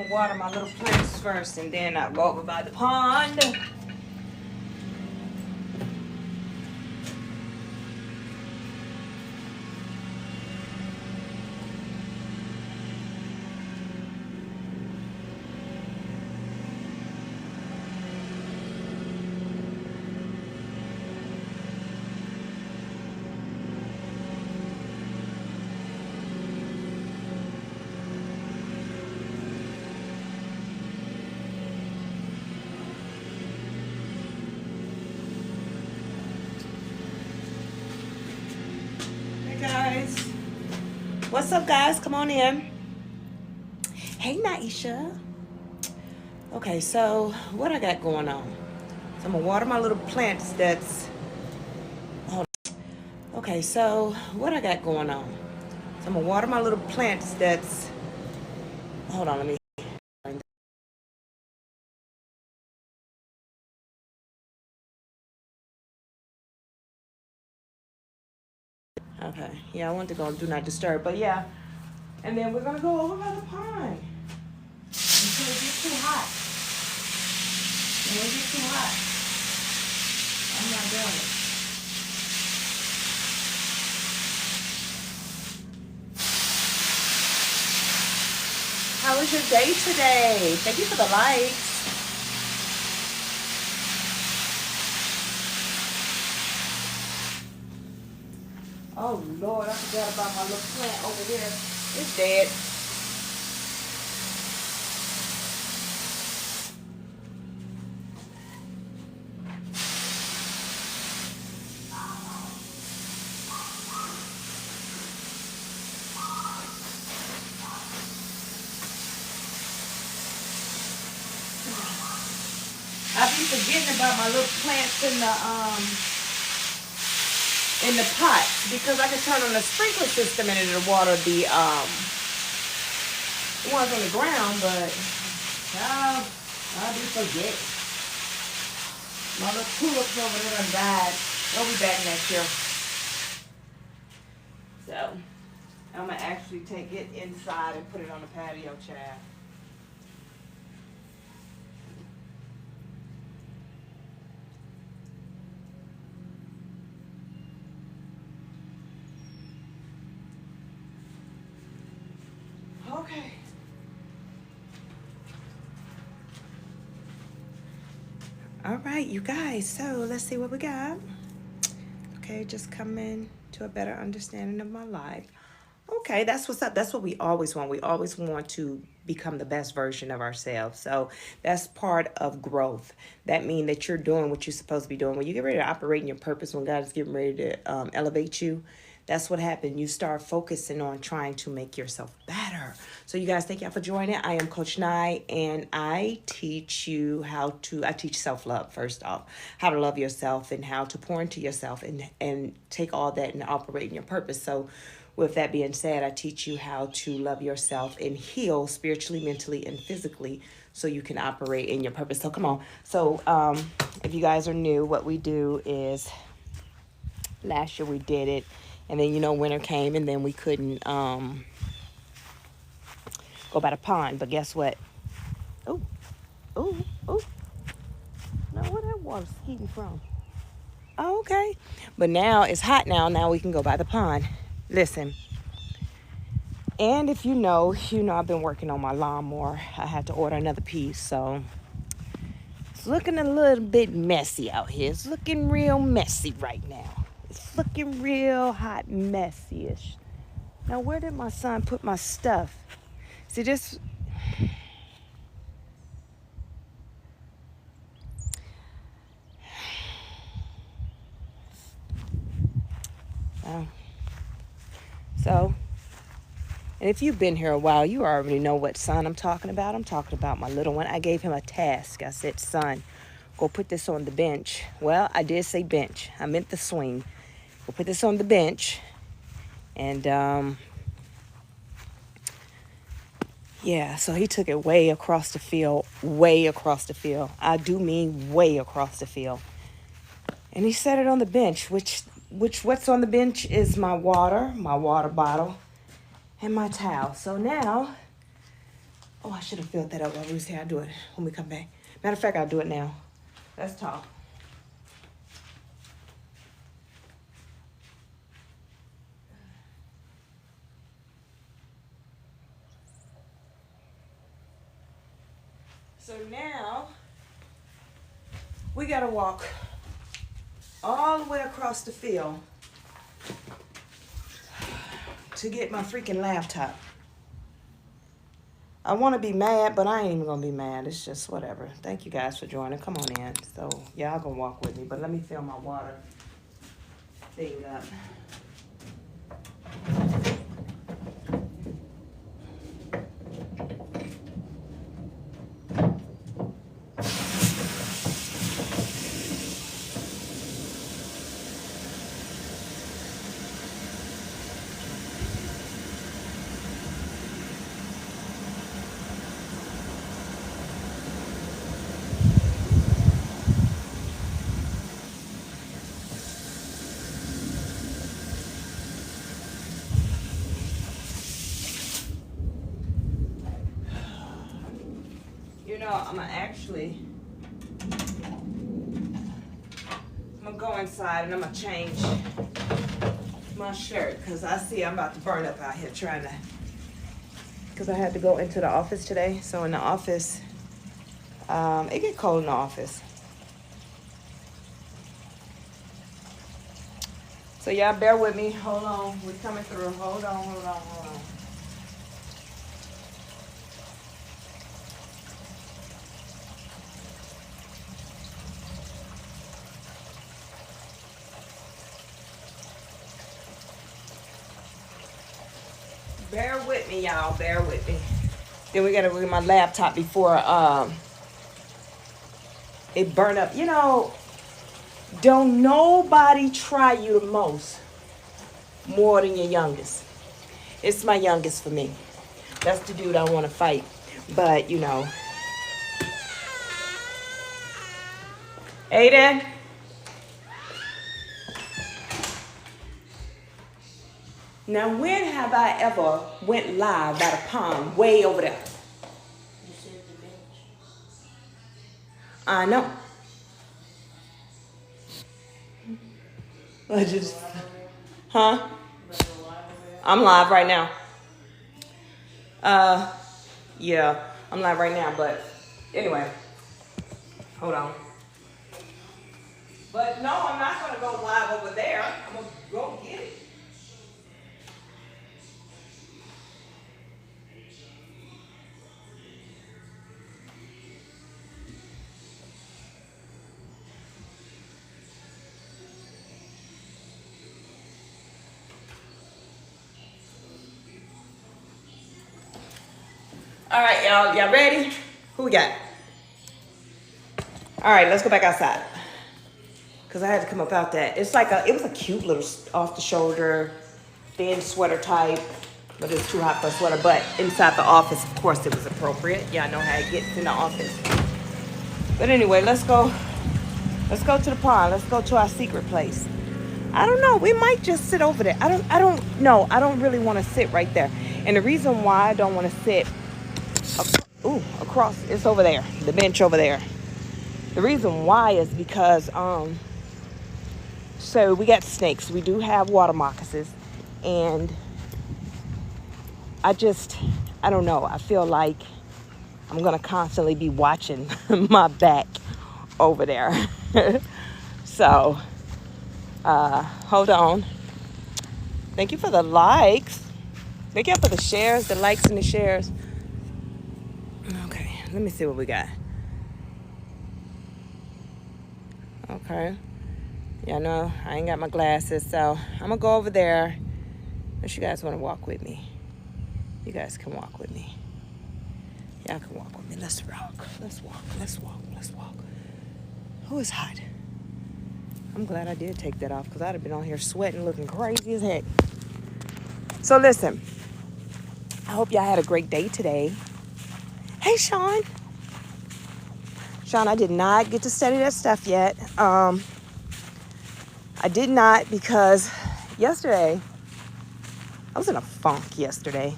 gonna water my little plants first, and then I'll go over by the pond. Guys, what's up, guys? Come on in. Hey, Naisha. Okay, so what I got going on? So I'm gonna water my little plants. Okay, so what I got going on? So I'm gonna water my little plants. Hold on, let me. Okay, yeah, I want to go and do not disturb, but yeah, and then we're gonna go over by the pond until it gets too hot. When it gets too hot, I'm not doing it. How was your day today? Thank you for the likes. Oh Lord, I forgot about my little plant over here. It's dead. I be forgetting about my little plants in the pot because I can turn on the sprinkler system and it'll water the ones on the ground, but I do forget. My little tulips over there done died. They'll be back next year. So I'm gonna actually take it inside and put it on the patio, child. Okay. All right, you guys. So let's see what we got. Okay, just coming to a better understanding of my life. Okay, that's what's up. That's what we always want. We always want to become the best version of ourselves. So that's part of growth. That means that you're doing what you're supposed to be doing. When you get ready to operate in your purpose, when God is getting ready to elevate you, that's what happened. You start focusing on trying to make yourself better. So you guys, thank y'all for joining. I am Coach Nye, and I teach self-love, first off, how to love yourself and how to pour into yourself and take all that and operate in your purpose. So with that being said, I teach you how to love yourself and heal spiritually, mentally, and physically so you can operate in your purpose. So come on. So if you guys are new, what we do is last year we did it. And then, winter came and then we couldn't go by the pond. But guess what? Oh. Now, where that water heating from? Oh, okay. But now it's hot now. Now we can go by the pond. Listen. And if you know I've been working on my lawnmower. I had to order another piece. So it's looking a little bit messy out here. It's looking real messy right now. It's looking real hot, messy-ish. Now, where did my son put my stuff? See, this... So, and if you've been here a while, you already know what son I'm talking about. I'm talking about my little one. I gave him a task. I said, son, go put this on the bench. Well, I did say bench. I meant the swing. Go put this on the bench. And, yeah, so he took it way across the field. I do mean way across the field. And he set it on the bench, which what's on the bench is my water bottle, and my towel. So now Oh, I should have filled that up while we was here. I'll do it when we come back. Matter of fact, I'll do it now. Let's talk. So now we gotta walk all the way across the field to get my freaking laptop. I want to be mad, but I ain't even gonna be mad. It's just whatever. Thank you guys for joining. Come on in. So y'all gonna walk with me, but let me fill my water thing up. You know, I'm gonna go inside and I'm gonna change my shirt because I see I'm about to burn up out here trying to, because I had to go into the office today. So in the office, it get cold in the office. So y'all bear with me. Hold on, we're coming through. Hold on. Bear with me, y'all. Bear with me. Then we gotta get my laptop before it burn up. You know, don't nobody try you the most more than your youngest. It's my youngest for me. That's the dude I want to fight. But you know, Aiden. Now, when have I ever went live by the pond way over there? You said the bench. I know. I just, huh? I'm live right now. Yeah, I'm live right now, but anyway, hold on. But no, I'm not gonna go live over there. I'm gonna go get it. All right, y'all ready? Who we got? All right, let's go back outside. Cause I had to come up out that. It's like it was a cute little off the shoulder, thin sweater type, but it's too hot for a sweater. But inside the office, of course, it was appropriate. Y'all know how it gets in the office. But anyway, let's go to the pond. Let's go to our secret place. I don't know. We might just sit over there. I don't know. I don't really want to sit right there. And the reason why I don't want to sit across, it's over there, the bench over there. The reason why is because so we got snakes. We do have water moccasins, and I don't know. I feel like I'm gonna constantly be watching my back over there. So hold on. Thank you for the likes. Thank you for the shares, the likes and the shares. Okay, let me see what we got. Okay. Yeah, no, I ain't got my glasses, so I'm gonna go over there. Unless you guys want to walk with me, you guys can walk with me. Y'all can walk with me. Let's rock. Let's walk. Oh, it's hot. I'm glad I did take that off because I'd have been on here sweating, looking crazy as heck. So listen, I hope y'all had a great day today. Hey, Sean. Sean, I did not get to study that stuff yet. I did not because yesterday, I was in a funk yesterday.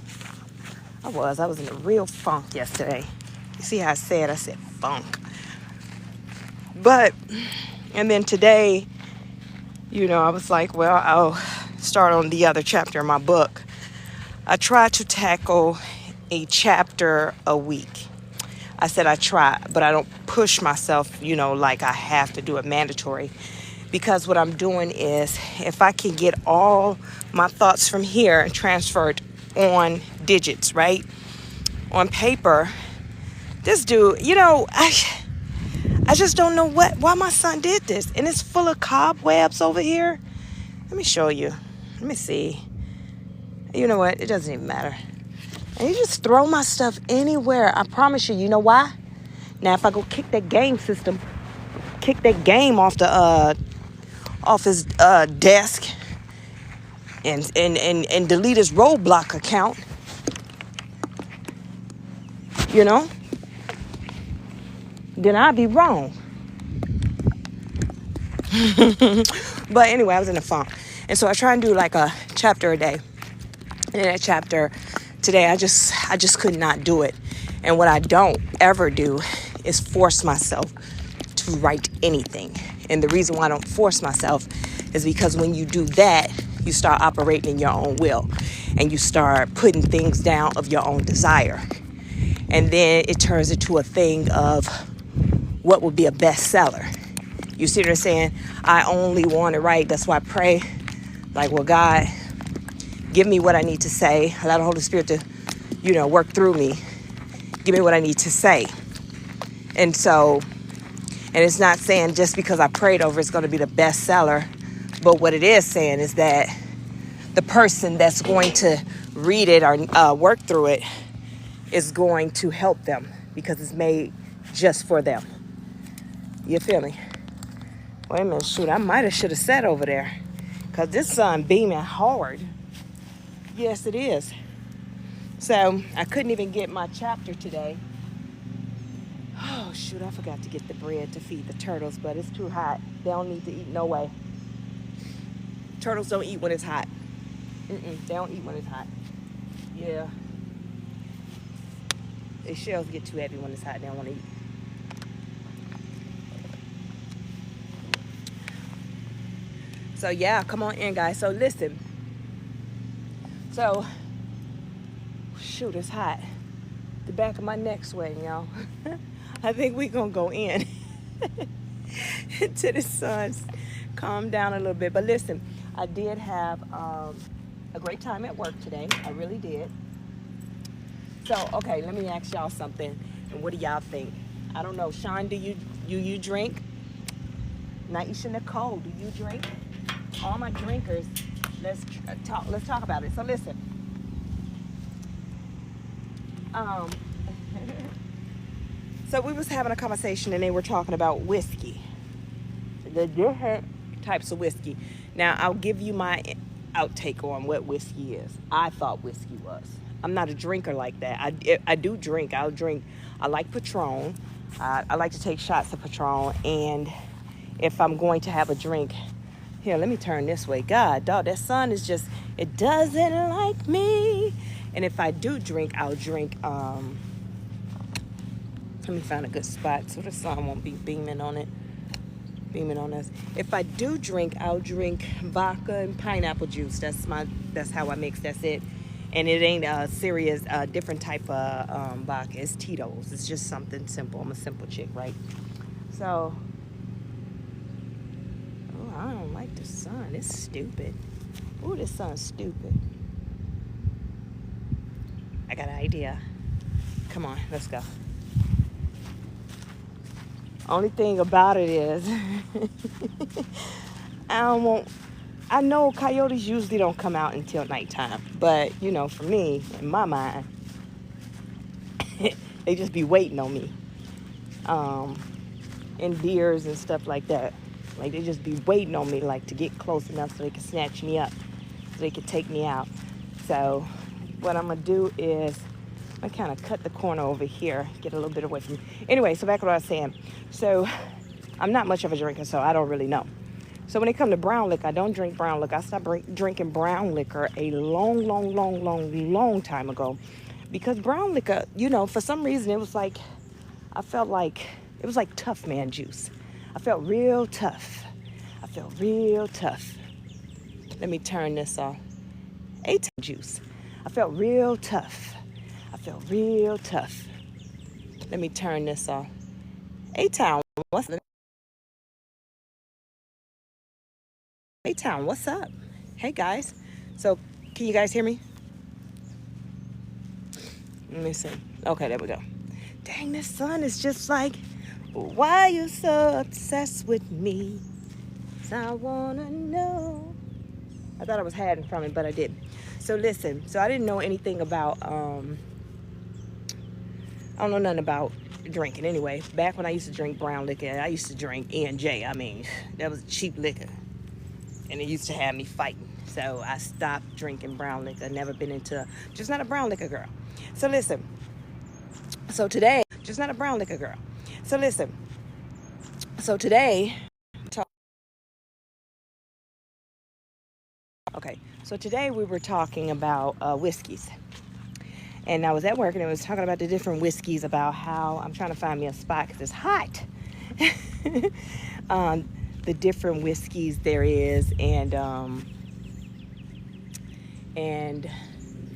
I was in a real funk yesterday. You see how I said funk. But, and then today, I was like, well, I'll start on the other chapter of my book. I try to tackle a chapter a week. I said I try, but I don't push myself, like I have to do it mandatory. Because what I'm doing is, if I can get all my thoughts from here and transferred on digits, right? On paper, this dude, I just don't know why my son did this. And it's full of cobwebs over here. Let me show you. Let me see. You know what? It doesn't even matter. And you just throw my stuff anywhere. I promise you. You know why? Now, if I go kick that game off his desk and delete his Roblox account, then I'd be wrong. But anyway, I was in a funk. And so I try and do like a chapter a day. And in that chapter today, I just could not do it. And what I don't ever do is force myself to write anything. And the reason why I don't force myself is because when you do that, you start operating in your own will. And you start putting things down of your own desire. And then it turns into a thing of what would be a bestseller. You see what I'm saying? I only want to write. That's why I pray. Like, well, God, give me what I need to say. Allow the Holy Spirit to, work through me. Give me what I need to say. And so, and it's not saying just because I prayed over it's going to be the bestseller. But what it is saying is that the person that's going to read it or work through it is going to help them because it's made just for them. You feel me? Wait a minute, shoot, I should have sat over there. Because this sun beaming hard. Yes, it is. So, I couldn't even get my chapter today. Oh, shoot, I forgot to get the bread to feed the turtles, but it's too hot. They don't need to eat no way. Turtles don't eat when it's hot. They don't eat when it's hot. Yeah. Their shells get too heavy when it's hot. They don't want to eat. So, yeah, come on in, guys. So, listen. So, shoot, it's hot. The back of my neck sweating, y'all. I think we're going to go in until the sun's calm down a little bit. But listen, I did have a great time at work today. I really did. So, okay, let me ask y'all something. And what do y'all think? I don't know. Sean, do you drink? Naisha Nicole, do you drink? All my drinkers, let's talk about it. So listen, so we was having a conversation and they were talking about whiskey, the different types of whiskey. Now I'll give you my outtake on what whiskey is. I thought whiskey was. I'm not a drinker like that. I do drink. I'll drink. I like Patron. I like to take shots of Patron, and if I'm going to have a drink. Here, let me turn this way. God, dog, that sun is just, it doesn't like me. And if I do drink, I'll drink, let me find a good spot so the sun won't be beaming on us. If I do drink, I'll drink vodka and pineapple juice. That's how I mix. That's it. And it ain't a serious, different type of vodka. It's Tito's. It's just something simple. I'm a simple chick, right? So, I don't like the sun. It's stupid. Ooh, this sun's stupid. I got an idea. Come on, let's go. Only thing about it is, I know coyotes usually don't come out until nighttime. But, for me, in my mind, they just be waiting on me. And deers and stuff like that. Like, they just be waiting on me, like, to get close enough so they can snatch me up, so they can take me out. So what I'm going to do is I kind of cut the corner over here, get a little bit away from me. Anyway, so back to what I was saying. So I'm not much of a drinker, so I don't really know. So when it comes to brown liquor, I don't drink brown liquor. I stopped drinking brown liquor a long time ago because brown liquor, you know, for some reason it was like, I felt like it was like tough man juice. I felt real tough. I felt real tough. Let me turn this off. A-Town juice. I felt real tough. I felt real tough. Let me turn this off. A-Town, what's the A-Town, what's up? Hey guys. So can you guys hear me? Let me see. Okay, there we go. Dang, this sun is just like, why you so obsessed with me? I wanna know. I thought I was hiding from it, but I didn't. So listen, so I didn't know anything about, I don't know nothing about drinking anyway. Back when I used to drink brown liquor, I used to drink E&J. I mean, that was cheap liquor. And it used to have me fighting. So I stopped drinking brown liquor. Never been into, just not a brown liquor girl. So listen, so today, just not a brown liquor girl. So listen, so today, okay, so today we were talking about whiskeys. And I was at work and I was talking about the different whiskeys, about how I'm trying to find me a spot because it's hot. The different whiskeys there is, and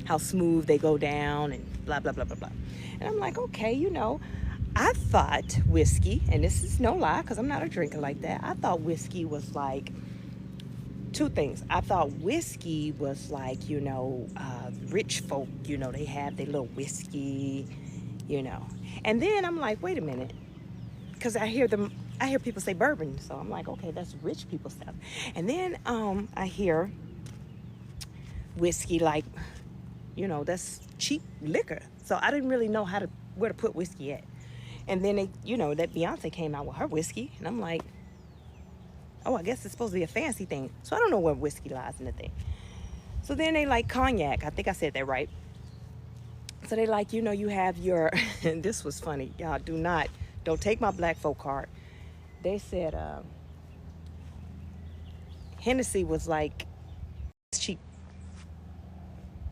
how smooth they go down, and blah, blah, blah, blah, blah. And I'm like, okay, you know, I thought whiskey, and this is no lie because I'm not a drinker like that. I thought whiskey was like two things. I thought whiskey was like, you know, rich folk, you know, they have their little whiskey, you know. And then I'm like, wait a minute, because I hear people say bourbon, so I'm like, okay, that's rich people stuff. And then I hear whiskey, like, you know, that's cheap liquor. So I didn't really know where to put whiskey at. And then they, you know, that Beyonce came out with her whiskey, and I'm like, oh, I guess it's supposed to be a fancy thing. So I don't know where whiskey lies in the thing. So then they like cognac. I think I said that right. So they like, you know, you have your, and this was funny. Y'all don't take my black folk card. They said Hennessy was like cheap.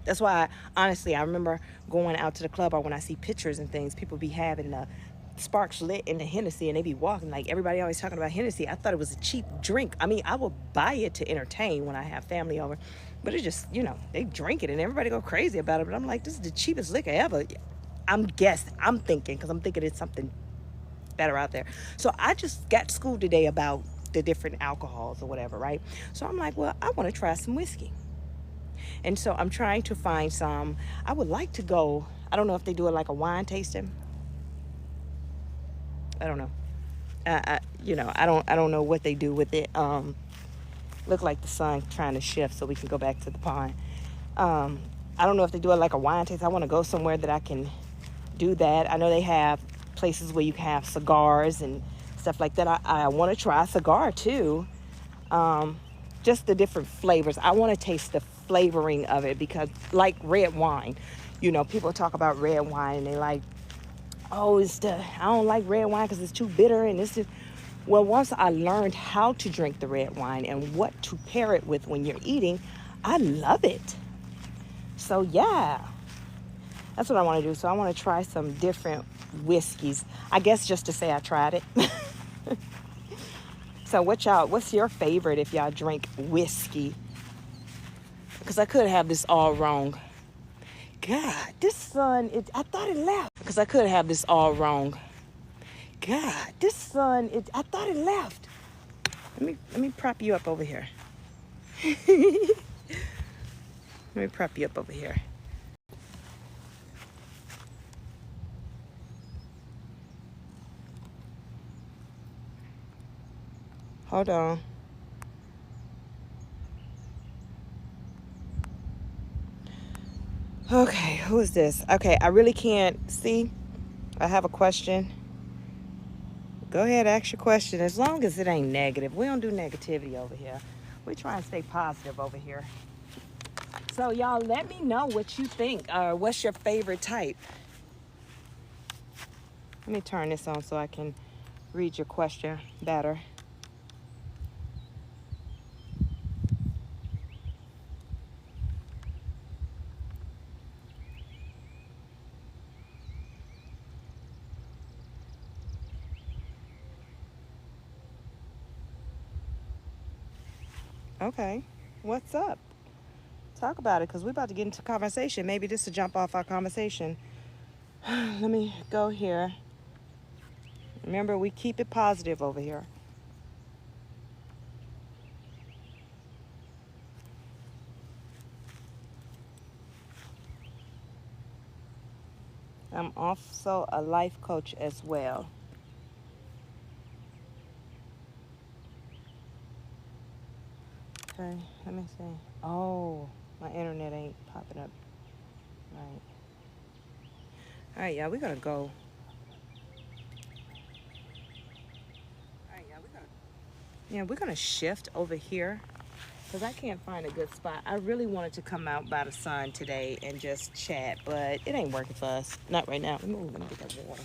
That's why, honestly, I remember going out to the club, or when I see pictures and things, people be having the sparks lit in the Hennessy, and they be walking like everybody always talking about Hennessy. I thought it was a cheap drink. I mean, I will buy it to entertain when I have family over, but it's just, you know, they drink it and everybody go crazy about it. But I'm like, this is the cheapest liquor ever. I'm thinking, because I'm thinking it's something better out there. So I just got schooled today about the different alcohols or whatever, right? So I'm like, well, I want to try some whiskey. And so I'm trying to find some. I would like to go, I don't know if they do it like a wine tasting. I don't know. You know, I don't know what they do with it. Look like the sun trying to shift so we can go back to the pond. I don't know if they do it like a wine taste. I want to go somewhere that I can do that. I know they have places where you can have cigars and stuff like that. I want to try a cigar too. Just the different flavors. I want to taste the flavoring of it, because like red wine, you know, people talk about red wine and they like, oh, I don't like red wine because it's too bitter and it's just, well, once I learned how to drink the red wine and what to pair it with when you're eating, I love it. So yeah, that's what I want to do. So I want to try some different whiskeys, I guess, just to say I tried it. So what's your favorite if y'all drink whiskey? Because I could have this all wrong. God, this sun, I thought it left. Because I could have this all wrong. God, this sun, I thought it left. Let me prop you up over here. Let me prop you up over here. Hold on. Okay, who is this? Okay, I really can't see. I have a question. Go ahead, ask your question. As long as it ain't negative. We don't do negativity over here. We try and stay positive over here. So y'all, let me know what you think. What's your favorite type? Let me turn this on so I can read your question better. Okay. What's up? Talk about it, because we're about to get into conversation. Maybe this will jump off our conversation. Let me go here. Remember, we keep it positive over here. I'm also a life coach as well. Okay, let me see. Oh, my internet ain't popping up. Right. All right, y'all, we're gonna go. Yeah, we're gonna shift over here because I can't find a good spot. I really wanted to come out by the sun today and just chat, but it ain't working for us. Not right now. Let me get that water.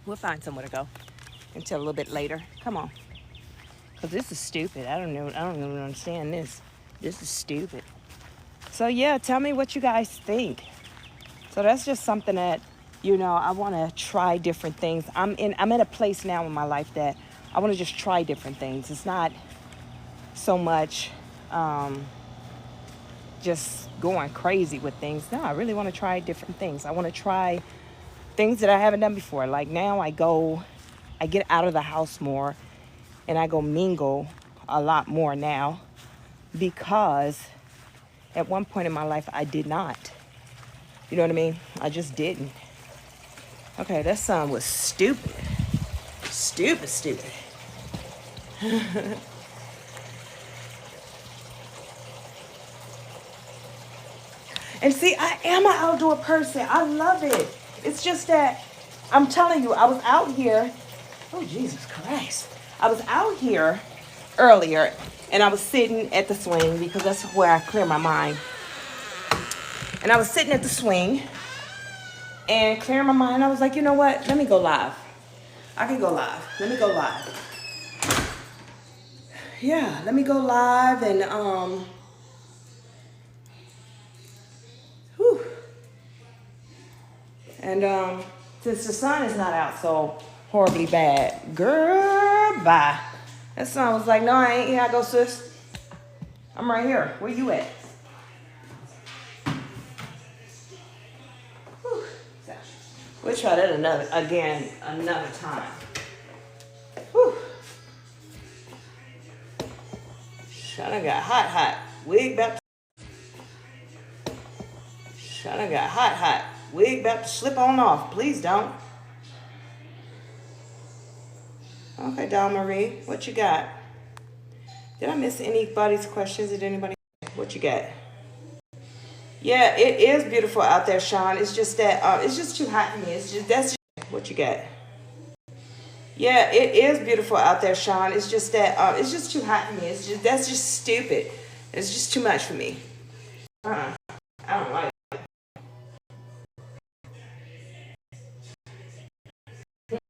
We'll find somewhere to go until a little bit later. Come on. Because this is stupid. I don't know. I don't even understand this. This is stupid. So yeah, tell me what you guys think. So that's just something that, I want to try different things. I'm at a place now in my life that I want to just try different things. It's not so much just going crazy with things. No, I really want to try different things. I want to try things that I haven't done before. Like now I get out of the house more and I go mingle a lot more now because at one point in my life I did not. You know what I mean? I just didn't. Okay, that song was stupid. Stupid. And see, I am an outdoor person. I love it. It's just that I'm telling you, I was out here. Oh, Jesus Christ. I was out here earlier and I was sitting at the swing because that's where I clear my mind. And I was sitting at the swing and clearing my mind. I was like, you know what? Let me go live. I can go live. Let me go live. Yeah, let me go live and whew. And since the sun is not out so horribly bad, girl, bye. That sun was like, no, I ain't. Here I go, sis. I'm right here. Where you at? Whew. We'll try that another time. Whew. Shana got hot. Wig about to slip on off. Please don't. Okay, Dawn Marie, what you got? Did I miss anybody's questions? Did anybody? What you got? Yeah, it is beautiful out there, Sean. It's just that it's just too hot for me. What you got? Yeah, it is beautiful out there, Sean. It's just that it's just too hot for me. That's just stupid. It's just too much for me. I don't like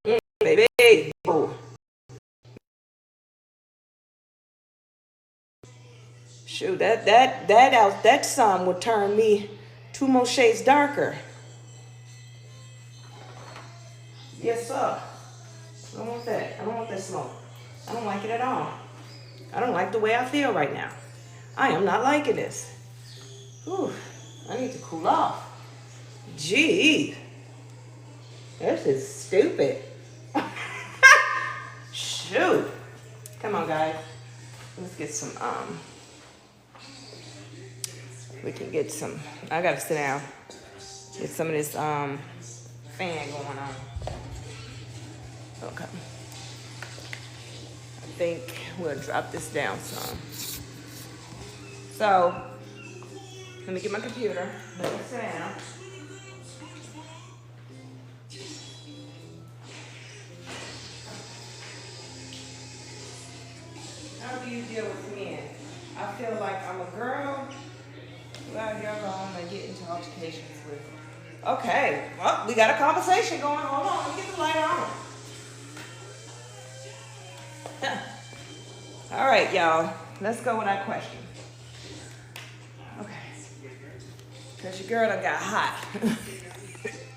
it. Baby. Oh. Shoot, that sun would turn me 2 more shades darker. Yes, sir. I don't want that. I don't want that smoke. I don't like it at all. I don't like the way I feel right now. I am not liking this. Whew. I need to cool off. Gee. This is stupid. Shoot. Come on, guys. Let's get some, we can get some, I gotta sit down. Get some of this, fan going on. Okay. I think we'll drop this down some. So, let me get my computer. Let me sit down. How do you deal with men? I feel like I'm a girl who out here alone and get into altercations with. Okay, well, we got a conversation going. Hold on, let me get the light on. All right, y'all. Let's go with our question. Okay. Because your girl done got hot.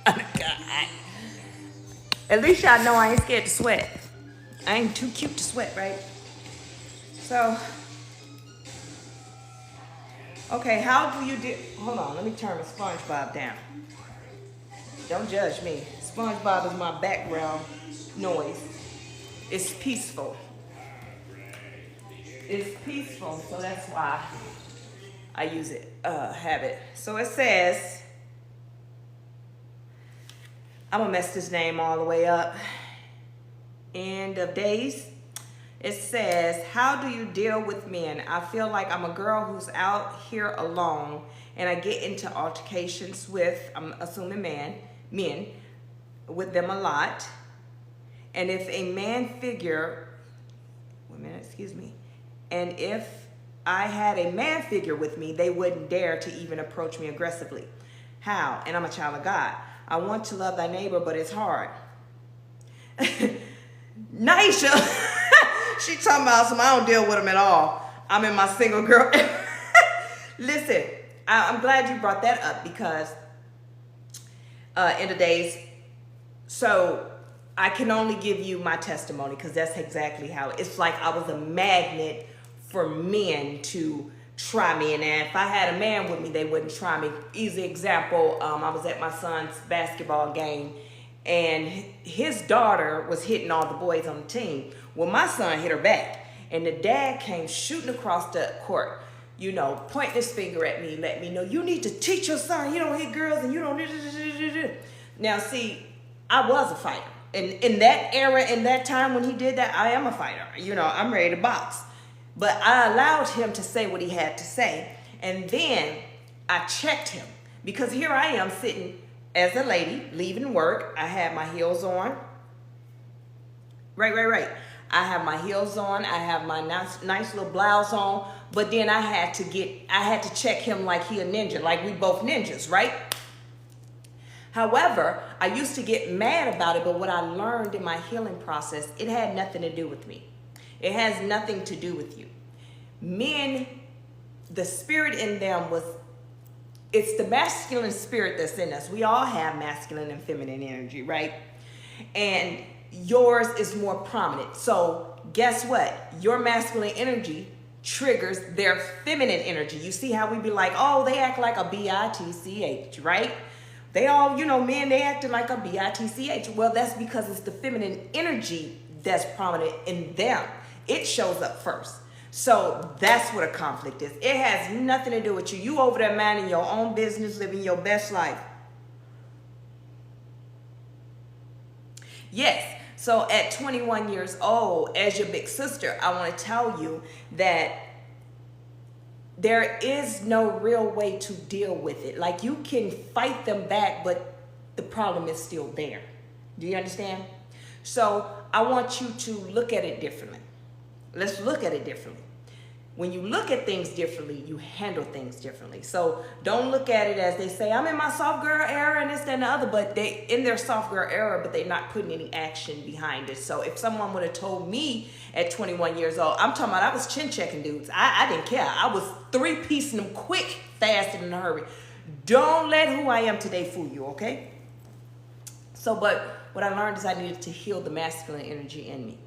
I done got hot. At least y'all know I ain't scared to sweat. I ain't too cute to sweat, right? So, okay, how do you do? Hold on, let me turn my SpongeBob down. Don't judge me. SpongeBob is my background noise. It's peaceful. It's peaceful, so that's why I use it, have it. So it says, I'm gonna mess this name all the way up. End of days. It says, how do you deal with men? I feel like I'm a girl who's out here alone and I get into altercations with, I'm assuming men, with them a lot. And if a man figure, wait a minute, excuse me. And if I had a man figure with me, they wouldn't dare to even approach me aggressively. How? And I'm a child of God. I want to love thy neighbor, but it's hard. Naisha. She talking about some, I don't deal with them at all. I'm in my single girl. Listen, I'm glad you brought that up because in the days, so I can only give you my testimony because that's exactly how it's like I was a magnet for men to try me. And if I had a man with me, they wouldn't try me. Easy example, I was at my son's basketball game and his daughter was hitting all the boys on the team. Well, my son hit her back, and the dad came shooting across the court, you know, pointing his finger at me, let me know, you need to teach your son, you don't hit girls, and you don't. Now, see, I was a fighter. And in that era, in that time when he did that, I am a fighter. You know, I'm ready to box. But I allowed him to say what he had to say. And then I checked him, because here I am sitting as a lady, leaving work. I had my heels on. Right. I have my heels on. I have my nice little blouse on. But then I had to check him like he a ninja, like we both ninjas, right? However, I used to get mad about it, but what I learned in my healing process, it had nothing to do with me. It has nothing to do with you. Men, the spirit in them it's the masculine spirit that's in us. We all have masculine and feminine energy, right? And yours is more prominent. So guess what? Your masculine energy triggers their feminine energy. You see how we be like, oh, they act like a bitch, right? They all, you know, men, they acting like a bitch. Well, that's because it's the feminine energy that's prominent in them. It shows up first. So that's what a conflict is. It has nothing to do with you. You over there minding your own business, living your best life. Yes. So at 21 years old, as your big sister, I want to tell you that there is no real way to deal with it. Like, you can fight them back, but the problem is still there. Do you understand? So I want you to look at it differently. Let's look at it differently. When you look at things differently, you handle things differently. So don't look at it as they say, I'm in my soft girl era and this, that, and the other, but they in their soft girl era, but they're not putting any action behind it. So if someone would have told me at 21 years old, I'm talking about I was chin checking dudes. I didn't care. I was three-piecing them quick, fast, and in a hurry. Don't let who I am today fool you, okay? So, but what I learned is I needed to heal the masculine energy in me.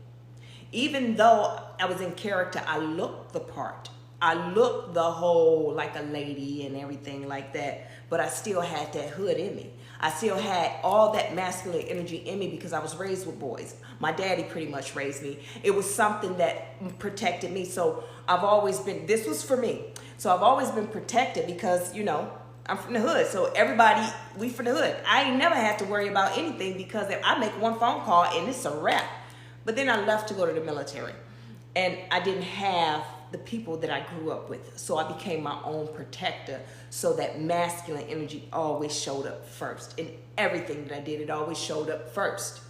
Even though I was in character, I looked the part. I looked the whole like a lady and everything like that, but I still had that hood in me. I still had all that masculine energy in me because I was raised with boys. My daddy pretty much raised me. It was something that protected me. So I've always been, this was for me. So I've always been protected because, you know, I'm from the hood. So everybody, we from the hood. I ain't never had to worry about anything because if I make one phone call and it's a wrap. But then I left to go to the military and I didn't have the people that I grew up with. So I became my own protector so that masculine energy always showed up first. In everything that I did, it always showed up first.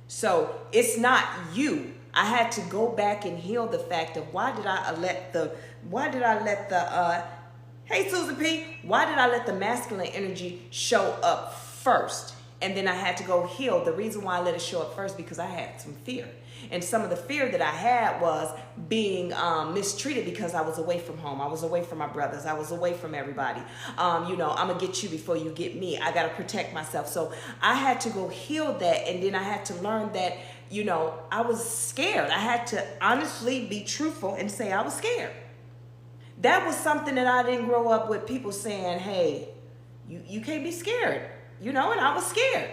So it's not you. I had to go back and heal the fact of why did I let the hey Susan P, why did I let the masculine energy show up first? And then I had to go heal. The reason why I let it show up first because I had some fear. And some of the fear that I had was being mistreated because I was away from home. I was away from my brothers. I was away from everybody. You know, I'm going to get you before you get me. I got to protect myself. So I had to go heal that. And then I had to learn that I was scared. I had to honestly be truthful and say I was scared. That was something that I didn't grow up with people saying, hey, you can't be scared, and I was scared.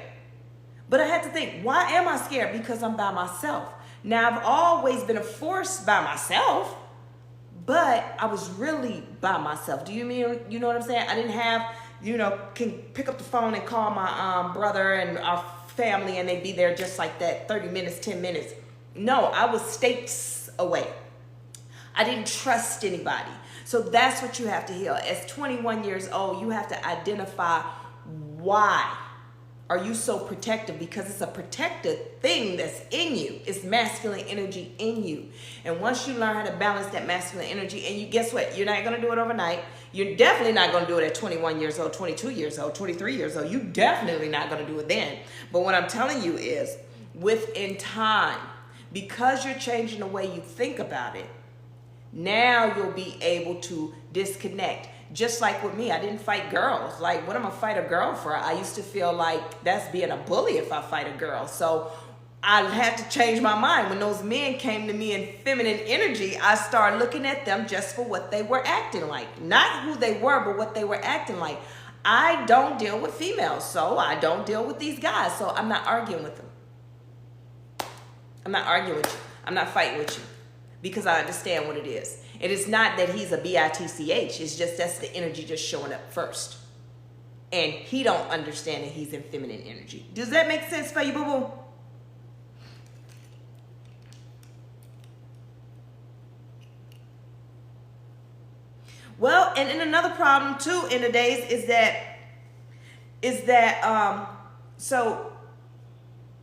But I had to think, why am I scared? Because I'm by myself. Now, I've always been a force by myself, but I was really by myself. Do you know what I'm saying? I didn't have, can pick up the phone and call my brother and our family and they'd be there just like that, 30 minutes, 10 minutes. No, I was states away. I didn't trust anybody. So that's what you have to heal. As 21 years old, you have to identify why are you so protective, because it's a protective thing that's in you. It's masculine energy in you. And once you learn how to balance that masculine energy, and you guess what? You're not going to do it overnight. You're definitely not going to do it at 21 years old, 22 years old, 23 years old. You definitely not going to do it then. But what I'm telling you is within time, because you're changing the way you think about it, now you'll be able to disconnect. Just like with me, I didn't fight girls. Like, what am I fight a girl for? I used to feel like that's being a bully if I fight a girl. So I had to change my mind. When those men came to me in feminine energy, I started looking at them just for what they were acting like. Not who they were, but what they were acting like. I don't deal with females, so I don't deal with these guys. So I'm not arguing with them. I'm not arguing with you. I'm not fighting with you, because I understand what it is. It is not that he's a bitch. It's just that's the energy just showing up first. And he don't understand that he's in feminine energy. Does that make sense for you, boo-boo? Well, and another problem too in the days is that so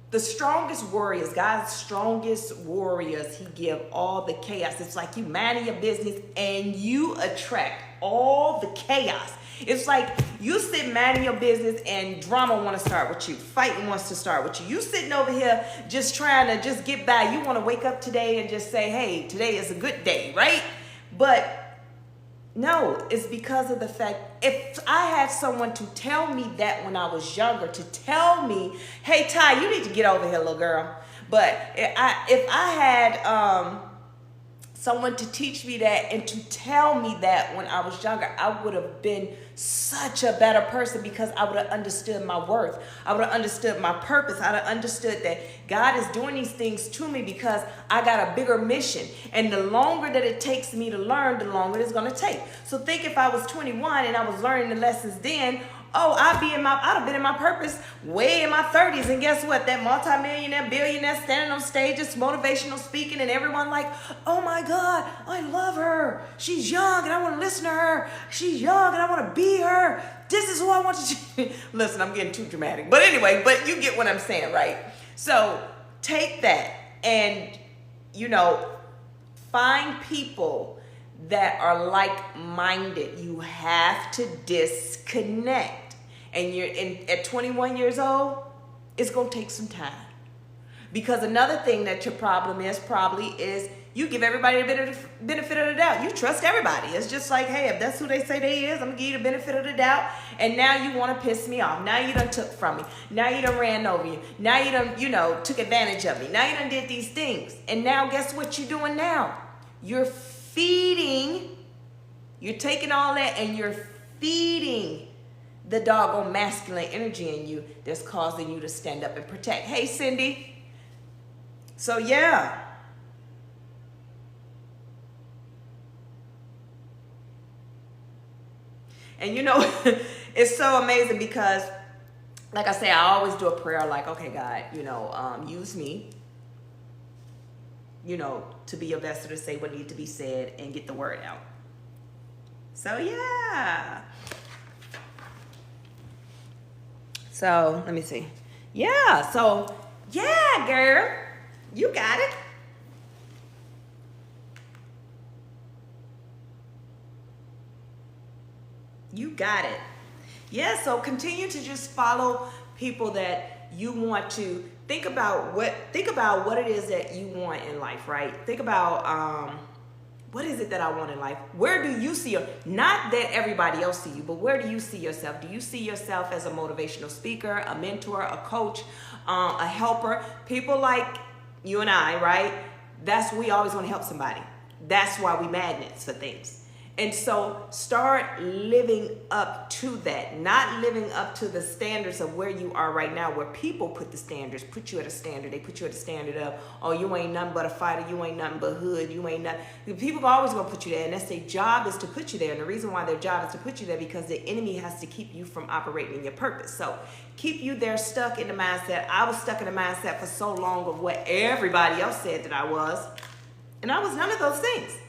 the strongest warriors, God's strongest warriors, he give all the chaos. It's like you mind your business and you attract all the chaos. It's like you sit minding your business and drama want to start with you. Fighting wants to start with you. You sitting over here just trying to just get by. You want to wake up today and just say, hey, today is a good day, right? But no, it's because of the fact, if I had someone to tell me that when I was younger, to tell me, hey, Ty, you need to get over here, little girl. But if I had someone to teach me that and to tell me that when I was younger, I would have been such a better person, because I would have understood my worth. I would have understood my purpose. I would have understood that God is doing these things to me because I got a bigger mission. And the longer that it takes me to learn, the longer it's going to take. So think if I was 21 and I was learning the lessons then, I'd have been in my purpose way in my 30s. And guess what? That multimillionaire, billionaire standing on stages, motivational speaking, and everyone like, oh my God, I love her. She's young and I want to listen to her. She's young and I want to be her. This is who I want to listen, I'm getting too dramatic. But anyway, but you get what I'm saying, right? So take that and, find people that are like-minded. You have to disconnect. And at 21 years old, it's going to take some time. Because another thing that your problem is probably is you give everybody the benefit of the doubt. You trust everybody. It's just like, hey, if that's who they say they is, I'm going to give you the benefit of the doubt. And now you want to piss me off. Now you done took from me. Now you done ran over you. Now you done, took advantage of me. Now you done did these things. And now guess what you're doing now? You're taking all that and you're feeding the doggone masculine energy in you that's causing you to stand up and protect. Hey, Cindy. So, yeah. And it's so amazing because, like I say, I always do a prayer like, okay, God, use me, to be a vessel to say what needs to be said and get the word out. So, yeah. So, let me see. Yeah, so, yeah, girl. You got it. You got it. Yeah, so continue to just follow people that you want to think about what it is that you want in life, right? Think about what is it that I want in life? Where do you see not that everybody else see you, but where do you see yourself? Do you see yourself as a motivational speaker, a mentor, a coach, a helper? People like you and I, right? We always want to help somebody. That's why we magnets for things. And so start living up to that, not living up to the standards of where you are right now, where people put the standards, put you at a standard. They put you at a standard of, oh, you ain't nothing but a fighter, you ain't nothing but hood, you ain't nothing. People are always going to put you there, and that's their job, is to put you there. And the reason why their job is to put you there, because the enemy has to keep you from operating in your purpose. So keep you there stuck in the mindset. I was stuck in the mindset for so long of what everybody else said that I was, and I was none of those things.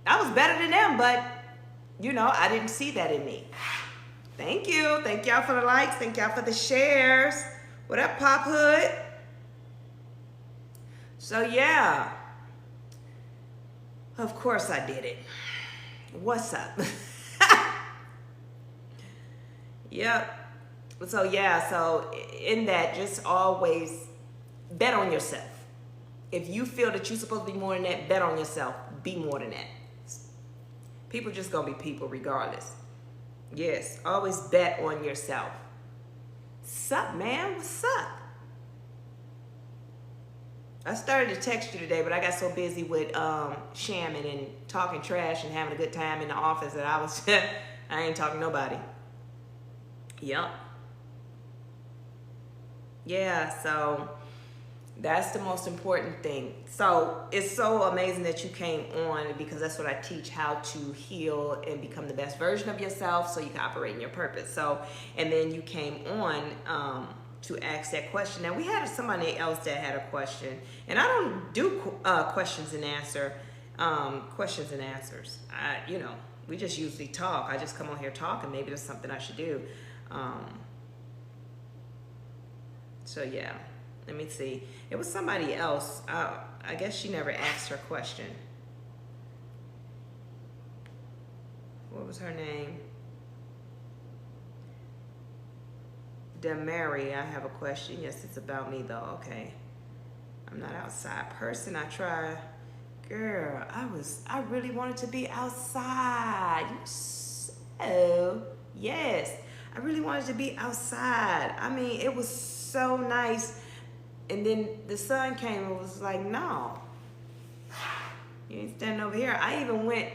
I was better than them, but, I didn't see that in me. Thank you. Thank y'all for the likes. Thank y'all for the shares. What up, Pop Hood? So, yeah. Of course I did it. What's up? Yep. So, yeah. So, in that, just always bet on yourself. If you feel that you're supposed to be more than that, bet on yourself. Be more than that. People just gonna be people regardless. Yes, always bet on yourself. Sup, man? What's up? I started to text you today, but I got so busy with shamming and talking trash and having a good time in the office that I ain't talking to nobody. Yep. Yeah, so that's the most important thing. So it's so amazing that you came on, because that's what I teach, how to heal and become the best version of yourself so you can operate in your purpose. So, and then you came on to ask that question. Now, we had somebody else that had a question, and I don't do questions and answers. We just usually talk. I just come on here talking. Maybe there's something I should do. So yeah. Let me see. It was somebody else. I guess she never asked her question. What was her name? Demary, I have a question. Yes, it's about me though. Okay. I'm not outside person. I try. Girl, I really wanted to be outside. So, yes. I really wanted to be outside. I mean, it was so nice. And then the sun came and was like, no, you ain't standing over here. I even went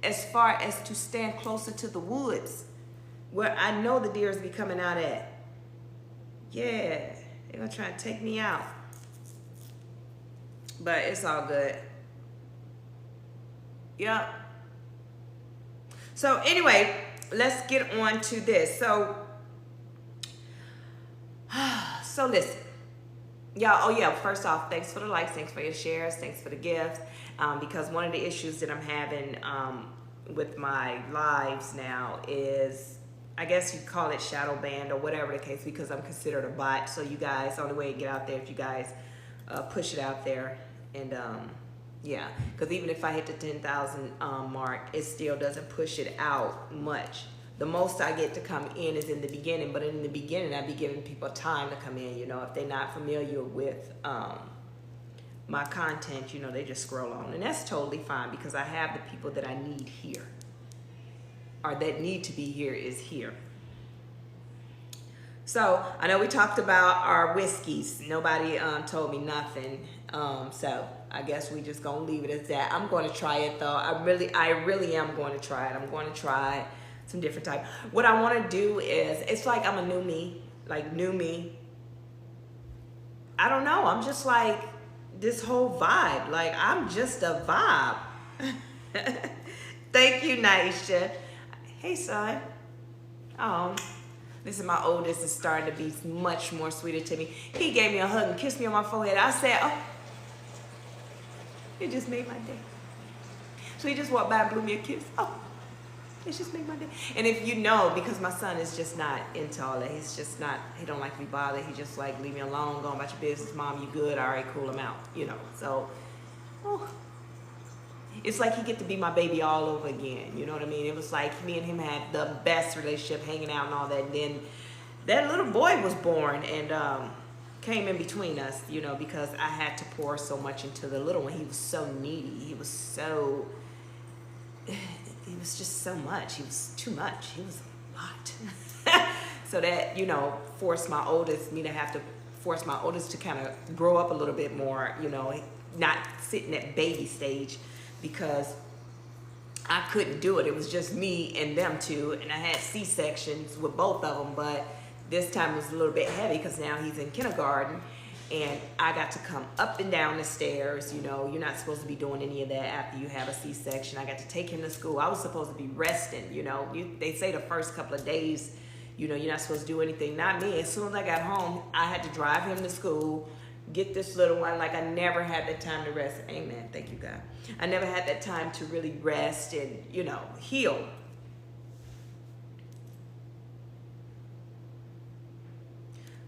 as far as to stand closer to the woods where I know the deers be coming out at. Yeah, they're gonna try to take me out. But it's all good. Yep. So anyway, let's get on to this. So listen. Y'all, oh yeah, first off, thanks for the likes, thanks for your shares, thanks for the gifts, because one of the issues that I'm having with my lives now is, I guess you call it shadow banned or whatever the case, because I'm considered a bot. So you guys, the only way to get out there if you guys push it out there. And yeah, because even if I hit the 10,000 mark, it still doesn't push it out much. The most I get to come in is in the beginning, but in the beginning, I'd be giving people time to come in, if they're not familiar with my content, they just scroll on. And that's totally fine, because I have the people that I need here, or that need to be here is here. So I know we talked about our whiskeys. Nobody told me nothing. So I guess we just gonna leave it as that. I'm going to try it though. I really am going to try it. I'm going to try some different type. What I want to do is, it's like I'm a new me, I don't know. I'm just like this whole vibe. Like I'm just a vibe. Thank you, Naisha. Hey, son. Oh, this is my oldest is starting to be much more sweeter to me. He gave me a hug and kissed me on my forehead. I said, oh, it just made my day. So he just walked by and blew me a kiss. Oh. It just made my day. And if you know, because my son is just not into all that. He's just not, he don't like to be bothered. He just like, leave me alone, go about your business. Mom, you good? All right, cool, I'm out. So, it's like he get to be my baby all over again. You know what I mean? It was like me and him had the best relationship, hanging out and all that. And then that little boy was born and came in between us, because I had to pour so much into the little one. He was so needy. He was just so much. He was too much. He was a lot. So that, forced my oldest me to have to force my oldest to kind of grow up a little bit more, you know, not sit in that baby stage, because I couldn't do it. It was just me and them two, and I had C-sections with both of them, but this time it was a little bit heavy because now he's in kindergarten, and I got to come up and down the stairs. You know, you're not supposed to be doing any of that after you have a C-section. I got to take him to school. I was supposed to be resting, you know. They say the first couple of days, you know, you're not supposed to do anything. Not me. As soon as I got home, I had to drive him to school, get this little one. Like, I never had that time to rest. Amen. Thank you, God. I never had that time to really rest and, you know, heal.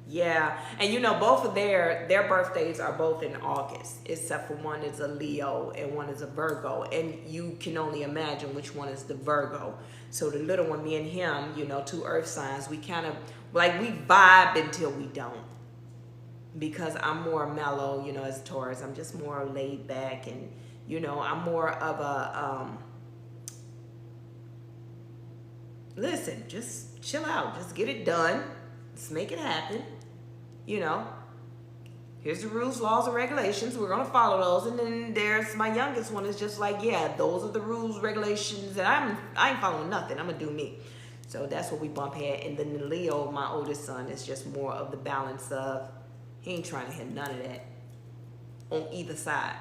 Yeah, and you know, both of their birthdays are both in August, except for one is a Leo and one is a Virgo, and you can only imagine which one is the Virgo. So the little one, me and him, you know, two earth signs, we kind of, like, we vibe until we don't. Because I'm more mellow, you know, as Taurus. I'm just more laid back, and, you know, I'm more of a, listen, just chill out. Just get it done. Let's make it happen. You know, here's the rules, laws, and regulations. We're going to follow those. And then there's my youngest one is just like, yeah, those are the rules, regulations. And I ain't following nothing. I'm going to do me. So that's what we bump head. And then the Leo, my oldest son, is just more of the balance of, he ain't trying to hit none of that on either side.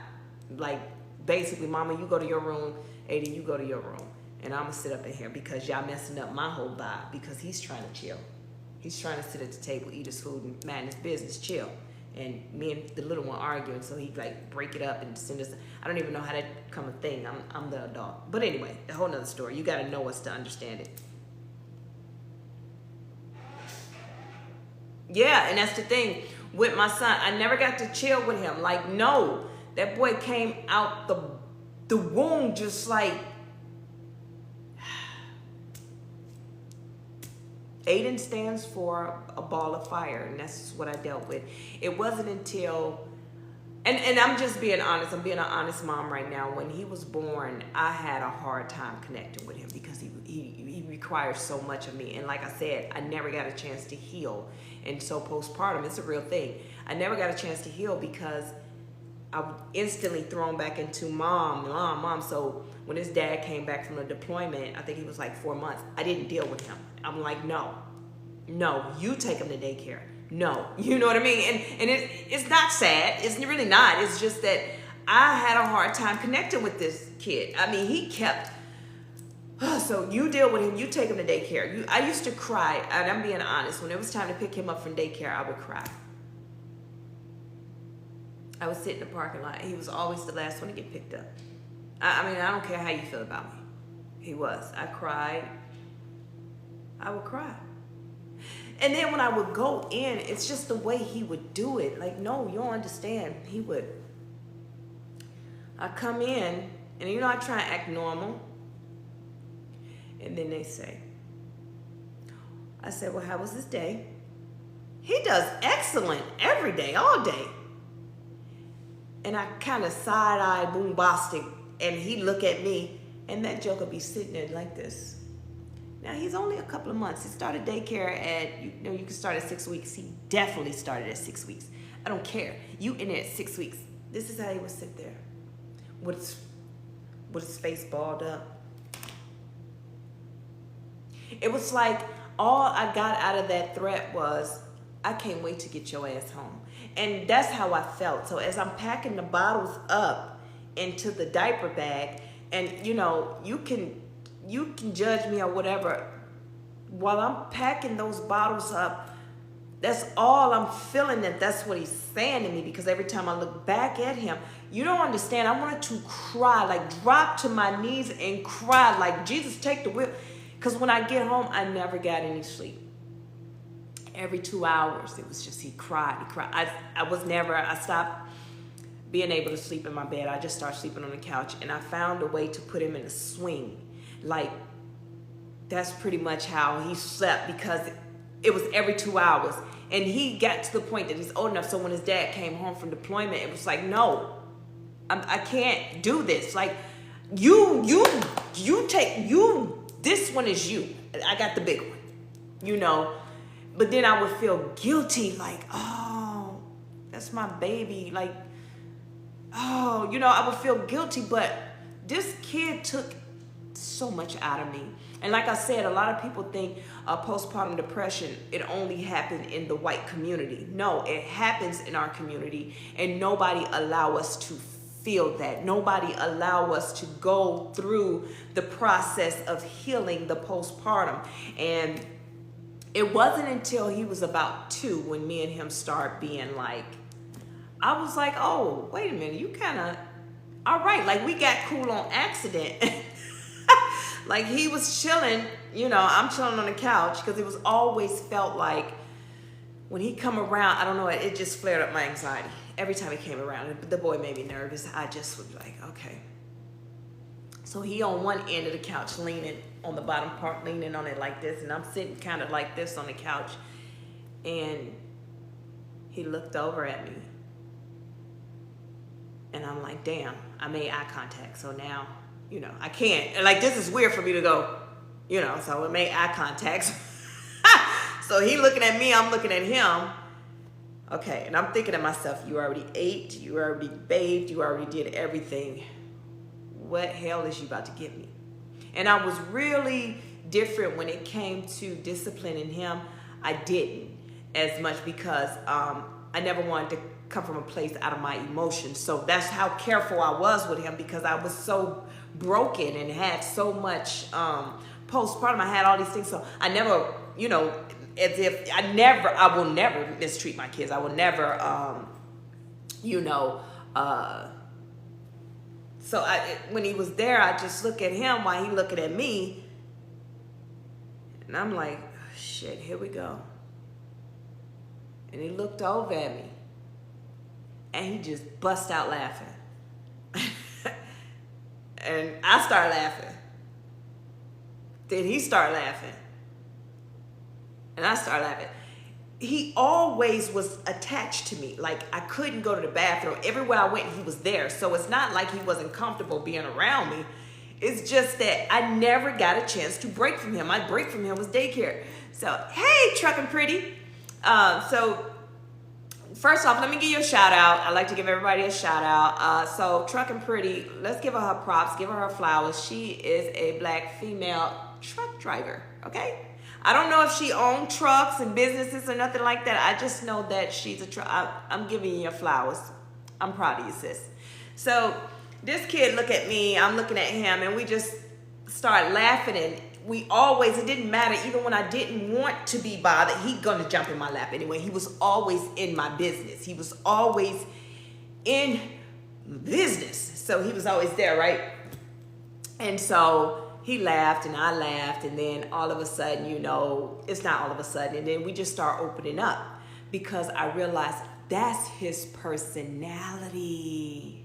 Like, basically, mama, you go to your room. Aiden, you go to your room. And I'm going to sit up in here because y'all messing up my whole vibe, because he's trying to chill. He's trying to sit at the table, eat his food, and mind his business, chill. And me and the little one arguing, so he like break it up and send us. I don't even know how that become a thing. I'm the adult. But anyway, a whole nother story. You got to know us to understand it. Yeah, and that's the thing with my son. I never got to chill with him. Like, no, that boy came out the womb just like, Aiden stands for a ball of fire, and that's what I dealt with. It wasn't until, and I'm just being honest, I'm being an honest mom right now. When he was born, I had a hard time connecting with him because he requires so much of me. And like I said, I never got a chance to heal. And so postpartum, it's a real thing. I never got a chance to heal because I was instantly thrown back into mom. So when his dad came back from the deployment, I think he was like 4 months, I didn't deal with him. I'm like, no, you take him to daycare. No, you know what I mean? And it's not sad. It's really not. It's just that I had a hard time connecting with this kid. I mean, he kept, so you deal with him, you take him to daycare. I used to cry, and I'm being honest. When it was time to pick him up from daycare, I would cry. I would sit in the parking lot. He was always the last one to get picked up. I mean, I don't care how you feel about me. He was. I cried. I would cry. And then when I would go in, it's just the way he would do it. Like, no, you don't understand. He would. I come in, and you know, I try and act normal. And then they say, I said, well, how was this day? He does excellent every day, all day. And I kind of side-eye bombastic, and he look at me, and that joker be sitting there like this. Now, he's only a couple of months. He started daycare at, you know, you can start at 6 weeks. He definitely started at 6 weeks. I don't care. You in there at 6 weeks. This is how he would sit there with his face balled up. It was like all I got out of that threat was, I can't wait to get your ass home. And that's how I felt. So as I'm packing the bottles up into the diaper bag, and you know, you can judge me or whatever, while I'm packing those bottles up, that's all I'm feeling, that's what he's saying to me, because every time I look back at him, you don't understand, I wanted to cry, like drop to my knees and cry, like, Jesus, take the wheel. Because when I get home, I never got any sleep. Every 2 hours, it was just, he cried. I stopped being able to sleep in my bed. I just started sleeping on the couch, and I found a way to put him in a swing. Like, that's pretty much how he slept, because it was every 2 hours. And he got to the point that he's old enough, so when his dad came home from deployment, it was like, no, I can't do this. Like, this one is you. I got the big one, you know. But then I would feel guilty, like, oh, That's my baby. Like, oh, you know, I would feel guilty, but this kid took so much out of me. And like I said, a lot of people think postpartum depression, it only happened in the white community. No, it happens in our community, and nobody allow us to feel that. Nobody allow us to go through the process of healing the postpartum. And it wasn't until he was about 2 when me and him started being like, I was like, oh, wait a minute, you kind of, all right, like we got cool on accident. Like he was chilling, you know, I'm chilling on the couch, because it was always felt like when he come around, I don't know, it just flared up my anxiety. Every time he came around, the boy made me nervous. I just was like, okay. So he on one end of the couch, leaning on the bottom part, leaning on it like this, and I'm sitting kind of like this on the couch, and he looked over at me. And I'm like, damn, I made eye contact. So now, you know, I can't. Like, this is weird for me to go, you know, so it made eye contact. So he looking at me, I'm looking at him. Okay, and I'm thinking to myself, you already ate, you already bathed, you already did everything. What hell is you about to give me? And I was really different when it came to disciplining him. I didn't as much because I never wanted to come from a place out of my emotions. So that's how careful I was with him, because I was so broken and had so much postpartum. I had all these things. So I never, you know, as if I will never mistreat my kids. I will never, you know, so when he was there, I just look at him while he looking at me, and I'm like, oh, shit, here we go. And he looked over at me, and he just bust out laughing. And I start laughing. Then he started laughing. And I started laughing. He always was attached to me. Like, I couldn't go to the bathroom. Everywhere I went, he was there. So it's not like he wasn't comfortable being around me. It's just that I never got a chance to break from him. My break from him was daycare. So, hey, Truckin' Pretty. So, first off, let me give you a shout out. I like to give everybody a shout out. So, Truckin' Pretty, let's give her props, give her flowers. She is a black female truck driver, okay? I don't know if she owned trucks and businesses or nothing like that. I just know that she's I'm giving you your flowers. I'm proud of you, sis. So this kid look at me, I'm looking at him, and we just start laughing. And it didn't matter, even when I didn't want to be bothered, he gonna jump in my lap anyway. He was always in my business. He was always in business. So he was always there, right? And so he laughed and I laughed, and then all of a sudden, you know, it's not all of a sudden, and then we just start opening up, because I realized that's his personality.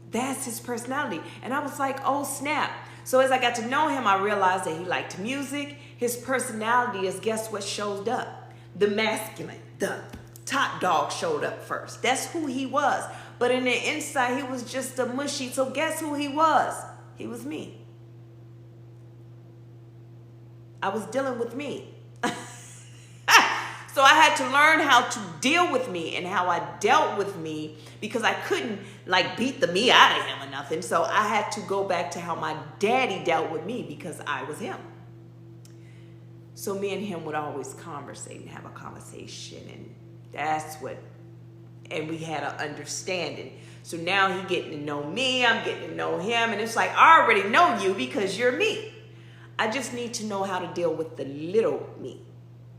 That's his personality. And I was like, oh snap. So as I got to know him, I realized that he liked music. His personality is, guess what showed up? The masculine, the top dog showed up first. That's who he was. But in the inside, he was just a mushy. So guess who he was? He was me. I was dealing with me. So I had to learn how to deal with me and how I dealt with me, because I couldn't like beat the me out of him or nothing. So I had to go back to how my daddy dealt with me, because I was him. So me and him would always conversate and have a conversation, and we had an understanding. So now he getting to know me, I'm getting to know him, and it's like, I already know you because you're me. I just need to know how to deal with the little me,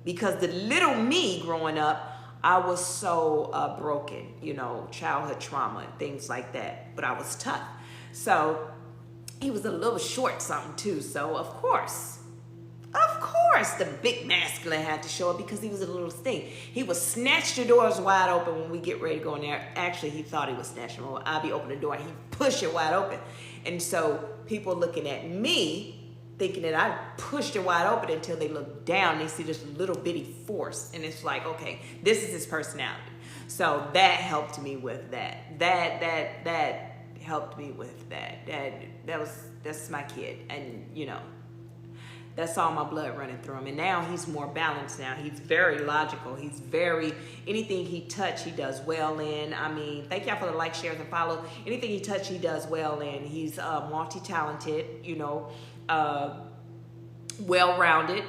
because the little me growing up, I was so broken, you know, childhood trauma and things like that, but I was tough. So he was a little short something too. So of course, the big masculine had to show up, because he was a little thing. He would snatch the doors wide open when we get ready to go in there. Actually, he thought he was snatching them. I'd be opening the door and he'd push it wide open. And so people looking at me, thinking that I pushed it wide open, until they look down, they see this little bitty force, and it's like, okay, this is his personality. So that helped me with that. That helped me with that. That's my kid, and you know, That's all my blood running through him. And now he's more balanced now. He's very logical. He's very, anything he touch, he does well in. I mean, thank y'all for the like, shares, and follow. Anything he touch, he does well in. He's multi-talented, you know, well-rounded.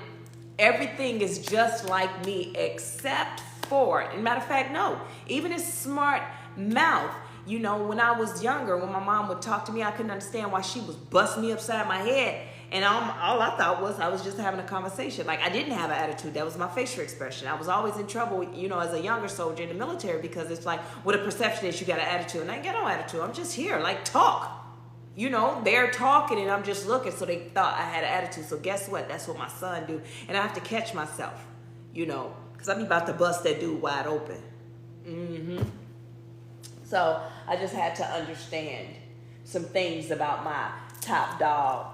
Everything is just like me except for, and matter of fact, no, even his smart mouth. You know, when I was younger, when my mom would talk to me, I couldn't understand why she was busting me upside my head. And all I thought was I was just having a conversation. Like, I didn't have an attitude. That was my facial expression. I was always in trouble, you know, as a younger soldier in the military, because it's like, what a perception is, you got an attitude. And I ain't got no attitude. I'm just here, like, talk. You know, they're talking and I'm just looking, so they thought I had an attitude. So guess what? That's what my son do. And I have to catch myself, you know, because I'm about to bust that dude wide open. So I just had to understand some things about my top dog.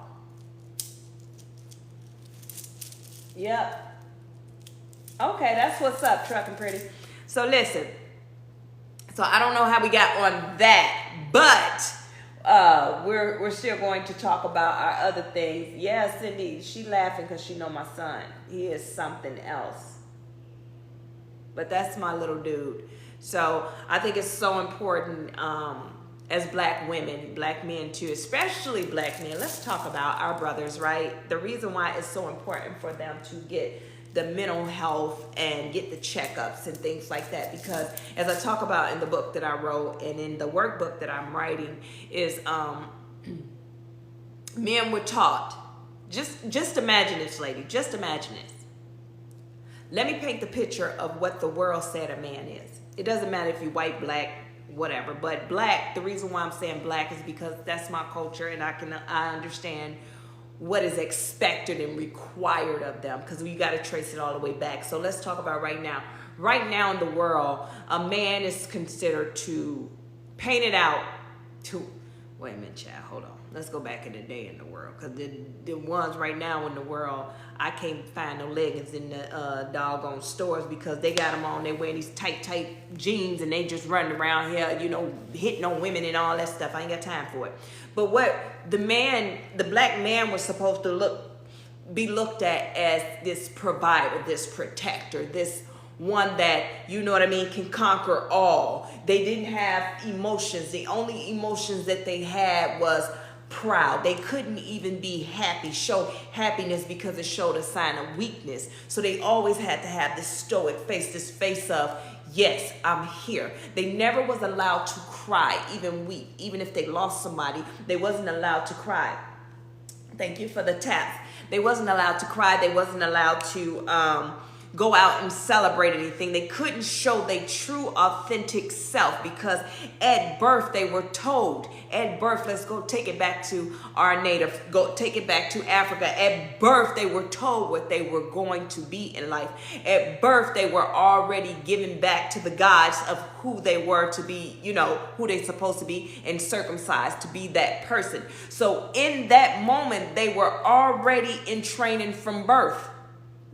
Yep. Okay, that's what's up, Truckin' Pretty. So listen. So I don't know how we got on that, but we're still going to talk about our other things. Yeah, Cindy, she laughing because she know my son. He is something else. But that's my little dude. So I think it's so important as black women, black men too, especially black men. Let's talk about our brothers, right? The reason why it's so important for them to get the mental health and get the checkups and things like that, because as I talk about in the book that I wrote and in the workbook that I'm writing is men were taught, just imagine this, lady, just imagine this. Let me paint the picture of what the world said a man is. It doesn't matter if you're white, black, whatever, but black, the reason why I'm saying black is because that's my culture, and I understand what is expected and required of them, because we got to trace it all the way back. So let's talk about right now. Right now in the world, a man is considered to paint it out to, wait a minute, child, hold on. Let's go back in the day in the world, because the ones right now in the world, I can't find no leggings in the doggone stores, because they got them on. They wearing these tight jeans, and they just running around here, you know, hitting on women and all that stuff. I ain't got time for it. But what the black man was supposed to be looked at as this provider, this protector, this one that, you know what I mean, can conquer all. They didn't have emotions. The only emotions that they had was proud. They couldn't even be happy, show happiness, because it showed a sign of weakness. So they always had to have this stoic face, this face of, yes, I'm here. They never was allowed to cry, even weep. Even if they lost somebody, they wasn't allowed to cry. Thank you for the taps. They wasn't allowed to cry. They wasn't allowed to go out and celebrate anything. They couldn't show their true, authentic self, because at birth they were told, at birth, let's go take it back to our native, go take it back to Africa. At birth, they were told what they were going to be in life. At birth, they were already given back to the gods of who they were to be, you know, who they supposed to be, and circumcised to be that person. So in that moment, they were already in training from birth.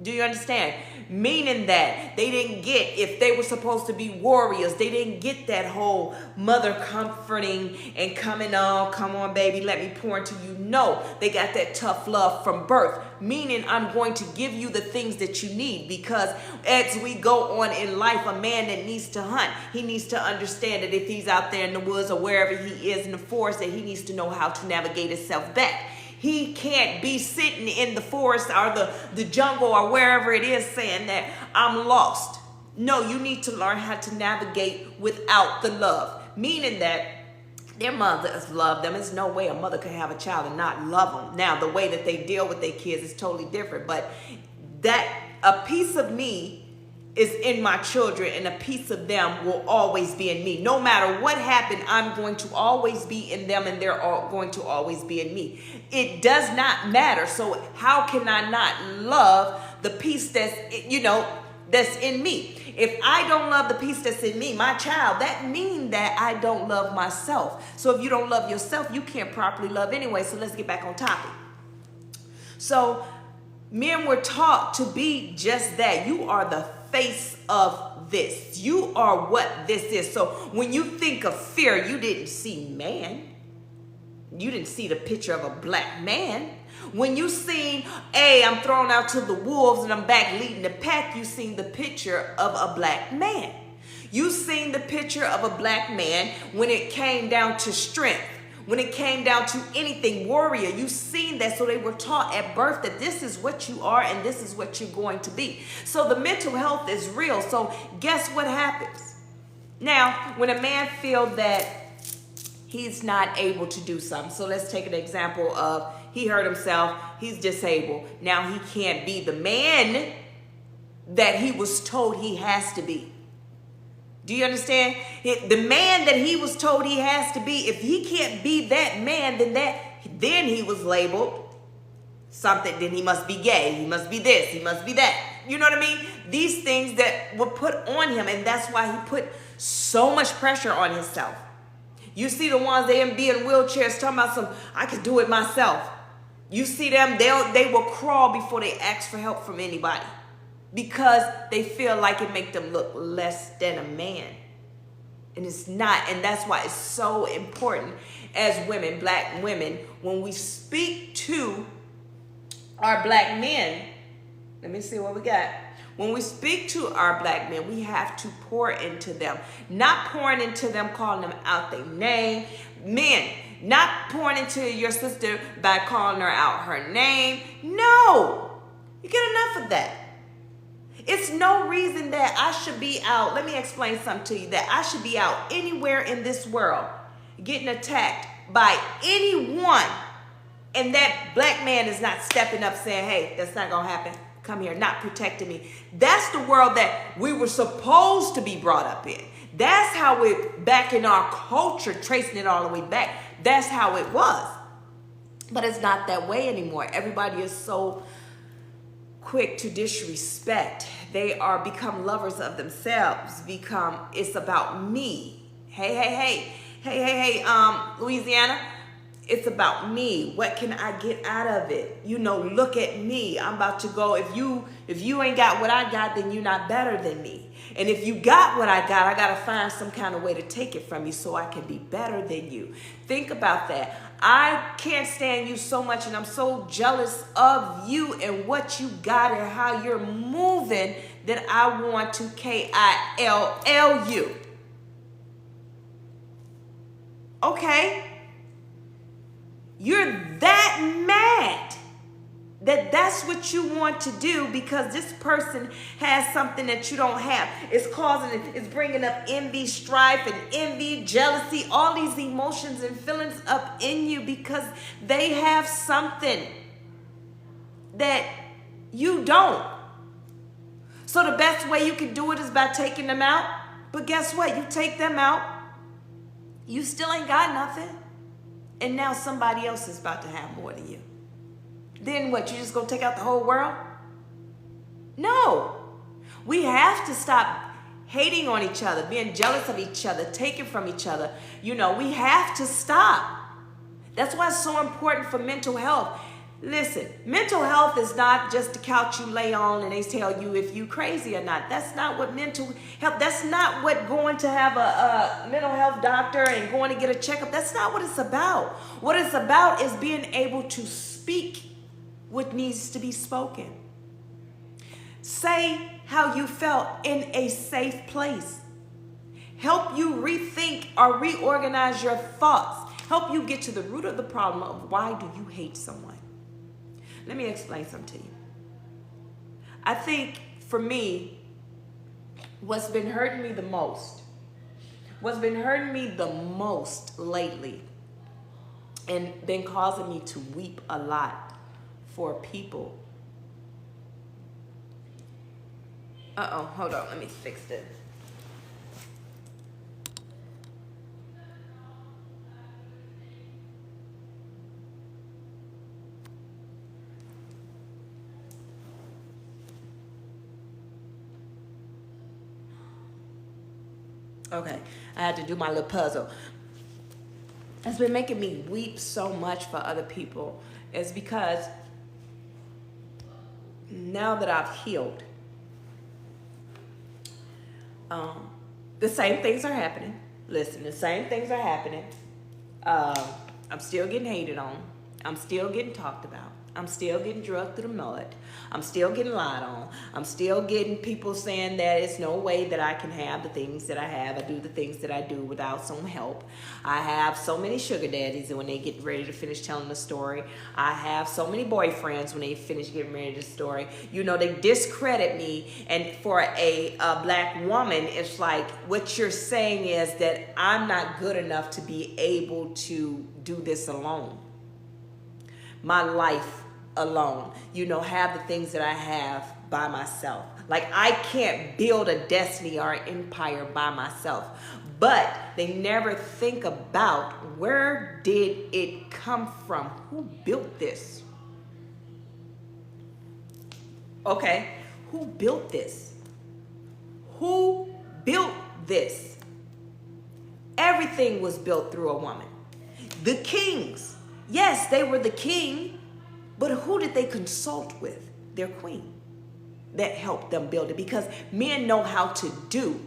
Do you understand? Meaning that they didn't get, if they were supposed to be warriors, they didn't get that whole mother comforting and coming on, come on baby, let me pour into you. No, they got that tough love from birth. Meaning, I'm going to give you the things that you need, because as we go on in life, a man that needs to hunt, he needs to understand that if he's out there in the woods or wherever he is in the forest, that he needs to know how to navigate himself back. He can't be sitting in the forest or the jungle or wherever it is saying that I'm lost. No, you need to learn how to navigate without the love. Meaning that their mothers love them. There's no way a mother can have a child and not love them. Now, the way that they deal with their kids is totally different. But that a piece of me is in my children, and a piece of them will always be in me. No matter what happened, I'm going to always be in them, and they're all going to always be in me. It does not matter. So how can I not love the piece that's, you know, that's in me? If I don't love the piece that's in me, my child, that means that I don't love myself. So if you don't love yourself, you can't properly love anyway. So let's get back on topic. So men were taught to be just that. You are the face of this. You are what this is. So when you think of fear, you didn't see man. You didn't see the picture of a black man. When you seen, hey, I'm thrown out to the wolves and I'm back leading the pack, you seen the picture of a black man. You seen the picture of a black man when it came down to strength, when it came down to anything, warrior. You seen that, so they were taught at birth that this is what you are and this is what you're going to be. So the mental health is real. So guess what happens? Now, when a man feels that he's not able to do something. So let's take an example of he hurt himself, he's disabled. Now he can't be the man that he was told he has to be. Do you understand? The man that he was told he has to be, if he can't be that man, then he was labeled something. Then he must be gay. He must be this. He must be that. You know what I mean? These things that were put on him, and that's why he put so much pressure on himself. You see the ones they be in wheelchairs talking about some, I could do it myself. You see them, they will crawl before they ask for help from anybody, because they feel like it make them look less than a man. And it's not. And that's why it's so important as women, black women, when we speak to our black men. Let me see what we got. When we speak to our black men, we have to pour into them. Not pouring into them, calling them out their name. Men, not pouring into your sister by calling her out her name. No, you get enough of that. It's no reason that I should be out. Let me explain something to you. That I should be out anywhere in this world getting attacked by anyone, and that black man is not stepping up saying, hey, that's not going to happen. Come here, not protecting me. That's the world that we were supposed to be brought up in. That's how it, back in our culture, tracing it all the way back, that's how it was. But it's not that way anymore. Everybody is so quick to disrespect. They are become lovers of themselves. It's about me. Hey, Louisiana. It's about me. What can I get out of it? You know, look at me. I'm about to go. If you ain't got what I got, then you're not better than me. And if you got what I got to find some kind of way to take it from you so I can be better than you. Think about that. I can't stand you so much, and I'm so jealous of you and what you got and how you're moving that I want to kill you. Okay? You're that mad that that's what you want to do because this person has something that you don't have. It's bringing up envy, strife, and envy, jealousy, all these emotions and feelings up in you because they have something that you don't. So the best way you can do it is by taking them out. But guess what? You take them out, you still ain't got nothing. And now somebody else is about to have more than you. Then what, you just gonna take out the whole world? No. We have to stop hating on each other, being jealous of each other, taking from each other. You know, we have to stop. That's why it's so important for mental health. Listen, mental health is not just the couch you lay on and they tell you if you crazy or not. That's not what mental health, that's not what going to have a mental health doctor and going to get a checkup, that's not what it's about. What it's about is being able to speak what needs to be spoken. Say how you felt in a safe place. Help you rethink or reorganize your thoughts. Help you get to the root of the problem of why do you hate someone. Let me explain something to you. I think for me, what's been hurting me the most lately and been causing me to weep a lot for people. Hold on, let me fix this. Okay, I had to do my little puzzle. It's been making me weep so much for other people. It's because now that I've healed, the same things are happening. Listen, the same things are happening. I'm still getting hated on. I'm still getting talked about. I'm still getting drugged through the mud. I'm still getting lied on. I'm still getting people saying that it's no way that I can have the things that I have. I do the things that I do without some help. I have so many sugar daddies, and when they get ready to finish telling the story, I have so many boyfriends when they finish getting ready to the story. You know, they discredit me. And for a black woman, it's like what you're saying is that I'm not good enough to be able to do this alone. My life alone, you know, have the things that I have by myself. Like I can't build a destiny or an empire by myself. But they never think about where did it come from? Who built this? Okay, who built this? Who built this? Everything was built through a woman. The kings, yes, they were the king, but who did they consult with? Their queen that helped them build it, because men know how to do.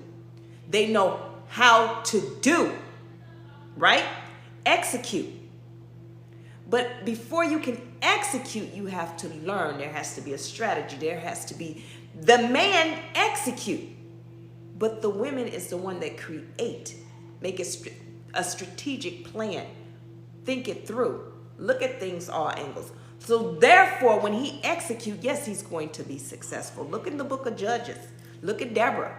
They know how to do, right? Execute. But before you can execute, you have to learn. There has to be a strategy. There has to be, the man execute, but the women is the one that create, make a strategic plan, think it through, look at things all angles. So therefore, when he execute, yes, he's going to be successful. Look in the book of Judges. Look at Deborah.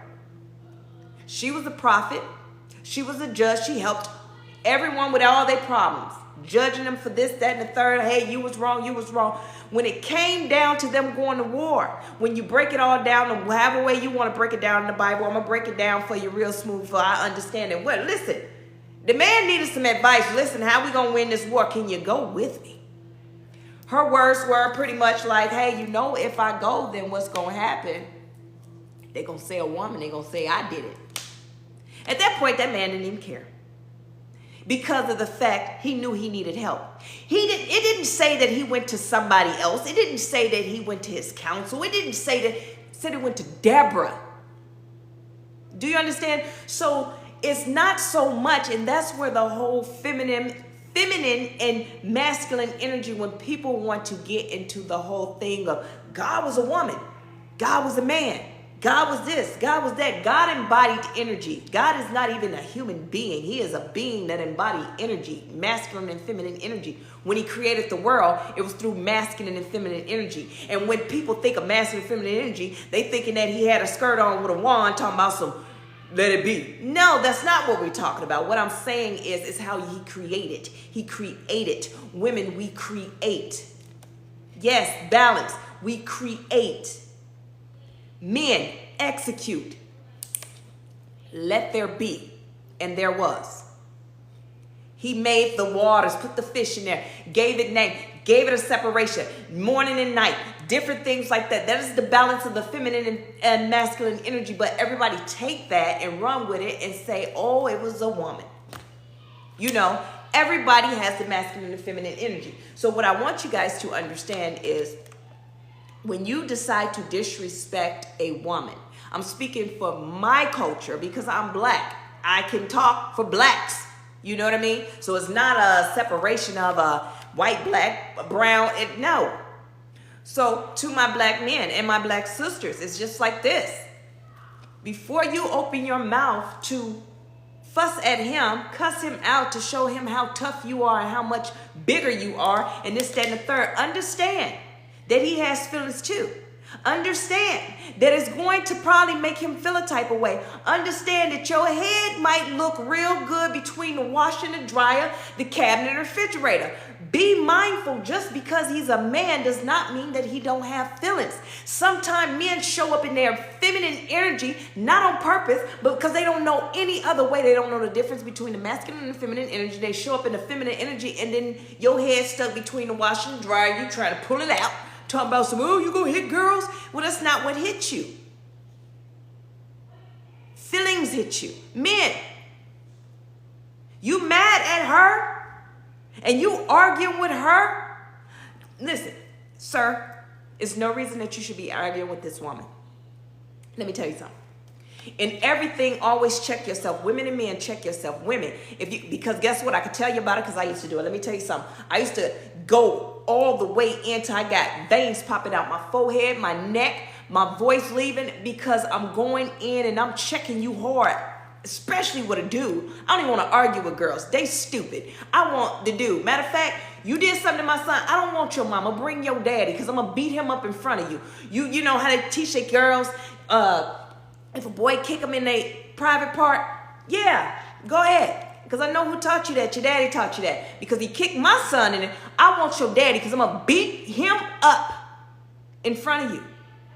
She was a prophet. She was a judge. She helped everyone with all their problems, judging them for this, that, and the third. Hey, you was wrong. You was wrong. When it came down to them going to war, when you break it all down, and whatever way you want to break it down in the Bible, I'm going to break it down for you real smooth so I understand it. Well, listen, the man needed some advice. Listen, how we going to win this war? Can you go with me? Her words were pretty much like, hey, you know, if I go, then what's going to happen? They're going to say a woman. They're going to say I did it. At that point, that man didn't even care. Because of the fact he knew he needed help. It didn't say that he went to somebody else. It didn't say that he went to his counsel. It didn't say that, it said it went to Deborah. Do you understand? So it's not so much, and that's where the whole feminine and masculine energy, when people want to get into the whole thing of God was a woman, God was a man, God was this, God was that. God embodied energy. God is not even a human being. He is a being that embodied energy, masculine and feminine energy. When he created the world, it was through masculine and feminine energy. And when people think of masculine and feminine energy, they thinking that he had a skirt on with a wand talking about some let it be. No, that's not what we're talking about. What I'm saying is how he created. He created. Women, we create. Yes, balance. We create. Men, execute. Let there be. And there was. He made the waters, put the fish in there, gave it name, gave it a separation, morning and night, different things like that. That is the balance of the feminine and masculine energy. But everybody take that and run with it and say, oh, it was a woman. You know, everybody has the masculine and feminine energy. So what I want you guys to understand is when you decide to disrespect a woman, I'm speaking for my culture because I'm black. I can talk for blacks. You know what I mean? So it's not a separation of a white, black, brown. No. So to my black men and my black sisters, it's just like this. Before you open your mouth to fuss at him, cuss him out to show him how tough you are and how much bigger you are, and this, that, and the third, understand that he has feelings too. Understand that it's going to probably make him feel a type of way. Understand that your head might look real good between the washer and the dryer, the cabinet and the refrigerator. Be mindful, just because he's a man does not mean that he don't have feelings. Sometimes men show up in their feminine energy, not on purpose, but because they don't know any other way. They don't know the difference between the masculine and the feminine energy. They show up in the feminine energy, and then your head stuck between the washer and dryer. You try to pull it out. Talking about some, oh, you gonna hit girls? Well, that's not what hit you. Feelings hit you. Men, you mad at her and you arguing with her? Listen, sir, it's no reason that you should be arguing with this woman. Let me tell you something. In everything, always check yourself. Women and men, check yourself. Women, because guess what? I can tell you about it because I used to do it. Let me tell you something. I used to go all the way into, I got veins popping out my forehead, my neck, my voice leaving, because I'm going in and I'm checking you hard, especially with a dude. I don't even want to argue with girls. They stupid. I want the dude. Matter of fact, you did something to my son. I don't want your mama. Bring your daddy, because I'm going to beat him up in front of you. You know how to teach the girls, if a boy kick them in their private part, yeah, go ahead. Because I know who taught you that. Your daddy taught you that. Because he kicked my son in it. I want your daddy, because I'm going to beat him up in front of you.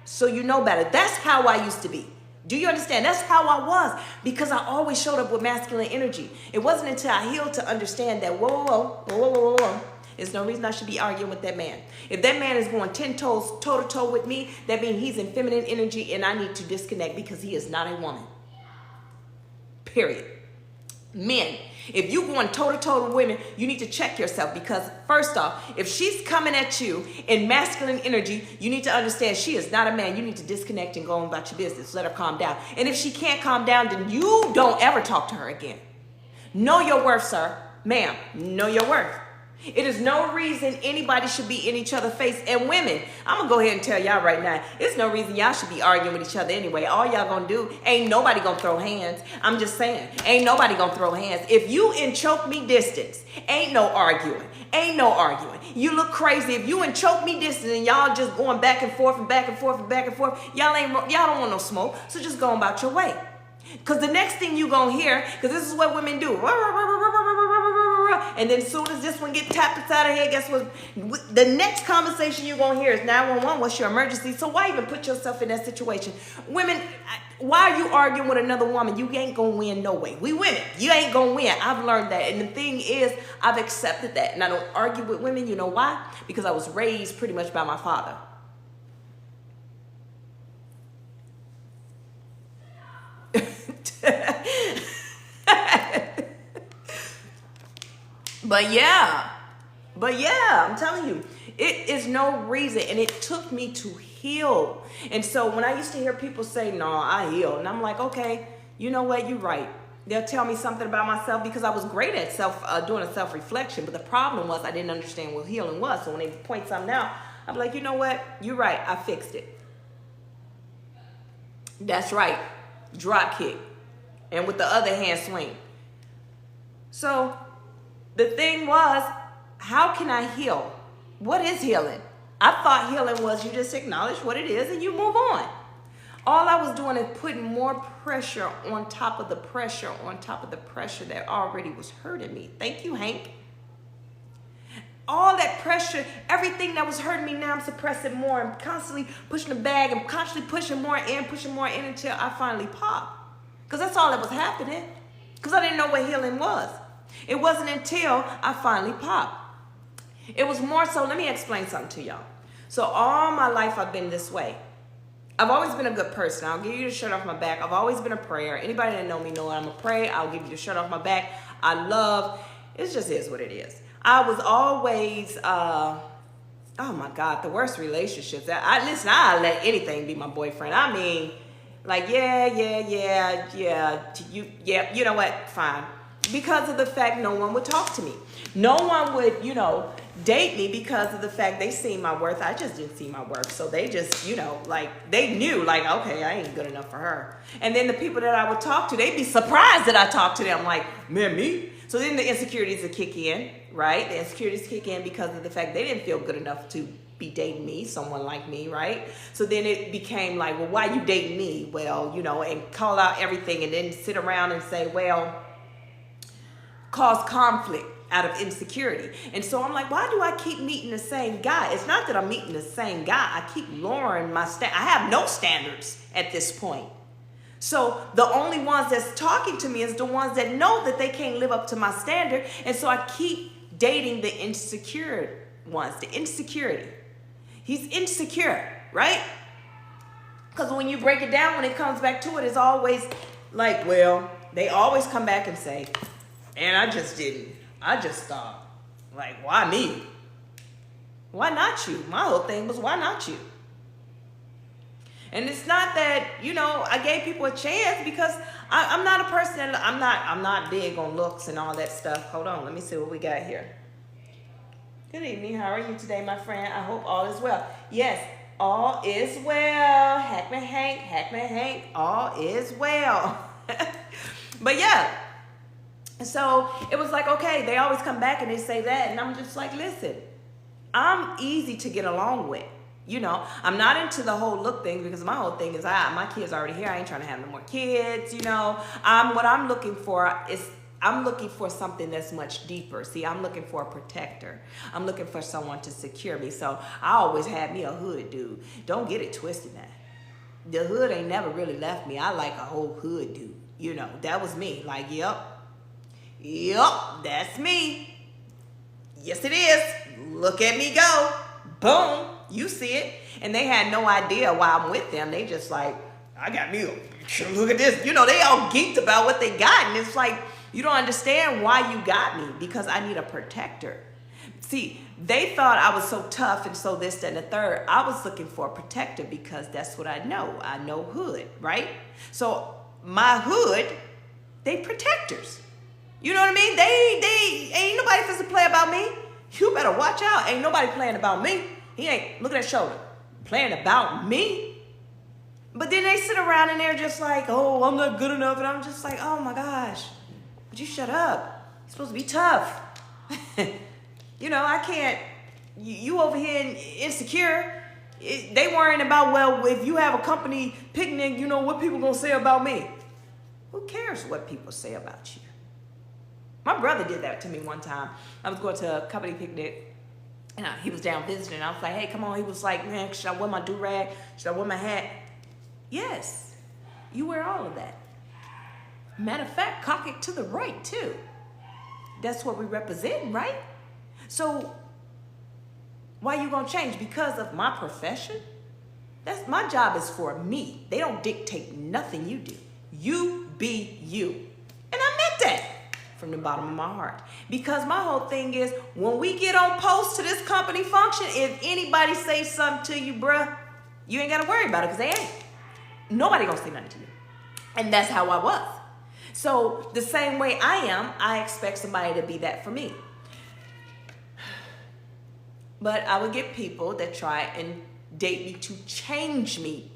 So you know better. That's how I used to be. Do you understand? That's how I was, because I always showed up with masculine energy. It wasn't until I healed to understand that, whoa. There's no reason I should be arguing with that man. If that man is going 10 toes, toe to toe with me, that means he's in feminine energy and I need to disconnect, because he is not a woman. Period. Men, if you're going toe to toe with women, you need to check yourself, because first off, if she's coming at you in masculine energy, you need to understand she is not a man. You need to disconnect and go on about your business. Let her calm down. And if she can't calm down, then you don't ever talk to her again. Know your worth, sir. Ma'am, know your worth. It is no reason anybody should be in each other's face. And women, I'm going to go ahead and tell y'all right now, it's no reason y'all should be arguing with each other anyway. All y'all going to do, ain't nobody going to throw hands. I'm just saying, ain't nobody going to throw hands. If you in choke me distance, ain't no arguing. Ain't no arguing. You look crazy. If you in choke me distance and y'all just going back and forth and back and forth and back and forth, y'all don't want no smoke. So just go about your way. Because the next thing you going to hear, because this is what women do. And then as soon as this one get tapped inside her head, guess what? The next conversation you're going to hear is 911. What's your emergency? So why even put yourself in that situation? Women, why are you arguing with another woman? You ain't going to win no way. We women, you ain't going to win. I've learned that. And the thing is, I've accepted that. And I don't argue with women. You know why? Because I was raised pretty much by my father. But yeah, I'm telling you, it is no reason. And it took me to heal. And so when I used to hear people say, no, I healed. And I'm like, okay, you know what? You're right. They'll tell me something about myself, because I was great at doing a self-reflection. But the problem was I didn't understand what healing was. So when they point something out, I'm like, you know what? You're right. I fixed it. That's right. Drop kick. And with the other hand swing. So the thing was, how can I heal? What is healing? I thought healing was you just acknowledge what it is and you move on. All I was doing is putting more pressure on top of the pressure on top of the pressure that already was hurting me. Thank you, Hank. All that pressure, everything that was hurting me, now I'm suppressing more. I'm constantly pushing the bag. I'm constantly pushing more in until I finally pop. Because that's all that was happening. Because I didn't know what healing was. It wasn't until I finally popped. It was more so, let me explain something to y'all. So all my life I've been this way. I've always been a good person. I'll give you the shirt off my back. I've always been a prayer. Anybody that know me know I'm a prayer. I'll give you the shirt off my back. I love, it just is what it is. I was always, oh my God, the worst relationships. I let anything be my boyfriend. I mean, like, you know what, fine. Because of the fact no one would talk to me. No one would, date me because of the fact they seen my worth. I just didn't see my worth. So they just, they knew, like, okay, I ain't good enough for her. And then the people that I would talk to, they'd be surprised that I talked to them. Like, man, me? So then the insecurities would kick in, right? The insecurities kick in because of the fact they didn't feel good enough to be dating me, someone like me, right? So then it became like, well, why you dating me? Well, and call out everything and then sit around and say, well, cause conflict out of insecurity. And so I'm like, why do I keep meeting the same guy? It's not that I'm meeting the same guy. I keep lowering my I have no standards at this point. So the only ones that's talking to me is the ones that know that they can't live up to my standard. And so I keep dating the insecure ones, the insecurity. He's insecure, right? Because when you break it down, when it comes back to it, it's always like, well, they always come back and say, and I just didn't. I just stopped. Like, why me? Why not you? My whole thing was, why not you? And it's not that, I gave people a chance, because I'm not a person that, I'm not big on looks and all that stuff. Hold on, let me see what we got here. Good evening. How are you today, my friend? I hope all is well. Yes, all is well. Hackman Hank, all is well. But yeah, so it was like, okay, they always come back and they say that. And I'm just like, listen, I'm easy to get along with. You know, I'm not into the whole look thing because my whole thing is my kids are already here. I ain't trying to have no more kids, you know. What I'm looking for is I'm looking for something that's much deeper. See, I'm looking for a protector. I'm looking for someone to secure me. So I always had me a hood dude. Don't get it twisted now. The hood ain't never really left me. I like a whole hood dude. You know, that was me. Like, yep, that's me. Yes, it is. Look at me go. Boom. You see it. And they had no idea why I'm with them. They just like, I got me. Look at this. You know, they all geeked about what they got. And it's like, you don't understand why you got me because I need a protector. See, they thought I was so tough and so this, that, and the third. I was looking for a protector because that's what I know. I know hood, right? So my hood, they protectors. You know what I mean? They ain't nobody supposed to play about me. You better watch out. Ain't nobody playing about me. He ain't, look at that shoulder, playing about me. But then they sit around and they're just like, oh, I'm not good enough. And I'm just like, oh my gosh, would you shut up? You're supposed to be tough. You know, I can't, you over here insecure. They worrying about, well, if you have a company picnic, you know, what people gonna say about me. Who cares what people say about you? My brother did that to me one time. I was going to a company picnic. And he was down visiting. I was like, hey, come on. He was like, man, should I wear my do-rag? Should I wear my hat? Yes, you wear all of that. Matter of fact, cock it to the right, too. That's what we represent, right? So why you going to change? Because of my profession? That's my job is for me. They don't dictate nothing you do. You be you. And I meant that. From the bottom of my heart. Because my whole thing is, when we get on post to this company function, if anybody say something to you, bruh, you ain't got to worry about it because they ain't. Nobody gonna say nothing to you. And that's how I was. So the same way I am, I expect somebody to be that for me. But I would get people that try and date me to change me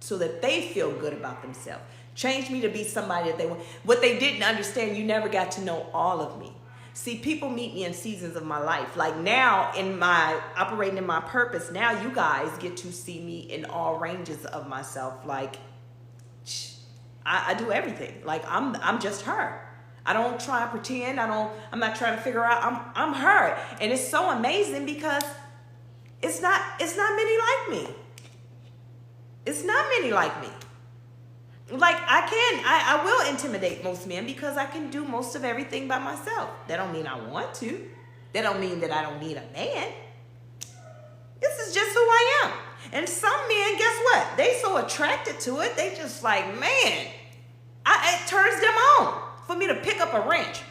so that they feel good about themselves. Change me to be somebody that they want. What they didn't understand, you never got to know all of me. See, people meet me in seasons of my life. Like now, operating in my purpose, now you guys get to see me in all ranges of myself. Like, I do everything. Like, I'm just her. I don't try and pretend. I'm not trying to figure out. I'm her. And it's so amazing because it's not many like me. It's not many like me. Like I will intimidate most men because I can do most of everything by myself. That don't mean I want to. That don't mean that I don't need a man. This is just who I am. And some men, guess what? They so attracted to it, they just like, man, it turns them on for me to pick up a wrench.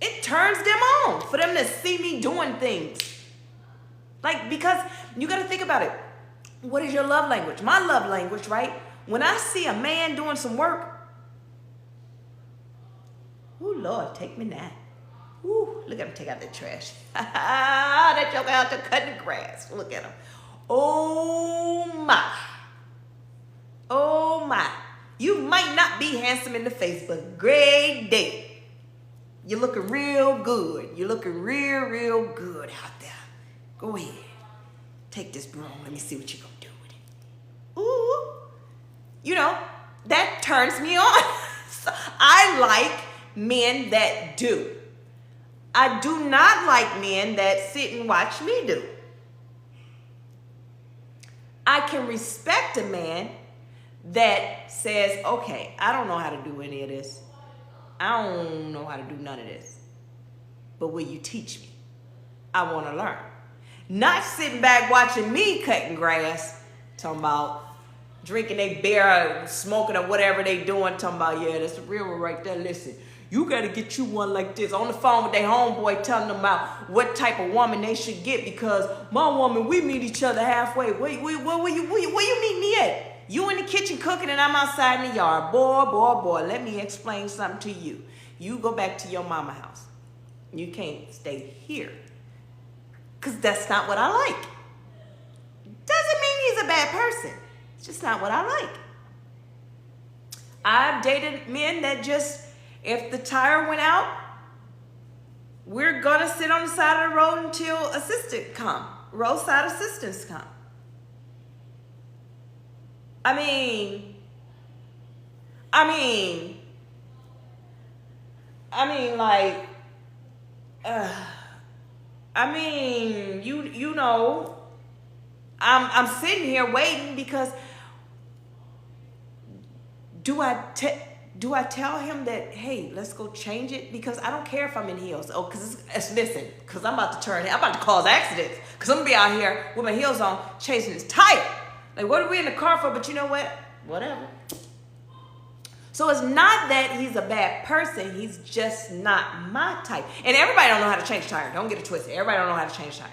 It turns them on for them to see me doing things. Like, because you got to think about it. What is your love language? My love language, right? When I see a man doing some work, ooh, Lord, take me now. Ooh, look at him take out the trash. That joker out there cutting the grass. Look at him. Oh, my. Oh, my. You might not be handsome in the face, but great day. You're looking real good. You're looking real good out there. Go ahead. Take this broom. Let me see what you're going to do with it. Ooh. You know, that turns me on. So I like men that do. I do not like men that sit and watch me do. I can respect a man that says, okay, I don't know how to do any of this. I don't know how to do none of this. But will you teach me? I want to learn. Not sitting back watching me cutting grass, talking about drinking a beer, smoking or whatever they doing, talking about, yeah, that's the real one right there. Listen, you got to get you one like this. On the phone with their homeboy telling them about what type of woman they should get because my woman, we meet each other halfway. Where you meet me at? You in the kitchen cooking and I'm outside in the yard. Boy, let me explain something to you. You go back to your mama house. You can't stay here because that's not what I like. Doesn't mean he's a bad person. It's just not what I like. I've dated men that just, if the tire went out, we're gonna sit on the side of the road until roadside assistance come. I mean, like, you know, I'm sitting here waiting because do I tell him that, hey, let's go change it? Because I don't care if I'm in heels. Oh, because I'm about to cause accidents. Because I'm going to be out here with my heels on chasing this tire. Like, what are we in the car for? But you know what? Whatever. So it's not that he's a bad person. He's just not my type. And everybody don't know how to change a tire. Don't get it twisted. Everybody don't know how to change a tire.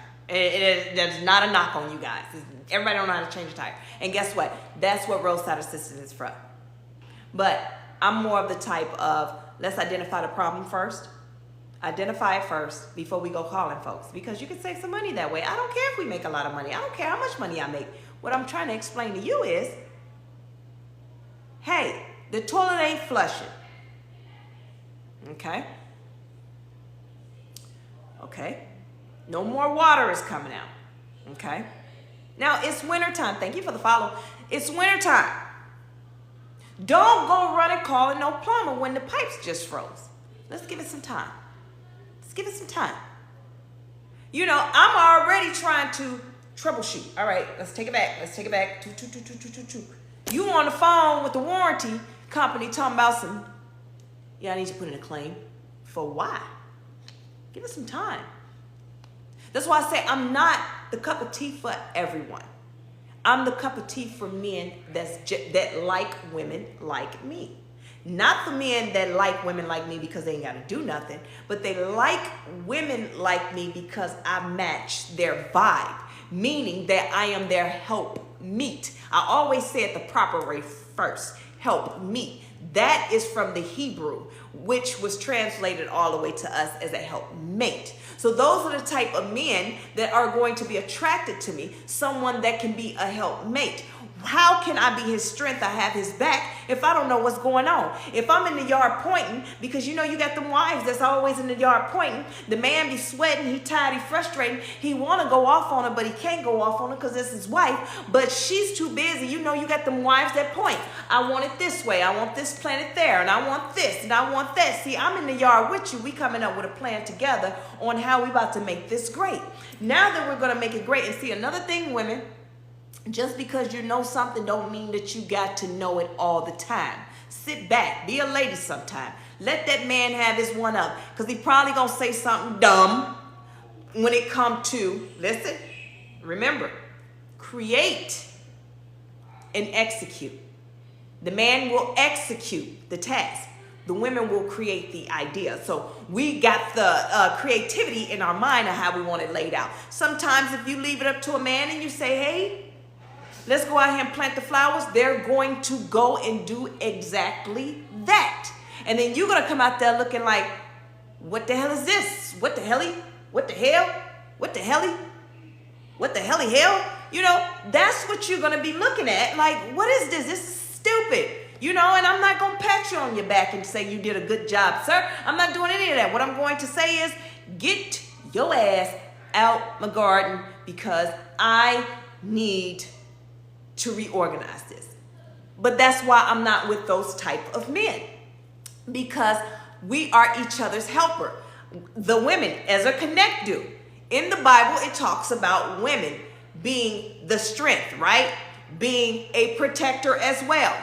That's not a knock on you guys. Everybody don't know how to change a tire. And guess what? That's what roadside assistance is for. But I'm more of the type of, let's identify the problem first. Identify it first before we go calling folks. Because you can save some money that way. I don't care if we make a lot of money. I don't care how much money I make. What I'm trying to explain to you is, hey, the toilet ain't flushing. Okay? Okay? No more water is coming out. Okay? Now, it's wintertime. Thank you for the follow. It's wintertime. Don't go running calling no plumber when the pipes just froze. Let's give it some time. Let's give it some time. You know, I'm already trying to troubleshoot. All right, let's take it back. Let's take it back. You on the phone with the warranty company talking about some, I need to put in a claim. For why? Give us some time. That's why I say I'm not the cup of tea for everyone. I'm the cup of tea for men that like women like me. Not the men that like women like me because they ain't got to do nothing, but they like women like me because I match their vibe, meaning that I am their help meet. I always say it the proper way first, help meet. That is from the Hebrew, which was translated all the way to us as a helpmate. So those are the type of men that are going to be attracted to me, someone that can be a helpmate. How can I be his strength? I have his back if I don't know what's going on. If I'm in the yard pointing, because you know you got them wives that's always in the yard pointing, the man be sweating, he tired, he frustrated, he want to go off on her, but he can't go off on her because it's his wife, but she's too busy. You know you got them wives that point. I want it this way, I want this planted there, and I want this, and I want that. See, I'm in the yard with you. We coming up with a plan together on how we about to make this great. Now that we're going to make it great, and see another thing, women, just because you know something don't mean that you got to know it all the time. Sit back. Be a lady sometime. Let that man have his one up. Because he probably going to say something dumb when it come to, listen, remember, create and execute. The man will execute the task. The women will create the idea. So we got the creativity in our mind of how we want it laid out. Sometimes if you leave it up to a man and you say, hey, let's go out here and plant the flowers, they're going to go and do exactly that. And then you're going to come out there looking like, what the hell is this? What the helly? What the hell? What the helly? What the helly hell? You know, that's what you're going to be looking at. Like, what is this? This is stupid. You know, and I'm not going to pat you on your back and say you did a good job, sir. I'm not doing any of that. What I'm going to say is get your ass out my garden because I need to reorganize this. But that's why I'm not with those type of men, because we are each other's helper. The women, as a connect do. In the Bible, it talks about women being the strength, right? Being a protector as well.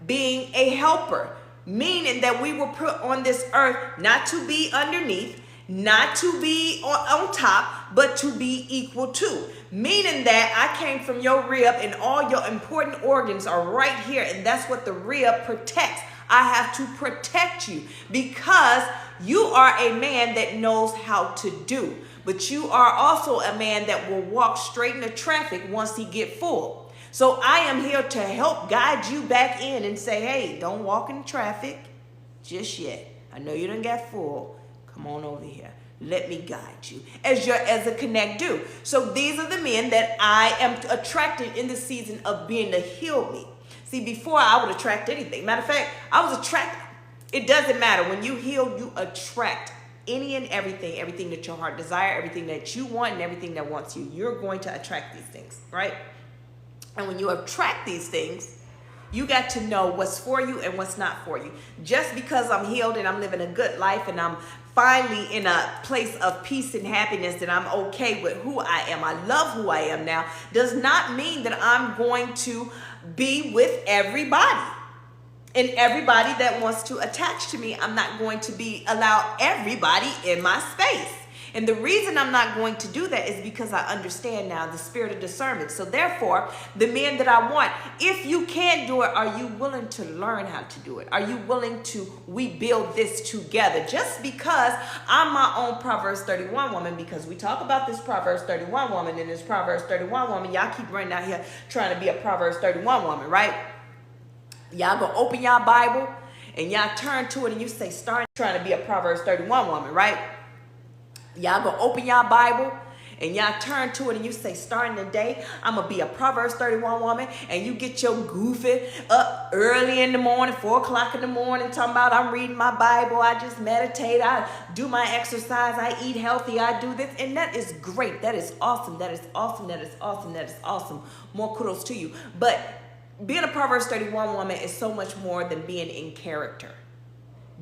Being a helper, meaning that we were put on this earth not to be underneath, not to be on top, but to be equal to. Meaning that I came from your rib and all your important organs are right here. And that's what the rib protects. I have to protect you because you are a man that knows how to do. But you are also a man that will walk straight into traffic once he get full. So I am here to help guide you back in and say, hey, don't walk in traffic just yet. I know you done got full. Come on over here. Let me guide you as a connect do. So these are the men that I am attracted in the season of being to heal me. See, before I would attract anything. Matter of fact, I was attracted. It doesn't matter. When you heal, you attract any and everything that your heart desire, everything that you want, and everything that wants you. You're going to attract these things, right? And when you attract these things, you got to know what's for you and what's not for you. Just because I'm healed and I'm living a good life and I'm finally in a place of peace and happiness and I'm okay with who I am, I love who I am now, does not mean that I'm going to be with everybody. And everybody that wants to attach to me, I'm not going to allow everybody in my space. And the reason I'm not going to do that is because I understand now the spirit of discernment. So therefore, the men that I want, if you can't do it, are you willing to learn how to do it? Are you willing to, we build this together? Just because I'm my own Proverbs 31 woman, because we talk about this Proverbs 31 woman and this Proverbs 31 woman, y'all keep running out here trying to be a Proverbs 31 woman, right? Y'all go open y'all Bible and y'all turn to it and you say, start trying to be a Proverbs 31 woman, right? Y'all go open y'all Bible and y'all turn to it and you say, starting today, I'm going to be a Proverbs 31 woman. And you get your goofy up early in the morning, 4 o'clock in the morning, talking about I'm reading my Bible. I just meditate. I do my exercise. I eat healthy. I do this. And that is great. That is awesome. That is awesome. That is awesome. That is awesome. More kudos to you. But being a Proverbs 31 woman is so much more than being in character.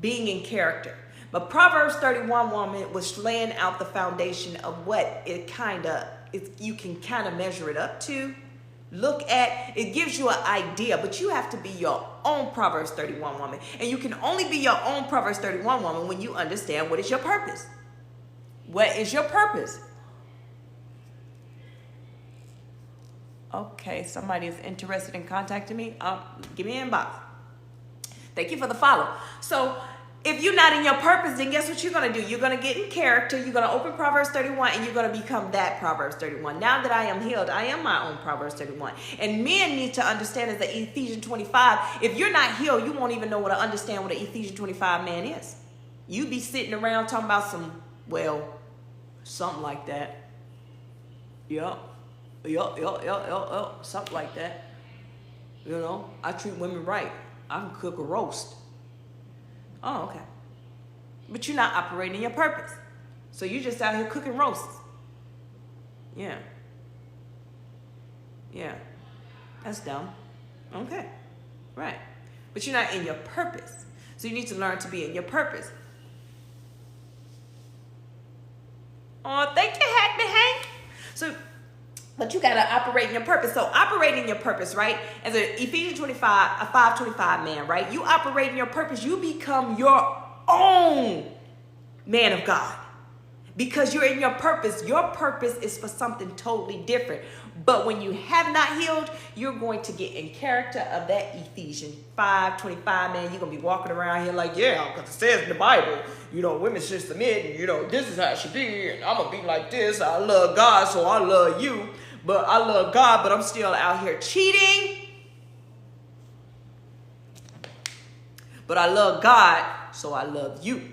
Being in character. But Proverbs 31 woman was laying out the foundation of what it kind of, you can kind of measure it up to, look at. It gives you an idea, but you have to be your own Proverbs 31 woman. And you can only be your own Proverbs 31 woman when you understand what is your purpose. What is your purpose? Okay, somebody is interested in contacting me. Give me an inbox. Thank you for the follow. So, if you're not in your purpose, then guess what you're going to do? You're going to get in character. You're going to open Proverbs 31 and you're going to become that Proverbs 31. Now that I am healed, I am my own Proverbs 31. And men need to understand is that Ephesians 25, if you're not healed, you won't even know what to understand what an Ephesians 25 man is. You be sitting around talking about something like that. Yup, something like that. You know, I treat women right. I can cook a roast. Oh, okay. But you're not operating in your purpose. So you're just out here cooking roasts. Yeah. That's dumb. Okay. Right. But you're not in your purpose. So you need to learn to be in your purpose. Oh, thank you, Hackman Hank. But you got to operate in your purpose. So operating your purpose, right? As an Ephesians 25, a 5:25 man, right? You operate in your purpose. You become your own man of God. Because you're in your purpose. Your purpose is for something totally different. But when you have not healed, you're going to get in character of that Ephesians 5:25 man. You're going to be walking around here like, yeah, because it says in the Bible, you know, women should submit and, this is how it should be. And I'm going to be like this. I love God, so I love you. But I love God, but I'm still out here cheating. But I love God, so I love you.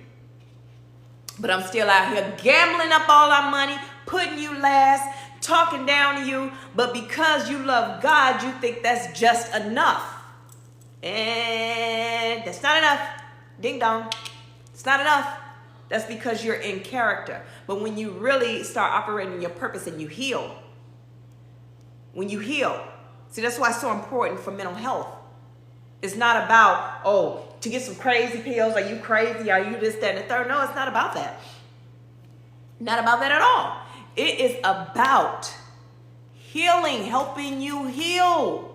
But I'm still out here gambling up all our money, putting you last, talking down to you. But because you love God, you think that's just enough. And that's not enough. Ding dong. It's not enough. That's because you're in character. But when you really start operating your purpose and you heal, when you heal, see, that's why it's so important for mental health. It's not about, to get some crazy pills. Are you crazy? Are you this, that, and the third? No, it's not about that. Not about that at all. It is about healing, helping you heal.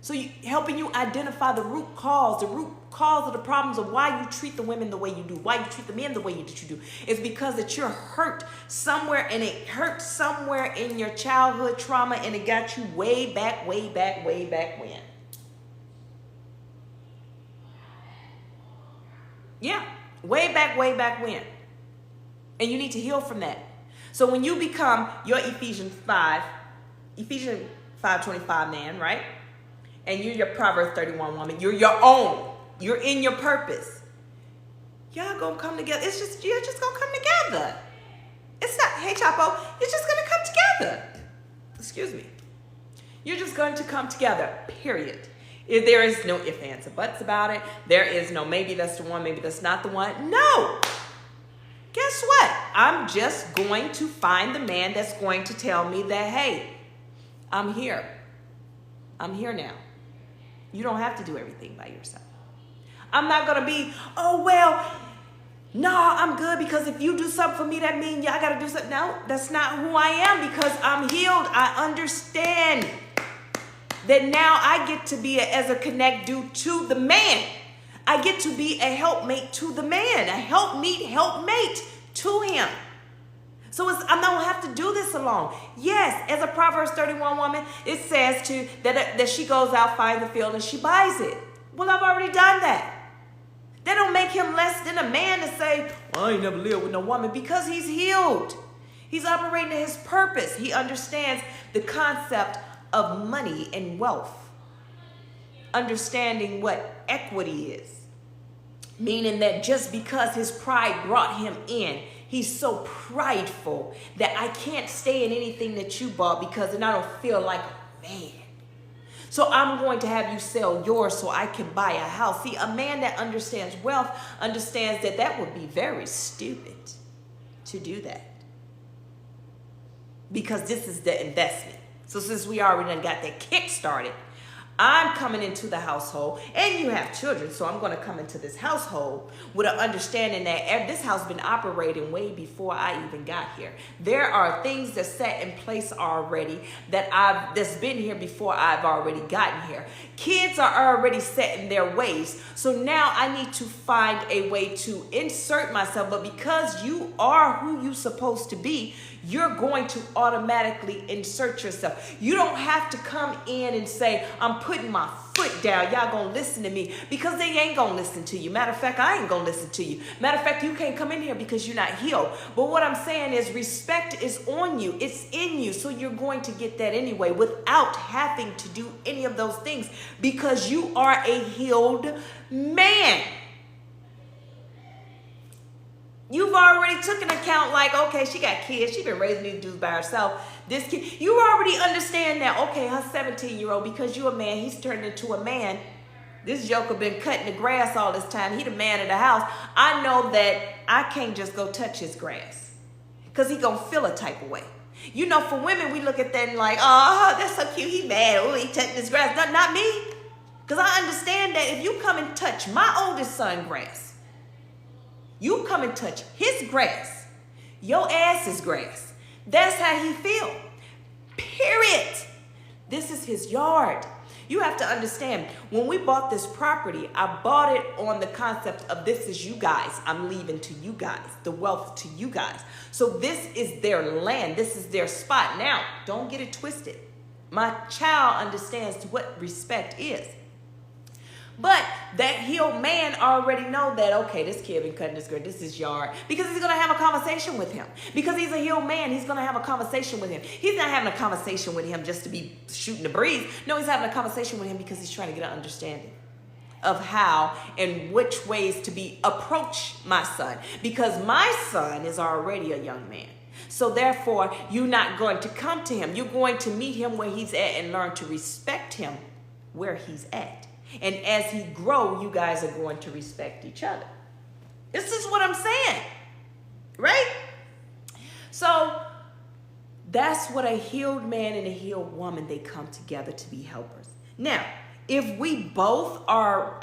So helping you identify the root cause of the problems of why you treat the women the way you do, why you treat the men the way that you do. It's because that you're hurt somewhere, and it hurt somewhere in your childhood trauma, and it got you way back when. Yeah, way back when. And you need to heal from that. So when you become your Ephesians 5:25 man, right? And you're your Proverbs 31 woman, you're your own. You're in your purpose. Y'all gonna come together. You're just gonna come together. It's not, hey Chapo, you're just gonna come together. Excuse me. You're just going to come together, period. There is no ifs, ands, or buts about it. There is no maybe that's the one, maybe that's not the one. No. Guess what? I'm just going to find the man that's going to tell me that, hey, I'm here. I'm here now. You don't have to do everything by yourself. I'm not going to be, oh, well, no, I'm good because if you do something for me, that means I got to do something. No, that's not who I am because I'm healed. I understand that now I get to be as a connect due to the man. I get to be a helpmate to the man, a helpmate to him. So I don't have to do this alone. Yes, as a Proverbs 31 woman, it says that she goes out, finds the field, and she buys it. Well, I've already done that. That don't make him less than a man to say, well, I ain't never lived with no woman, because he's healed. He's operating in his purpose. He understands the concept of money and wealth. Understanding what equity is. Meaning that just because his pride brought him in, he's so prideful that I can't stay in anything that you bought because then I don't feel like a man. So I'm going to have you sell yours so I can buy a house. See, a man that understands wealth understands that would be very stupid to do that. Because this is the investment. So since we already done got that kick started, I'm coming into the household, and you have children, so I'm going to come into this household with an understanding that this house has been operating way before I even got here. There are things that's set in place already that's been here before I've already gotten here. Kids are already set in their ways, so now I need to find a way to insert myself. But because you are who you're supposed to be, you're going to automatically insert yourself. You don't have to come in and say, I'm putting my foot down. Y'all gonna listen to me, because they ain't gonna listen to you. Matter of fact, I ain't gonna listen to you. Matter of fact, you can't come in here because you're not healed. But what I'm saying is respect is on you. It's in you. So you're going to get that anyway without having to do any of those things, because you are a healed man. You've already took an account like, okay, she got kids. She been raising these dudes by herself. This kid, you already understand that, okay, her 17-year-old, because you a man, he's turned into a man. This joker been cutting the grass all this time. He the man of the house. I know that I can't just go touch his grass because he gonna feel a type of way. You know, for women, we look at that and like, oh, that's so cute. He mad. Oh, he touching his grass. Not me. Because I understand that if you come and touch my oldest son's grass, you come and touch his grass, your ass is grass. That's how he feel. Period. This is his yard. You have to understand, when we bought this property, I bought it on the concept of this is you guys. I'm leaving to you guys, the wealth to you guys. So this is their land. This is their spot. Now, don't get it twisted. My child understands what respect is. But that healed man already know that, okay, this kid been cutting this girl, this is yard. Because he's going to have a conversation with him. Because he's a healed man, he's going to have a conversation with him. He's not having a conversation with him just to be shooting the breeze. No, he's having a conversation with him because he's trying to get an understanding of how and which ways to approach my son. Because my son is already a young man. So therefore, you're not going to come to him. You're going to meet him where he's at and learn to respect him where he's at. And as he grows, you guys are going to respect each other. This is what I'm saying, right? So that's what a healed man and a healed woman, they come together to be helpers. Now, if we both are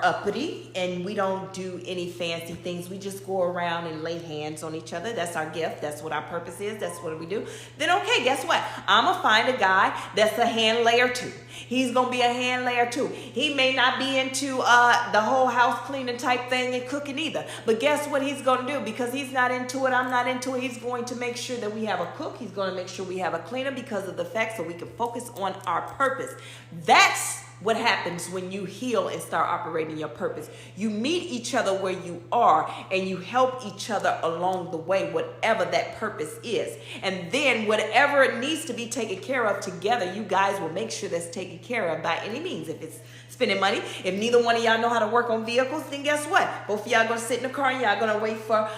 uppity and we don't do any fancy things, we just go around and lay hands on each other. That's our gift. That's what our purpose is. That's what we do. Then, okay, guess what? I'm going to find a guy that's a hand layer too. He's going to be a hand layer too. He may not be into the whole house cleaning type thing and cooking either. But guess what he's going to do? Because he's not into it, I'm not into it. He's going to make sure that we have a cook. He's going to make sure we have a cleaner because of the fact so we can focus on our purpose. That's what happens when you heal and start operating your purpose. You meet each other where you are and you help each other along the way, whatever that purpose is. And then whatever it needs to be taken care of together, you guys will make sure that's taken care of by any means. If it's spending money, if neither one of y'all know how to work on vehicles, then guess what? Both of y'all gonna sit in the car and y'all gonna wait for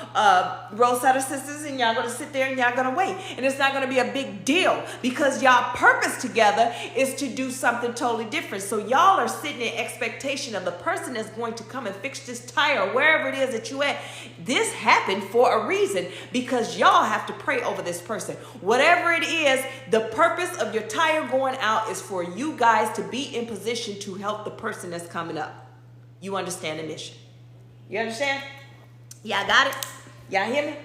roadside assistance, and y'all gonna sit there and y'all gonna wait. And it's not gonna be a big deal because y'all purpose together is to do something totally different. So y'all are sitting in expectation of the person that's going to come and fix this tire, wherever it is that you at. This happened for a reason because y'all have to pray over this person. Whatever it is, the purpose of your tire going out is for you guys to be in position to help the person that's coming up. You understand the mission? You understand? Y'all got it? Y'all hear me?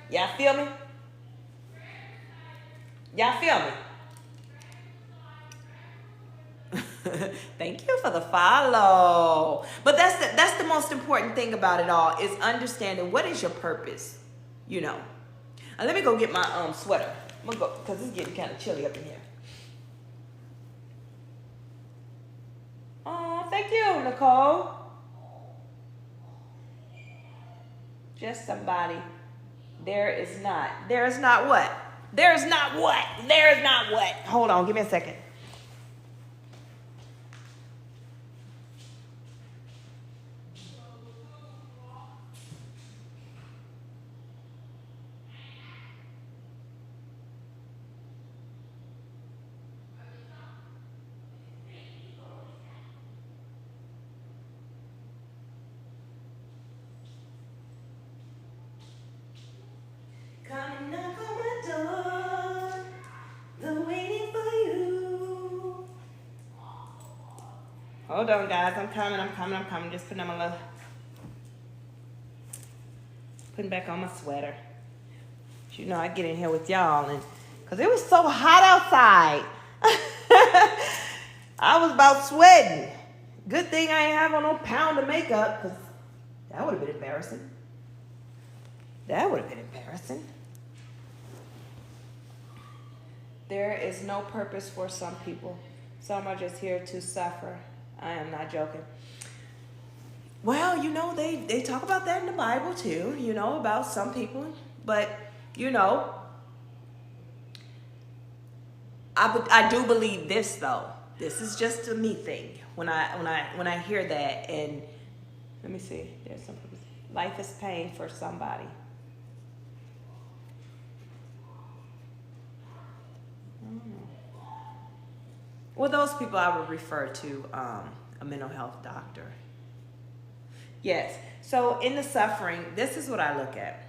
Y'all feel me? Y'all feel me? Thank you for the follow. But that's the most important thing about it all is understanding what is your purpose. You know. Let me go get my sweater. I'm gonna go because it's getting kind of chilly up in here. Oh, thank you, Nicole. Just somebody. There is not what? There is not what? There is not what? Hold on, give me a second. Come and knock on my door. They're waiting for you. Hold on, guys. I'm coming. Just putting back on my sweater. You know, I get in here with y'all, and because it was so hot outside. I was about sweating. Good thing I ain't have on no pound of makeup, because that would have been embarrassing. There is no purpose for some people. Some are just here to suffer. I am not joking. Well, you know, they talk about that in the Bible too, you know, about some people. But, you know, I do believe this though. This is just a me thing. When I hear that, and let me see, there's some purpose. Life is pain for somebody. Well, those people I would refer to a mental health doctor. Yes. So in the suffering, this is what I look at.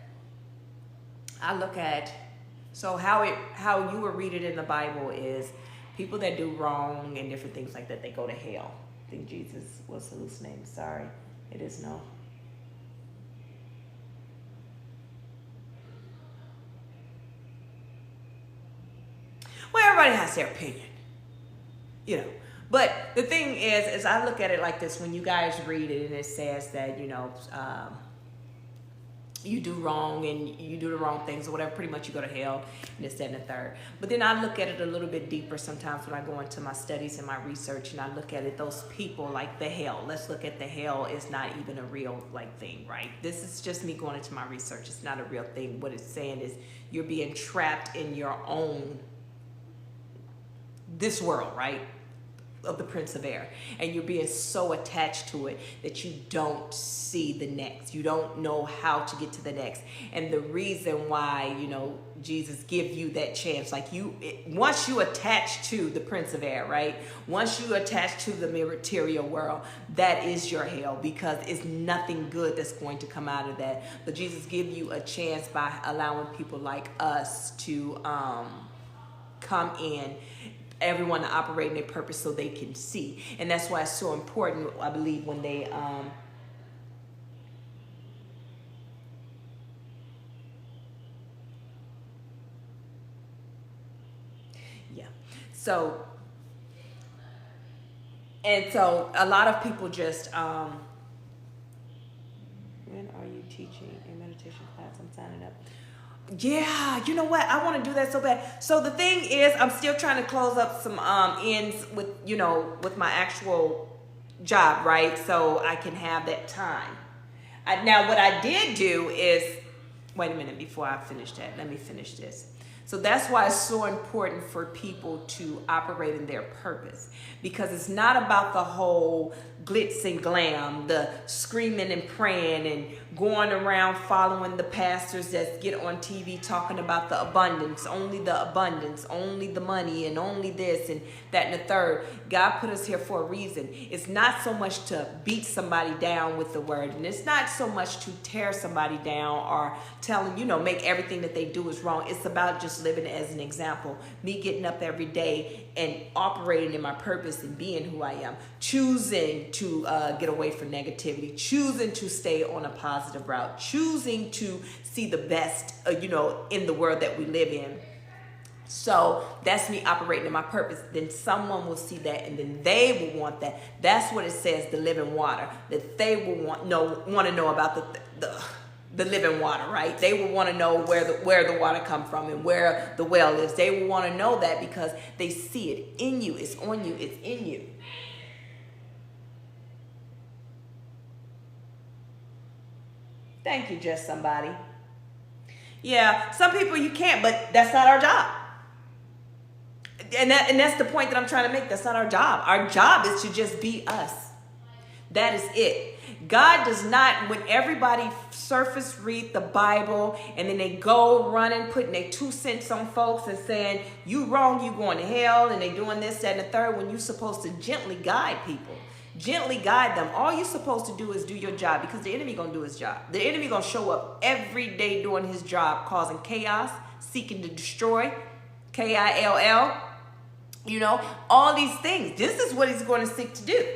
So how you would read it in the Bible is people that do wrong and different things like that, they go to hell. I think Jesus was hallucinating. Sorry, it is no. Well, everybody has their opinion, you know. But the thing is I look at it like this. When you guys read it and it says that, you know, you do wrong and you do the wrong things or whatever, pretty much you go to hell, and this, that, and the third. But then I look at it a little bit deeper sometimes when I go into my studies and my research, and I look at it, those people like the hell. Let's look at the hell is not even a real like thing, right? This is just me going into my research. It's not a real thing. What it's saying is you're being trapped in your own, this world, right? Of the Prince of Air, and you're being so attached to it that you don't see the next. You don't know how to get to the next. And the reason why, you know, Jesus give you that chance, like once you attach to the Prince of Air, right? Once you attach to the material world, that is your hell, because it's nothing good that's going to come out of that. But Jesus give you a chance by allowing people like us to come in, everyone to operate in their purpose so they can see. And that's why it's so important, I believe, when they so a lot of people just when are you teaching a meditation class? I'm signing up. Yeah, you know what? I want to do that so bad. So the thing is, I'm still trying to close up some ends with, with my actual job, right? So I can have that time. Now, what I did do is, wait a minute, before I finish that, let me finish this. So that's why it's so important for people to operate in their purpose, because it's not about the whole glitz and glam, the screaming and praying and going around following the pastors that get on TV talking about the abundance, only the money, and only this and that and the third. God put us here for a reason. It's not so much to beat somebody down with the word, and it's not so much to tear somebody down or tell them, make everything that they do is wrong. It's about just living as an example. Me getting up every day and operating in my purpose and being who I am, choosing to get away from negativity, choosing to stay on a positive route, choosing to see the best, in the world that we live in. So that's me operating in my purpose. Then someone will see that, and then they will want that. That's what it says, the living water, that they will want to know about the living water, right? They will want to know where the water come from and where the well is. They will want to know that because they see it in you. It's on you. It's in you. Thank you, just somebody. Yeah, some people you can't, but that's not our job. And that's the point that I'm trying to make. That's not our job. Our job is to just be us. That is it. God does not, when everybody surface read the Bible and then they go running, putting their 2 cents on folks and saying, you wrong, you going to hell, and they doing this, that, and the third, when you're supposed to gently guide people. Gently guide them. All you're supposed to do is do your job, because the enemy gonna do his job. The enemy gonna show up every day doing his job, causing chaos, seeking to destroy, KILL, all these things. This is what he's going to seek to do.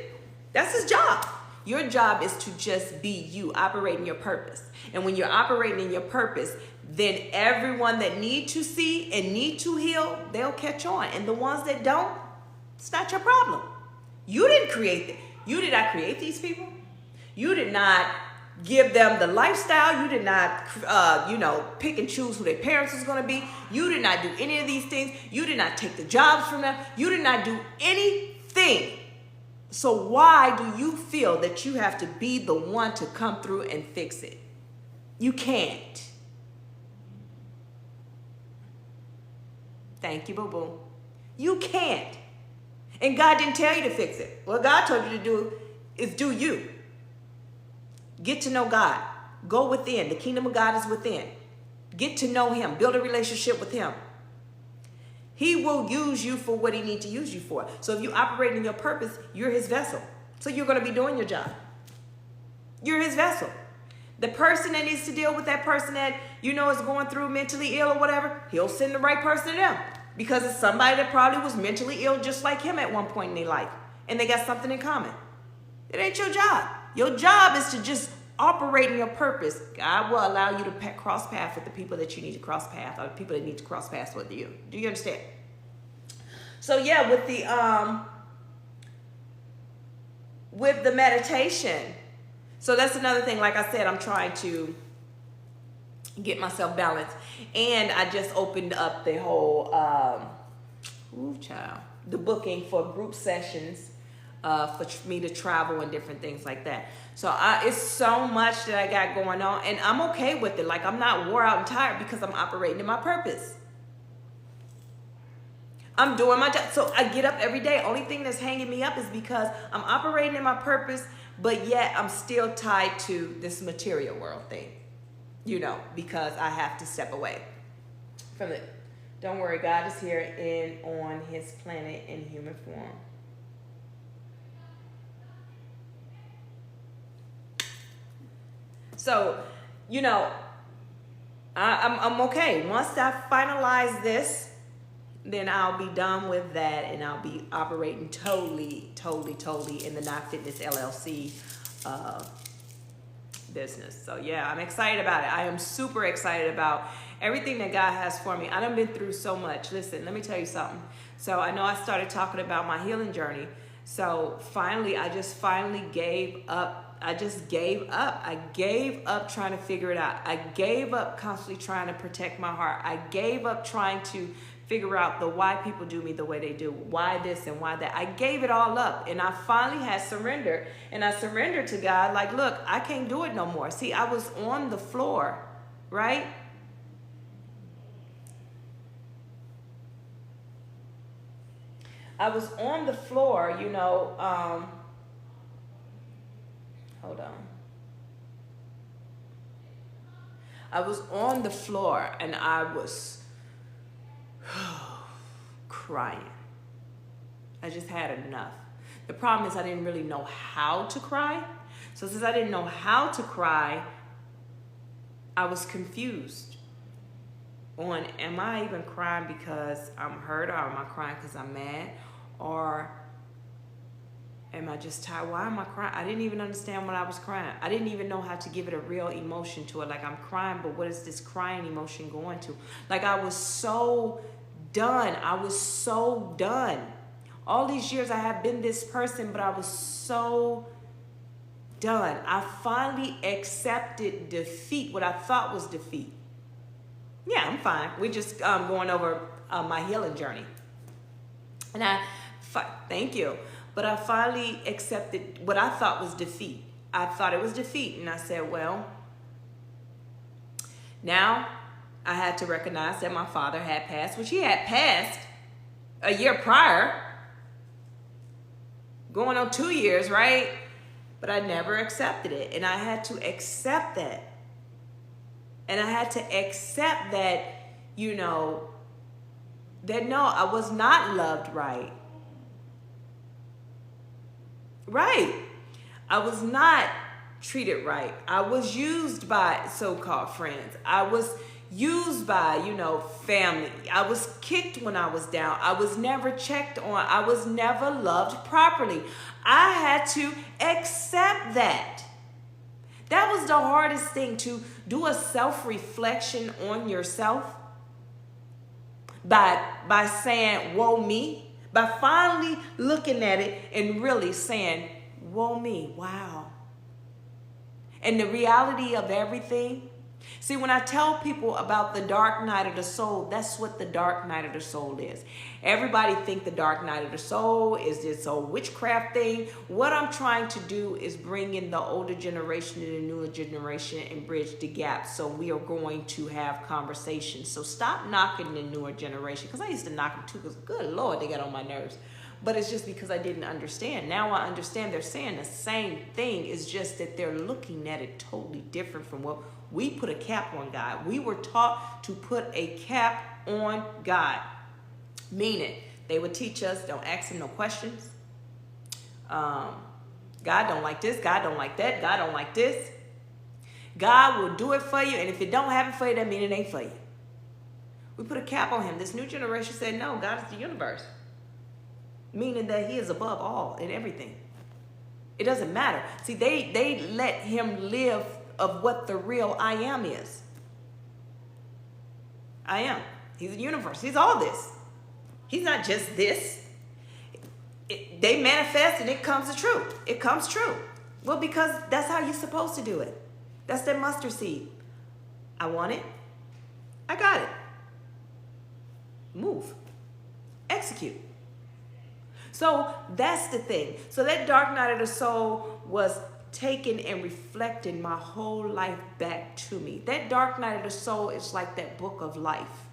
That's his job. Your job is to just be you, operating your purpose. And when you're operating in your purpose, then everyone that need to see and need to heal, they'll catch on. And the ones that don't, it's not your problem. You didn't create them. You did not create these people. You did not give them the lifestyle. You did not, pick and choose who their parents is going to be. You did not do any of these things. You did not take the jobs from them. You did not do anything. So why do you feel that you have to be the one to come through and fix it? You can't. Thank you, boo-boo. You can't. And God didn't tell you to fix it. What God told you to do is do you. Get to know God. Go within. The kingdom of God is within. Get to know him. Build a relationship with him. He will use you for what he needs to use you for. So if you operate in your purpose, you're his vessel. So you're going to be doing your job. You're his vessel. The person that needs to deal with that person that is going through mentally ill or whatever, he'll send the right person to them. Because it's somebody that probably was mentally ill just like him at one point in their life. And they got something in common. It ain't your job. Your job is to just operate in your purpose. God will allow you to cross paths with the people that you need to cross paths, or the people that need to cross paths with you. Do you understand? So yeah, with the meditation. So that's another thing. Like I said, I'm trying to get myself balanced. And I just opened up the whole, the booking for group sessions for me to travel and different things like that. So it's so much that I got going on, and I'm okay with it. Like, I'm not wore out and tired because I'm operating in my purpose. I'm doing my job. So I get up every day. Only thing that's hanging me up is because I'm operating in my purpose, but yet I'm still tied to this material world thing, because I have to step away from it. Don't worry, God is here on his planet in human form. So, I'm okay. Once I finalize this, then I'll be done with that, and I'll be operating totally in the Not Fitness LLC business. So yeah, I'm excited about it. I am super excited about everything that God has for me. I done been through so much. Listen, let me tell you something. So I know I started talking about my healing journey. So finally, I just finally gave up I just gave up. I gave up trying to figure it out. I gave up constantly trying to protect my heart. I gave up trying to figure out the why people do me the way they do, why this and why that. I gave it all up, and I finally had surrendered, and I surrendered to God like, look, I can't do it no more. See, I was on the floor, right? I was on the floor, you know, hold on. I was on the floor and I was crying. I just had enough. The problem is I didn't really know how to cry. So since I didn't know how to cry, I was confused on, am I even crying because I'm hurt, or am I crying because I'm mad, or am I just tired? Why am I crying? I didn't even understand what I was crying. I didn't even know how to give it a real emotion to it. Like, I'm crying, but what is this crying emotion going to? Like, I was so done. I was so done. All these years I have been this person, but I was so done. I finally accepted defeat, what I thought was defeat. Yeah, I'm fine. We're just going over my healing journey. And thank you. But I finally accepted what I thought was defeat. I thought it was defeat. And I said, well, now I had to recognize that my father had passed, which he had passed a year prior, going on 2 years, right? But I never accepted it. And I had to accept that. And I had to accept that, you know, that no, I was not loved right. Right. I was not treated right. I was used by so-called friends. I was used by, you know, family. I was kicked when I was down. I was never checked on. I was never loved properly. I had to accept that. That was the hardest thing, to do a self-reflection on yourself by saying, woe me, by finally looking at it and really saying, woe me, wow. And the reality of everything. See, when I tell people about the dark night of the soul, that's what the dark night of the soul is. Everybody think the dark night of the soul is this old witchcraft thing. What I'm trying to do is bring in the older generation and the newer generation and bridge the gap, so we are going to have conversations. So stop knocking the newer generation, because I used to knock them too, because good Lord, they got on my nerves. But it's just because I didn't understand. Now I understand they're saying the same thing. It's just that they're looking at it totally different from what we put a cap on God. We were taught to put a cap on God. Meaning, they would teach us, don't ask him no questions. God don't like this. God don't like that. God don't like this. God will do it for you. And if it don't happen for you, that means it ain't for you. We put a cap on him. This new generation said, no, God is the universe. Meaning that he is above all and everything. It doesn't matter. See, they let him live of what the real I am is. I am. He's the universe. He's all this. He's not just this. They manifest and it comes true. It comes true. Well, because that's how you're supposed to do it. That's that mustard seed. I want it. I got it. Move. Execute. So that's the thing. So that dark night of the soul was taken and reflected my whole life back to me. That dark night of the soul is like that book of life.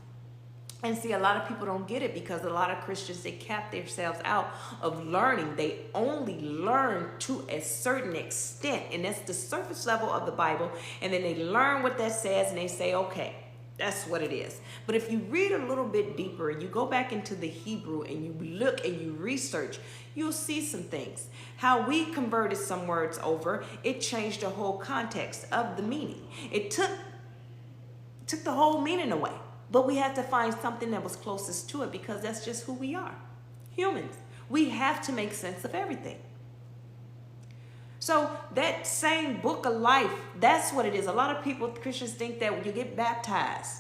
And see, a lot of people don't get it, because a lot of Christians, they cap themselves out of learning. They only learn to a certain extent, and that's the surface level of the Bible. And then they learn what that says and they say, okay, that's what it is. But if you read a little bit deeper, you go back into the Hebrew and you look and you research, you'll see some things. How we converted some words over, it changed the whole context of the meaning. It took the whole meaning away. But we had to find something that was closest to it, because that's just who we are. Humans. We have to make sense of everything. So that same book of life, that's what it is. A lot of people, Christians, think that when you get baptized,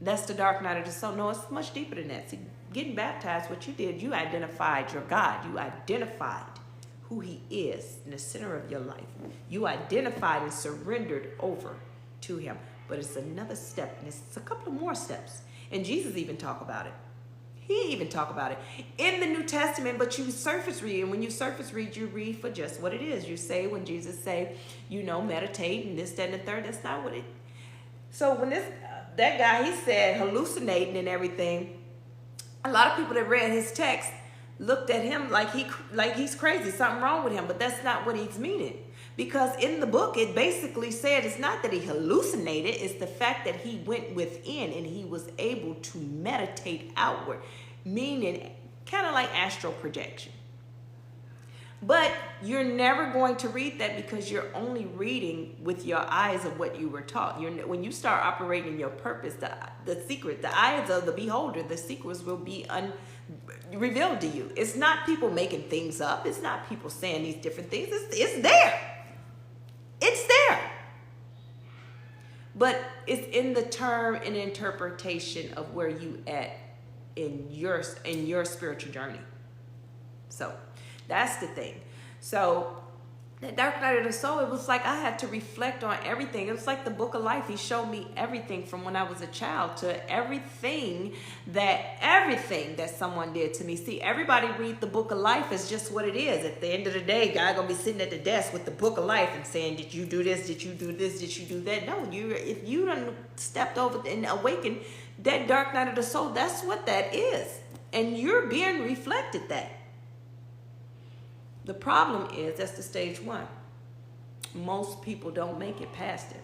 That's the dark night of the soul. No, it's much deeper than that. See, getting baptized, what you did, you identified your God. You identified who he is in the center of your life. You identified and surrendered over to him. But it's another step, and it's a couple of more steps. And Jesus even talked about it. He even talked about it in the New Testament, but you surface read. And when you surface read, you read for just what it is. You say, when Jesus say, meditate and this, that, and the third, that's not what it. So when that guy, he said hallucinating and everything, a lot of people that read his text looked at him like he's crazy, something wrong with him, but that's not what he's meaning. Because in the book, it basically said it's not that he hallucinated, it's the fact that he went within and he was able to meditate outward, meaning kind of like astral projection. But you're never going to read that because you're only reading with your eyes of what you were taught. When you start operating your purpose, the secret, the eyes of the beholder, the secrets will be revealed to you. It's not people making things up. It's not people saying these different things. It's there. It's there. But it's in the term and interpretation of where you at in your spiritual journey. So that's the thing. So the dark night of the soul, it was like I had to reflect on everything. It was like the book of life. He showed me everything from when I was a child to everything that someone did to me. See, everybody read the book of life as just what it is. At the end of the day, God gonna be sitting at the desk with the book of life and saying, did you do this? Did you do this? Did you do that? No, if you done stepped over and awakened that dark night of the soul, that's what that is. And you're being reflected that. The problem is, that's the stage one. Most people don't make it past it.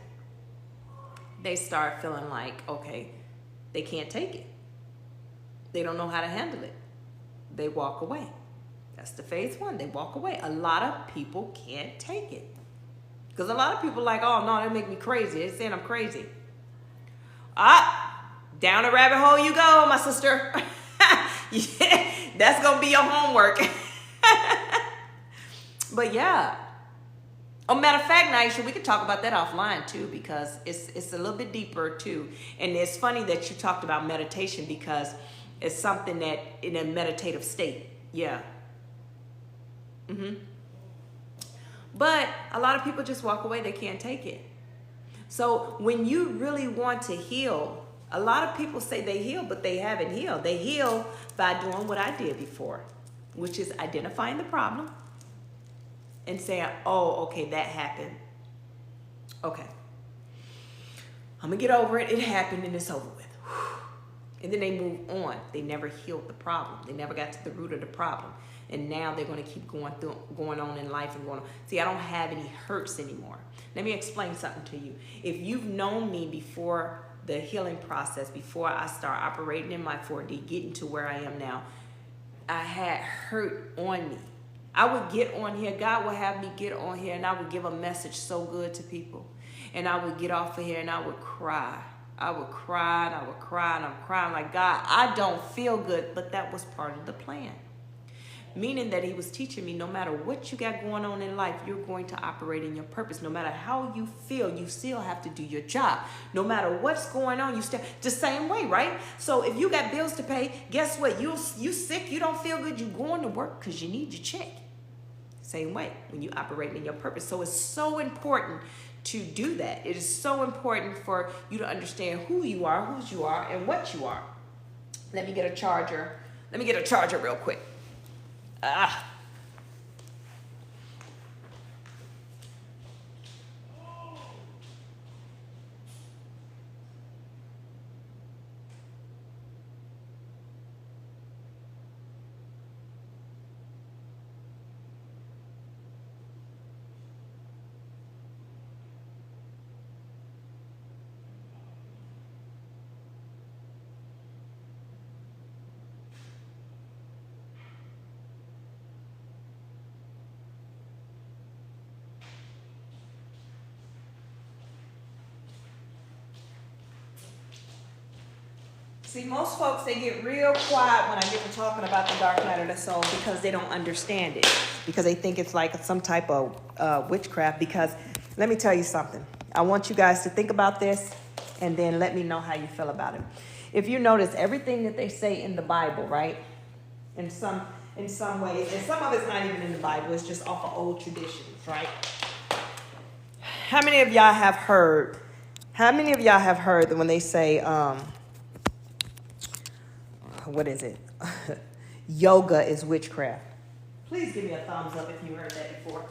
They start feeling like, okay, they can't take it. They don't know how to handle it. They walk away. That's the phase one. They walk away. A lot of people can't take it. Because a lot of people are like, oh, no, that make me crazy. They're saying I'm crazy. Down the rabbit hole you go, my sister. Yeah, that's going to be your homework. But yeah. Oh, matter of fact, Naisha, we could talk about that offline too, because it's a little bit deeper too. And it's funny that you talked about meditation because it's something that in a meditative state. Yeah. But a lot of people just walk away. They can't take it. So when you really want to heal, a lot of people say they heal, but they haven't healed. They heal by doing what I did before, which is identifying the problem and saying, oh, okay, that happened. Okay. I'm going to get over it. It happened and it's over with. And then they move on. They never healed the problem. They never got to the root of the problem. And now they're going to keep going on in life and going on. See, I don't have any hurts anymore. Let me explain something to you. If you've known me before the healing process, before I start operating in my 4D, getting to where I am now, I had hurt on me. I would get on here. God would have me get on here and I would give a message so good to people. And I would get off of here and I would cry. I would cry and I would cry and I'm crying like, God, I don't feel good. But that was part of the plan. Meaning that he was teaching me no matter what you got going on in life, you're going to operate in your purpose. No matter how you feel, you still have to do your job. No matter what's going on, you still the same way, right? So if you got bills to pay, guess what? You sick, you don't feel good, you going to work because you need your check. Same way when you operate in your purpose. So it's so important to do that. It is so important for you to understand who you are, whose you are, and what you are. Let me get a charger. Let me get a charger real quick. See, most folks, they get real quiet when I get to talking about the dark night of the soul because they don't understand it. Because they think it's like some type of witchcraft. Because let me tell you something. I want you guys to think about this and then let me know how you feel about it. If you notice everything that they say in the Bible, right? In some ways, and some of it's not even in the Bible, it's just off of old traditions, right? How many of y'all have heard that when they say, what is it? Yoga is witchcraft. Please give me a thumbs up if you heard that before.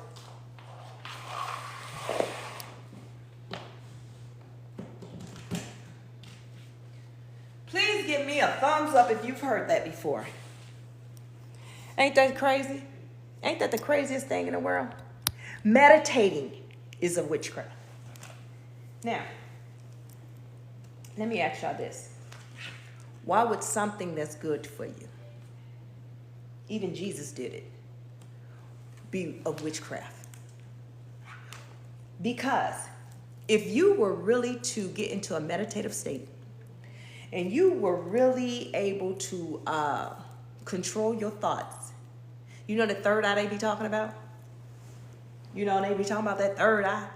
Please give me a thumbs up if you've heard that before. Ain't that crazy? Ain't that the craziest thing in the world? Meditating is a witchcraft. Now, let me ask y'all this. Why would something that's good for you, even Jesus did it, be a witchcraft? Because if you were really to get into a meditative state and you were really able to control your thoughts, you know the third eye they be talking about? You know, they be talking about that third eye.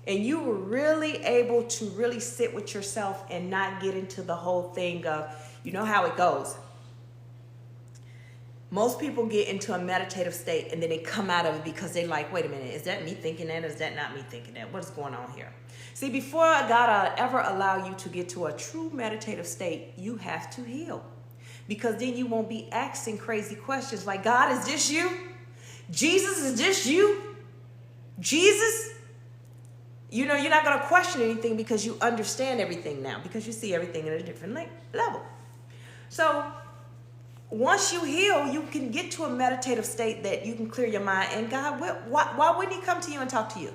And you were really able to really sit with yourself and not get into the whole thing of, you know how it goes. Most people get into a meditative state and then they come out of it because they're like, wait a minute, is that me thinking that? Is that not me thinking that? What is going on here? See, before God ever allow you to get to a true meditative state, you have to heal. Because then you won't be asking crazy questions like, God, is this you? Jesus, is this you? Jesus? You know, you're not going to question anything because you understand everything now, because you see everything at a different level. So once you heal, you can get to a meditative state that you can clear your mind. And God, why wouldn't he come to you and talk to you?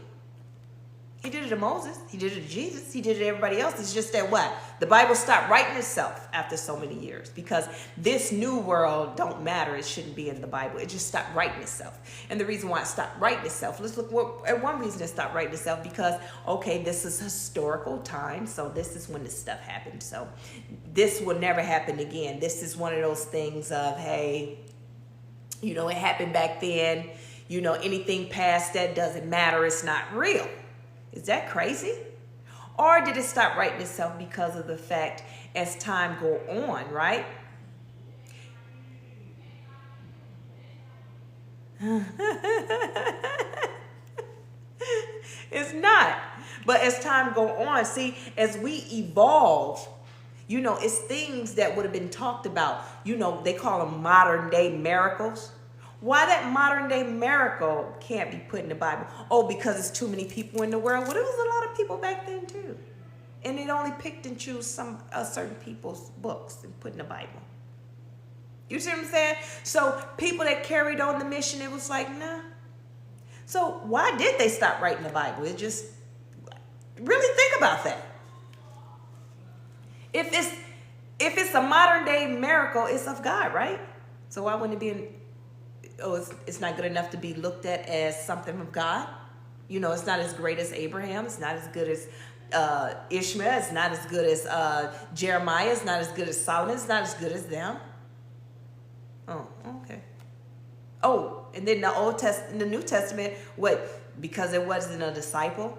He did it to Moses. He did it to Jesus. He did it to everybody else. It's just that what? The Bible stopped writing itself after so many years because this new world don't matter. It shouldn't be in the Bible. It just stopped writing itself. And the reason why it stopped writing itself, let's look at one reason it stopped writing itself, because, okay, this is historical time. So this is when this stuff happened. So this will never happen again. This is one of those things of, hey, you know, it happened back then. You know, anything past that doesn't matter. It's not real. Is that crazy? Or did it stop writing itself because of the fact as time go on, right? It's not. But as time go on, see, as we evolve, you know, it's things that would have been talked about. You know, they call them modern day miracles. Why that modern day miracle can't be put in the Bible? Oh, because it's too many people in the world. Well, there was a lot of people back then too. And it only picked and choose some certain people's books and put in the Bible. You see what I'm saying? So people that carried on the mission, it was like, nah. So why did they stop writing the Bible? It just, really think about that. If it's a modern day miracle, it's of God, right? So why wouldn't it be it's not good enough to be looked at as something of God? You know, it's not as great as Abraham. It's not as good as Ishmael. It's not as good as Jeremiah. It's not as good as Solomon. It's not as good as them. Oh, okay. Oh, and then the New Testament, what? Because it wasn't a disciple,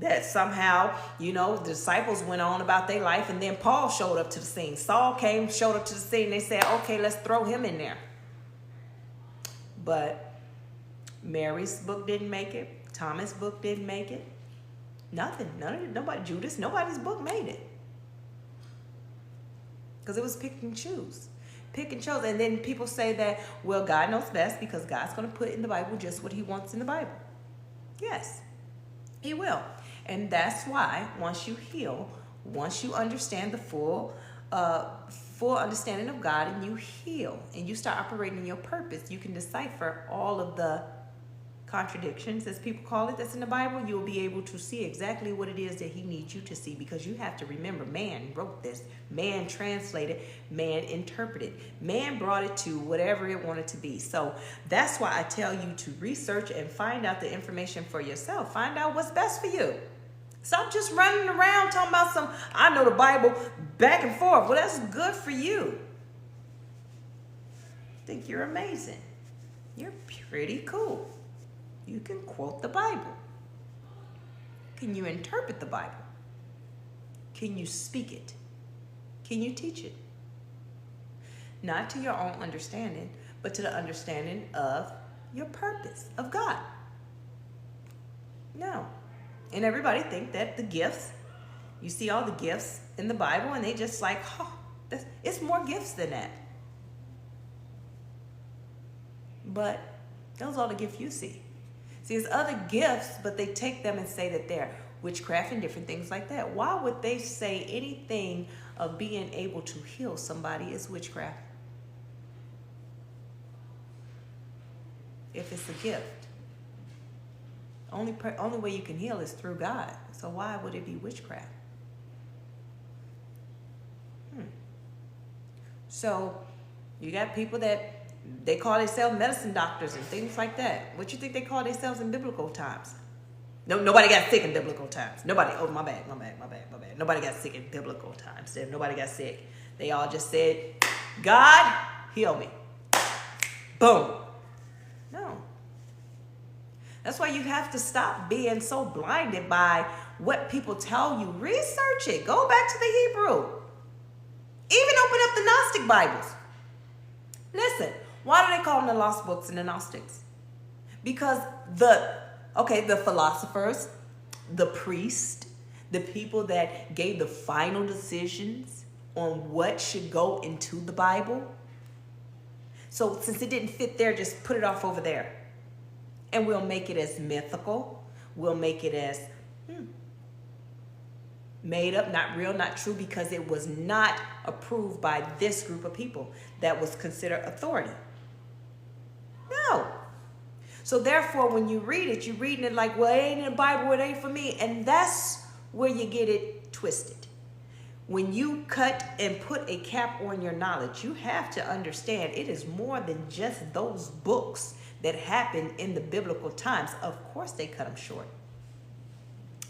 that somehow, you know, the disciples went on about their life, and then Paul showed up to the scene. Saul showed up to the scene. They said, okay, let's throw him in there. But Mary's book didn't make it. Thomas' book didn't make it. Nothing. Nobody. Judas. Nobody's book made it. Because it was pick and choose. Pick and choose. And then people say that, well, God knows best because God's going to put in the Bible just what he wants in the Bible. Yes, he will. And that's why once you heal, once you understand the full understanding of God, and you heal and you start operating in your purpose, you can decipher all of the contradictions, as people call it, that's in the Bible. You'll be able to see exactly what it is that he needs you to see, because you have to remember, man wrote this, man translated, man interpreted, man brought it to whatever it wanted to be. So that's why I tell you to research and find out the information for yourself. Find out what's best for you. Stop just running around talking about I know the Bible back and forth. Well, that's good for you. I think you're amazing. You're pretty cool. You can quote the Bible. Can you interpret the Bible? Can you speak it? Can you teach it? Not to your own understanding, but to the understanding of your purpose, of God. No. And everybody think that the gifts, you see all the gifts in the Bible and they just like, oh, it's more gifts than that. But those are the gifts you see. See, there's other gifts, but they take them and say that they're witchcraft and different things like that. Why would they say anything of being able to heal somebody is witchcraft? If it's a gift. Only way you can heal is through God. So why would it be witchcraft? So you got people that they call themselves medicine doctors and things like that. What you think they call themselves in biblical times? No, nobody got sick in biblical times. Nobody. Oh, my bad. Nobody got sick in biblical times. Nobody got sick. They all just said, God, heal me. Boom. No. That's why you have to stop being so blinded by what people tell you. Research it. Go back to the Hebrew. Even open up the Gnostic Bibles. Listen, why do they call them the lost books and the Gnostics? Because the philosophers, the priests, the people that gave the final decisions on what should go into the Bible. So since it didn't fit there, just put it off over there. And we'll make it as mythical. We'll make it as made up, not real, not true, because it was not approved by this group of people that was considered authority. No. So therefore, when you read it, you're reading it like, well, it ain't in the Bible, it ain't for me. And that's where you get it twisted. When you cut and put a cap on your knowledge, you have to understand it is more than just those books that happened in the biblical times. Of course they cut them short.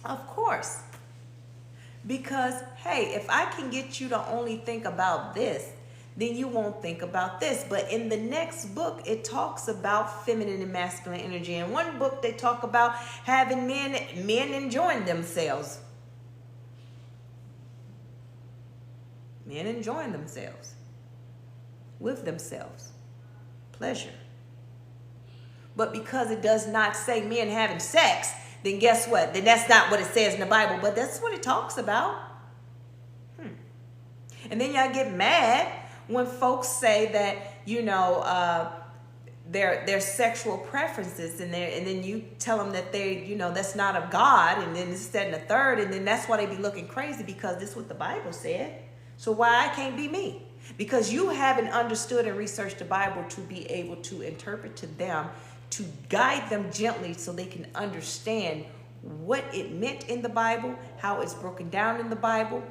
Of course. Because, hey, if I can get you to only think about this, then you won't think about this. But in the next book, it talks about feminine and masculine energy. In one book, they talk about having men enjoying themselves. Men enjoying themselves. With themselves. Pleasure. But because it does not say men having sex, then guess what? Then that's not what it says in the Bible, but that's what it talks about. And then y'all get mad when folks say that, their sexual preferences, and then you tell them that that's not of God, and then this, that, and the third, and then that's why they be looking crazy, because this is what the Bible said. So why I can't be me? Because you haven't understood and researched the Bible to be able to interpret to them, to guide them gently so they can understand what it meant in the Bible, how it's broken down in the Bible,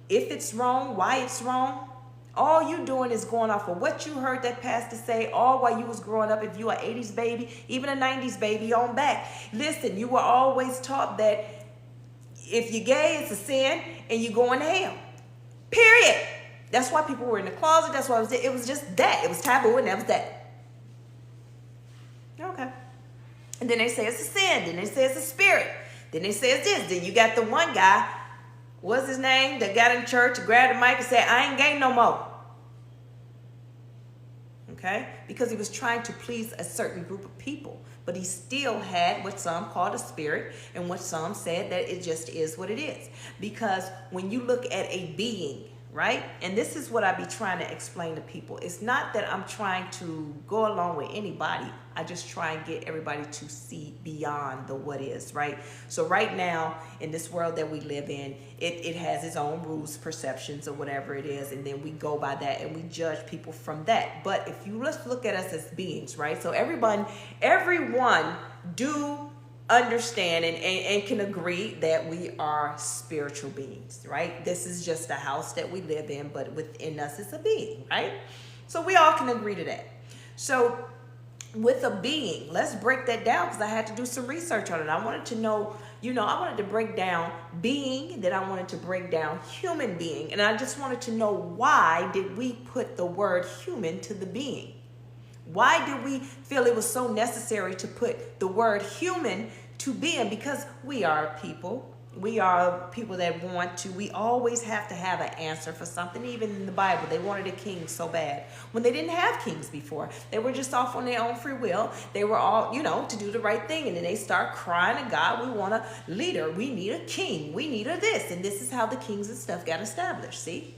if it's wrong, why it's wrong. All you doing is going off of what you heard that pastor say all while you was growing up. If you are 80s baby, even a 90s baby on back. Listen, you were always taught that if you're gay, it's a sin and you're going to hell. Period. That's why people were in the closet. That's why it was just that. It was taboo and that was that. Okay. And then they say it's a sin. Then they say it's a spirit. Then they say it's this. Then you got the one guy, what's his name, that got in church, grabbed the mic and said, I ain't gay no more. Okay? Because he was trying to please a certain group of people. But he still had what some called a spirit and what some said that it just is what it is. Because when you look at a being, right? And this is what I be trying to explain to people. It's not that I'm trying to go along with anybody. I just try and get everybody to see beyond the what is, right? So right now, in this world that we live in, it has its own rules, perceptions, or whatever it is. And then we go by that and we judge people from that. But if you let's look at us as beings, right? So everyone do understand and can agree that we are spiritual beings, right? This is just a house that we live in, but within us is a being, right? So we all can agree to that. So with a being, let's break that down, because I had to do some research on it. I wanted to know, I wanted to break down being, then I wanted to break down human being, and I just wanted to know, why did we put the word human to the being? Why did we feel it was so necessary to put the word human to being? Because we are people. We are people that want to, we always have to have an answer for something. Even in the Bible, they wanted a king so bad. When they didn't have kings before, they were just off on their own free will. They were all, to do the right thing. And then they start crying to God, we want a leader. We need a king. We need a this. And this is how the kings and stuff got established, see?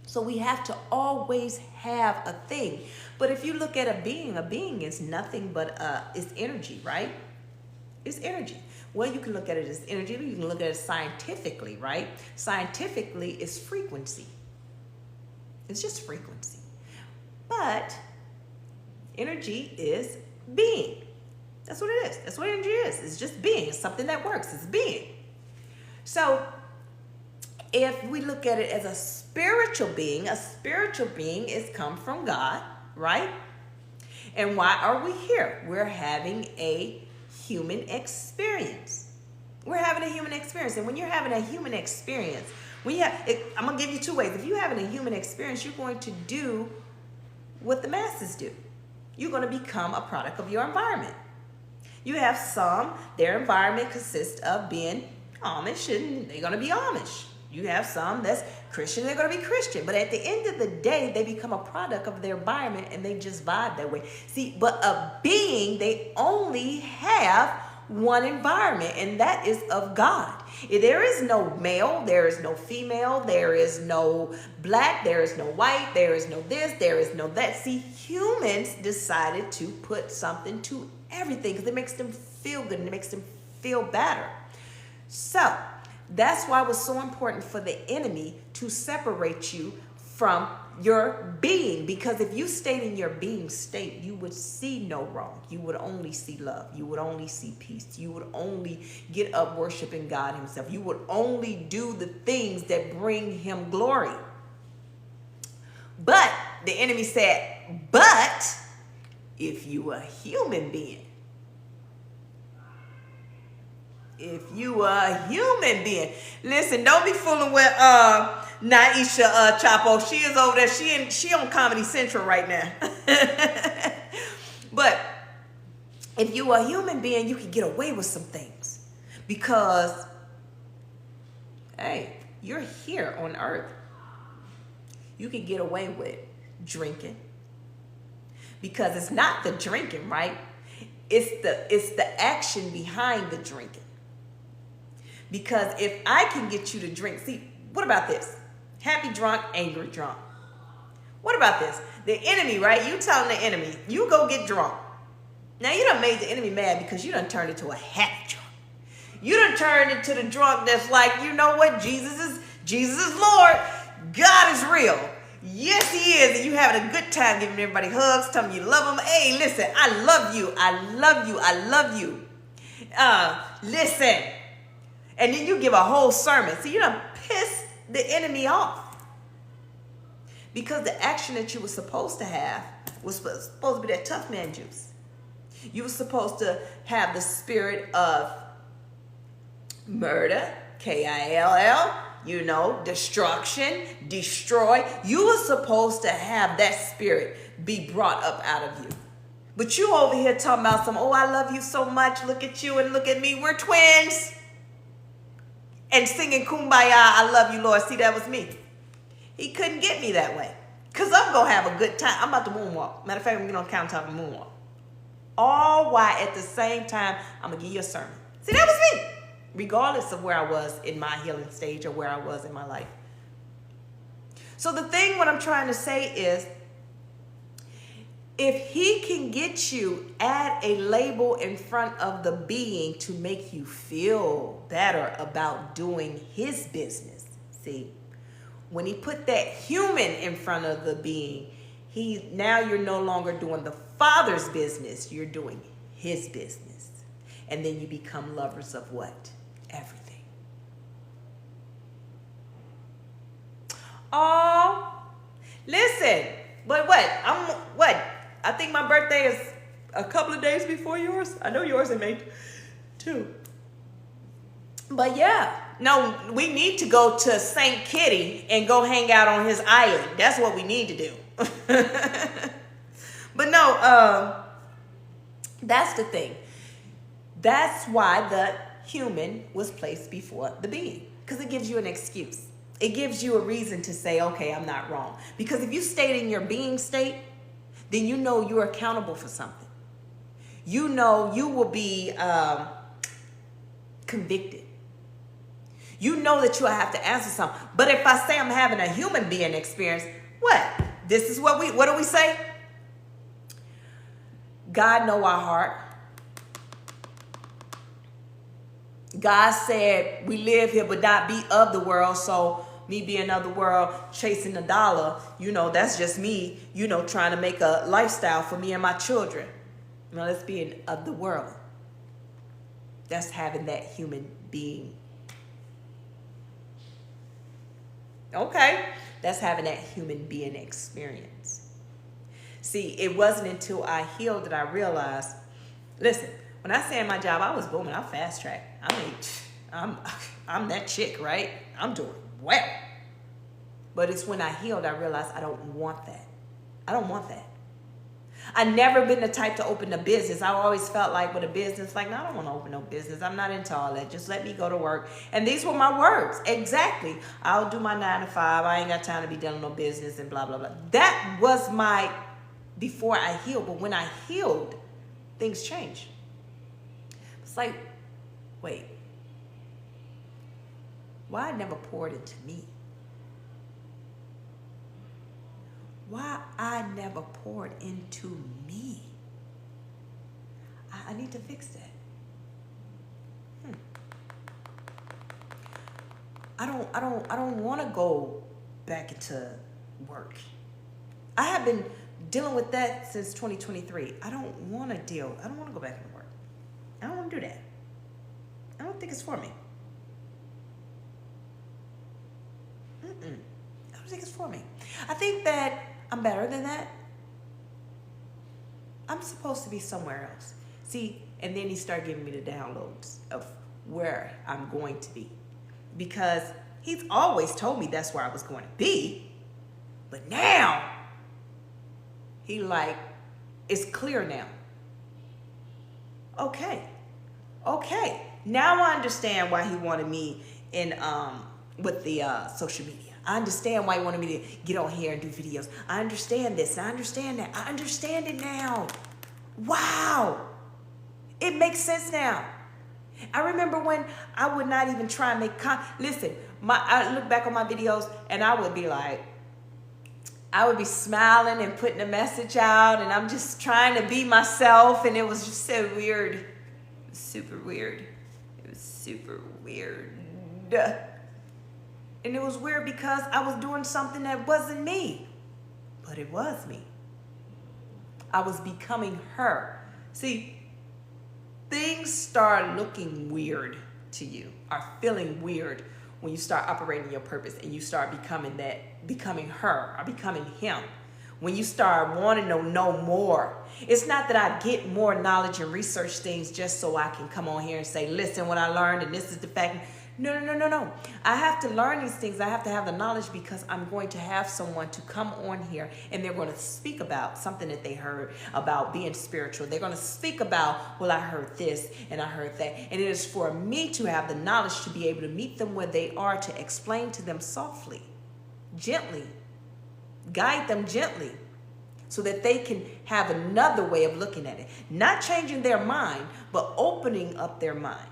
So we have to always have a thing. But if you look at a being is nothing but it's energy, right? It's energy. Well, you can look at it as energy. You can look at it scientifically, right? Scientifically, it's frequency. It's just frequency. But energy is being. That's what it is. That's what energy is. It's just being. It's something that works. It's being. So if we look at it as a spiritual being is come from God, right? And why are we here? We're having a human experience. We're having a human experience. And when you're having a human experience, I'm going to give you two ways. If you're having a human experience, you're going to do what the masses do. You're going to become a product of your environment. You have some, their environment consists of being Amish, and they're going to be Amish. You have some that's Christian, they're going to be Christian. But at the end of the day, they become a product of their environment and they just vibe that way. See, but a being, they only have one environment, and that is of God. There is no male, there is no female, there is no black, there is no white, there is no this, there is no that. See, humans decided to put something to everything because it makes them feel good and it makes them feel better. So that's why it was so important for the enemy to separate you from your being. Because if you stayed in your being state, you would see no wrong. You would only see love. You would only see peace. You would only get up worshiping God himself. You would only do the things that bring him glory. But the enemy said, but if you a human being, listen, don't be fooling with Naisha Chapo. She is over there. She on Comedy Central right now. But if you a human being, you can get away with some things because, hey, you're here on earth. You can get away with drinking because it's not the drinking, right? It's the action behind the drinking. Because if I can get you to drink, see, what about this? Happy drunk, angry drunk. What about this? The enemy, right? You telling the enemy, you go get drunk. Now you done made the enemy mad because you done turned into a happy drunk. You done turned into the drunk that's like, you know what? Jesus is Lord. God is real. Yes, he is. And you having a good time giving everybody hugs, telling you love them. Hey, listen, I love you. I love you. I love you. Listen. And then you give a whole sermon. See, you done piss the enemy off. Because the action that you were supposed to have was supposed to be that tough man juice. You were supposed to have the spirit of murder, Kill, destruction, destroy. You were supposed to have that spirit be brought up out of you. But you over here talking about some, oh, I love you so much. Look at you and look at me. We're twins. And singing Kumbaya, I love you, Lord. See, that was me. He couldn't get me that way. Because I'm going to have a good time. I'm about to moonwalk. Matter of fact, I'm going to get on countertop and moonwalk. All while at the same time, I'm going to give you a sermon. See, that was me. Regardless of where I was in my healing stage or where I was in my life. So the thing, what I'm trying to say is, if he can get you, add a label in front of the being to make you feel better about doing his business. See, when he put that human in front of the being, now you're no longer doing the Father's business, you're doing his business. And then you become lovers of what? Everything. Oh, listen, but what? I think my birthday is a couple of days before yours. I know yours in May too. But yeah, no, we need to go to St. Kitty and go hang out on his island. That's what we need to do. But no, that's the thing. That's why the human was placed before the being, because it gives you an excuse. It gives you a reason to say, okay, I'm not wrong. Because if you stayed in your being state, then you know you're accountable for something. You know you will be convicted. You know that you'll have to answer something. But if I say I'm having a human being experience, what? This is what do we say? God know our heart. God said we live here but not be of the world. So me being of the world, chasing the dollar, that's just me, trying to make a lifestyle for me and my children. Let's be of the world. That's having that human being. Okay, that's having that human being experience. See, it wasn't until I healed that I realized, listen, when I say in my job, I was booming, I'm fast track. I'm that chick, right? I'm doing well. But it's when I healed, I realized I don't want that. I don't want that. I never been the type to open a business. I always felt like with a business, like, no, I don't want to open no business. I'm not into all that. Just let me go to work. And these were my words. Exactly. I'll do my 9 to 5. I ain't got time to be dealing with no business and blah, blah, blah. That was before I healed. But when I healed, things changed. It's like, wait, why I never poured into me? Why I never poured into me? I need to fix that. I don't want to go back into work. I have been dealing with that since 2023. I don't want to go back into work. I don't want to do that. I don't think it's for me. I don't think it's for me. I think that I'm better than that. I'm supposed to be somewhere else. See, and then he started giving me the downloads of where I'm going to be. Because he's always told me that's where I was going to be. But now, it's clear now. Okay. Now I understand why he wanted me in with the social media. I understand why he wanted me to get on here and do videos. I understand this. I understand that. I understand it now. Wow. It makes sense now. I remember when I would not even try and make listen, I look back on my videos and I would be smiling and putting a message out, and I'm just trying to be myself, and it was just so weird. It was super weird. It was super weird. And it was weird because I was doing something that wasn't me, but it was me. I was becoming her. See, things start looking weird to you, or feeling weird when you start operating your purpose and you start becoming her or becoming him. When you start wanting to know more. It's not that I get more knowledge and research things just so I can come on here and say, listen, what I learned and this is the fact. No. I have to learn these things. I have to have the knowledge because I'm going to have someone to come on here and they're going to speak about something that they heard about being spiritual. They're going to speak about, well, I heard this and I heard that. And it is for me to have the knowledge to be able to meet them where they are, to explain to them softly, gently, guide them gently so that they can have another way of looking at it. Not changing their mind, but opening up their mind.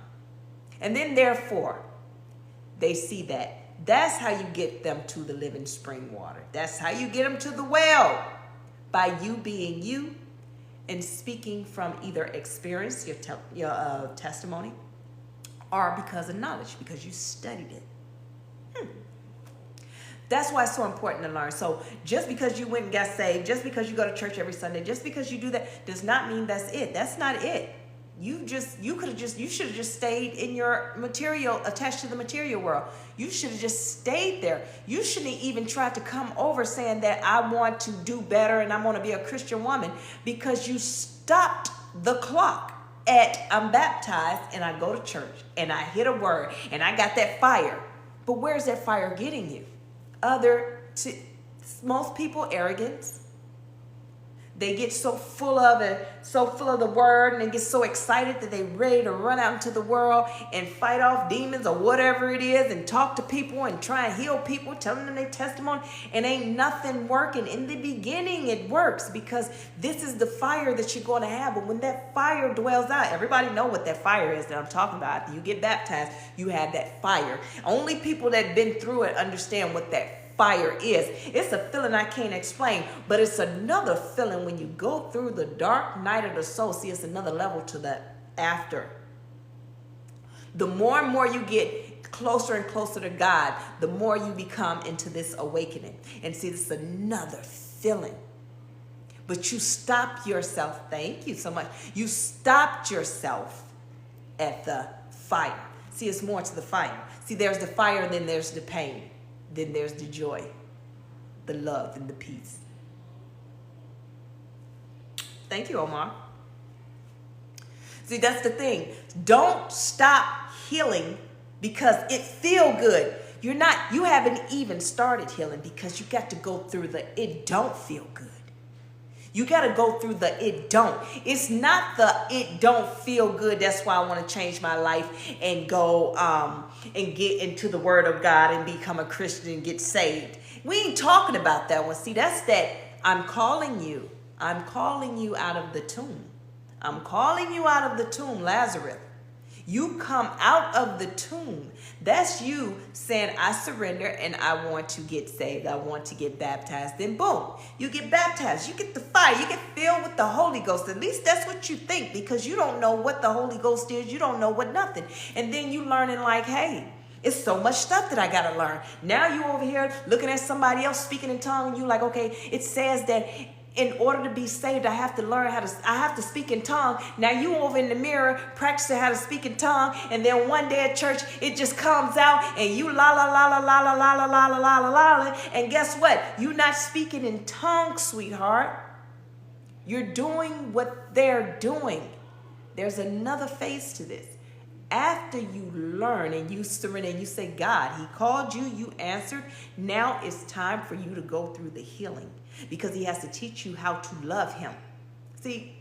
And then therefore, they see that. That's how you get them to the living spring water. That's how you get them to the well. By you being you and speaking from either experience, your testimony, or because of knowledge, because you studied it. That's why it's so important to learn. So just because you went and got saved, just because you go to church every Sunday, just because you do that, does not mean that's it. That's not it. You should have just stayed in your material, attached to the material world. You should have just stayed there. You shouldn't even try to come over saying that I want to do better and I want to be a Christian woman, because you stopped the clock at I'm baptized and I go to church and I hit a word and I got that fire. But where's that fire getting you? Most people, arrogance. They get so full of it, so full of the word, and they get so excited that they ready to run out into the world and fight off demons or whatever it is and talk to people and try and heal people, telling them their testimony, and ain't nothing working. In the beginning, it works because this is the fire that you're going to have. But when that fire dwells out, everybody know what that fire is that I'm talking about. After you get baptized, you have that fire. Only people that been through it understand what that fire is. It's a feeling I can't explain, but it's another feeling when you go through the dark night of the soul. See, it's another level to that after. The more and more you get closer and closer to God, the more you become into this awakening. And see, it's another feeling. But you stop yourself. Thank you so much. You stopped yourself at the fire. See, it's more to the fire. See, there's the fire, and then there's the pain. Then there's the joy, the love, and the peace. Thank you, Omar. See, that's the thing. Don't stop healing because it feel good. You haven't even started healing because you got to go through the it don't feel good. You got to go through the it don't. It's not the it don't feel good. That's why I want to change my life and go and get into the word of God and become a Christian and get saved. We ain't talking about that one. See, that's that I'm calling you. I'm calling you out of the tomb. I'm calling you out of the tomb, Lazarus. You come out of the tomb. That's you saying, I surrender and I want to get saved. I want to get baptized. Then boom, you get baptized. You get the fire. You get filled with the Holy Ghost. At least that's what you think because you don't know what the Holy Ghost is. You don't know what nothing. And then you learning like, hey, it's so much stuff that I got to learn. Now you over here looking at somebody else speaking in tongues and you like, okay, it says that in order to be saved, I have to learn I have to speak in tongue. Now you over in the mirror practicing how to speak in tongue, and then one day at church it just comes out and you la la la la la la la la la la la la, and guess what? You're not speaking in tongue, sweetheart. You're doing what they're doing. There's another phase to this. After you learn and you surrender and you say, God, he called you, you answered. Now it's time for you to go through the healing because he has to teach you how to love him. See,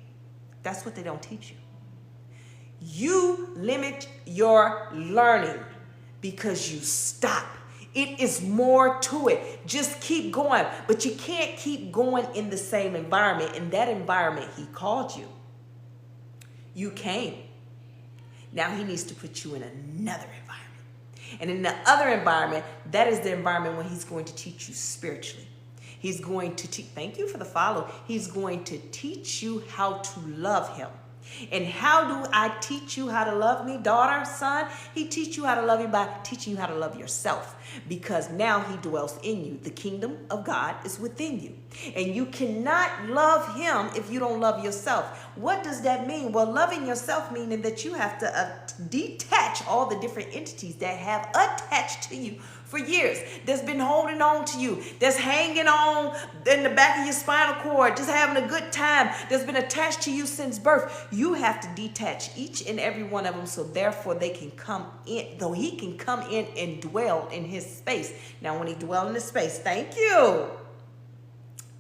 that's what they don't teach you. You limit your learning because you stop. It is more to it. Just keep going, but you can't keep going in the same environment. In that environment, he called you. You came. Now he needs to put you in another environment. And in the other environment, that is the environment where he's going to teach you spiritually. He's going to teach, thank you for the follow. He's going to teach you how to love him. And how do I teach you how to love me, daughter, son? He teach you how to love you by teaching you how to love yourself. Because now he dwells in you. The kingdom of God is within you. And you cannot love him if you don't love yourself. What does that mean? Well, loving yourself meaning that you have to detach all the different entities that have attached to you for years, that's been holding on to you, that's hanging on in the back of your spinal cord, just having a good time, that's been attached to you since birth. You have to detach each and every one of them so therefore they can come in, though he can come in and dwell in his space. Now when he dwells in his space, thank you.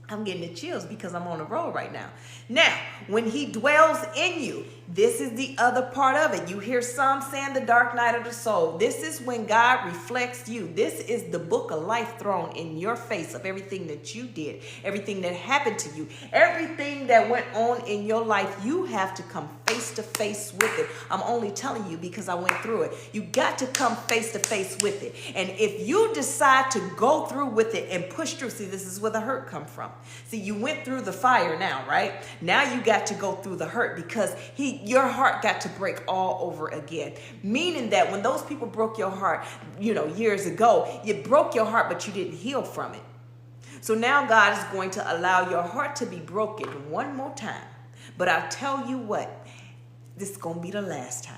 I'm getting the chills because I'm on the road right now. Now, when he dwells in you, this is the other part of it. You hear some saying the dark night of the soul. This is when God reflects you. This is the book of life thrown in your face of everything that you did, everything that happened to you, everything that went on in your life. You have to come face to face with it. I'm only telling you because I went through it. You got to come face to face with it. And if you decide to go through with it and push through, see, this is where the hurt come from. See, you went through the fire now, right? Now you got to go through the hurt because your heart got to break all over again. Meaning that when those people broke your heart, years ago, you broke your heart, but you didn't heal from it. So now God is going to allow your heart to be broken one more time. But I'll tell you what, this is going to be the last time.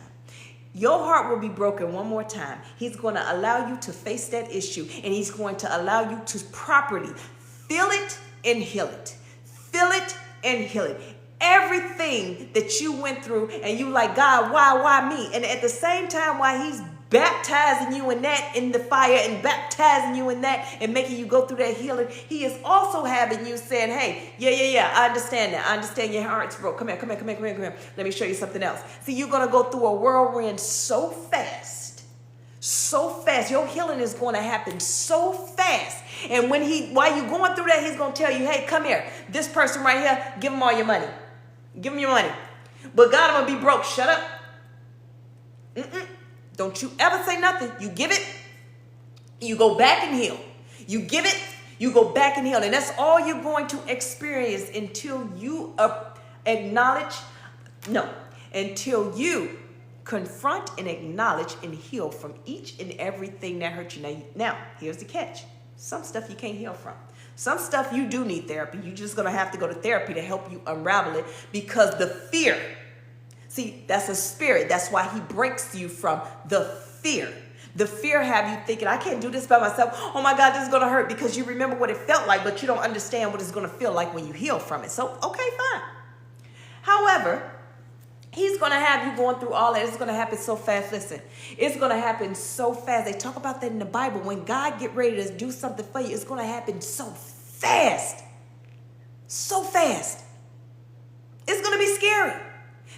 Your heart will be broken one more time. He's going to allow you to face that issue, and he's going to allow you to properly feel it and heal it. Feel it and heal it. Everything that you went through and you like, God, why me? And at the same time, while he's baptizing you in that, in the fire, and baptizing you in that, and making you go through that healing, he is also having you saying, hey, yeah, I understand that. I understand your heart's broke. Come here. Let me show you something else. See, you're going to go through a whirlwind so fast. Your healing is going to happen so fast. And while you're going through that, he's going to tell you, hey, come here. This person right here, give him all your money. Give him your money. But God, I'm going to be broke. Shut up. Don't you ever say nothing. You give it, you go back and heal. You give it, you go back and heal. And that's all you're going to experience until you until you confront and acknowledge and heal from each and everything that hurt you. Now, here's the catch. Some stuff you can't heal from. Some stuff you do need therapy. You're just going to have to go to therapy to help you unravel it, because the fear, see, that's a spirit. That's why he breaks you from the fear. The fear have you thinking, I can't do this by myself. Oh my God, this is going to hurt, because you remember what it felt like, but you don't understand what it's going to feel like when you heal from it. So, okay, fine. However, he's going to have you going through all that. It's going to happen so fast. Listen, it's going to happen so fast. They talk about that in the Bible. When God get ready to do something for you, it's going to happen so fast. So fast. It's going to be scary.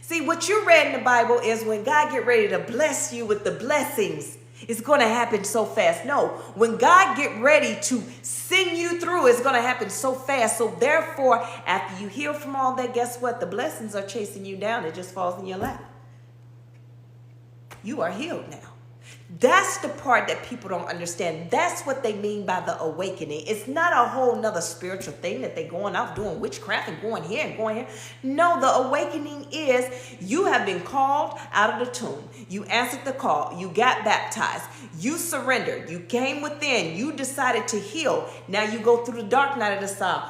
See, what you read in the Bible is when God get ready to bless you with the blessings, it's going to happen so fast. No, when God get ready to send you through, it's going to happen so fast. So therefore, after you heal from all that, guess what? The blessings are chasing you down. It just falls in your lap. You are healed now. That's the part that people don't understand. That's what they mean by the awakening. It's not a whole nother spiritual thing that they're going out doing witchcraft and going here and going here. No, the awakening is you have been called out of the tomb. You answered the call. You got baptized. You surrendered. You came within. You decided to heal. Now you go through the dark night of the soul,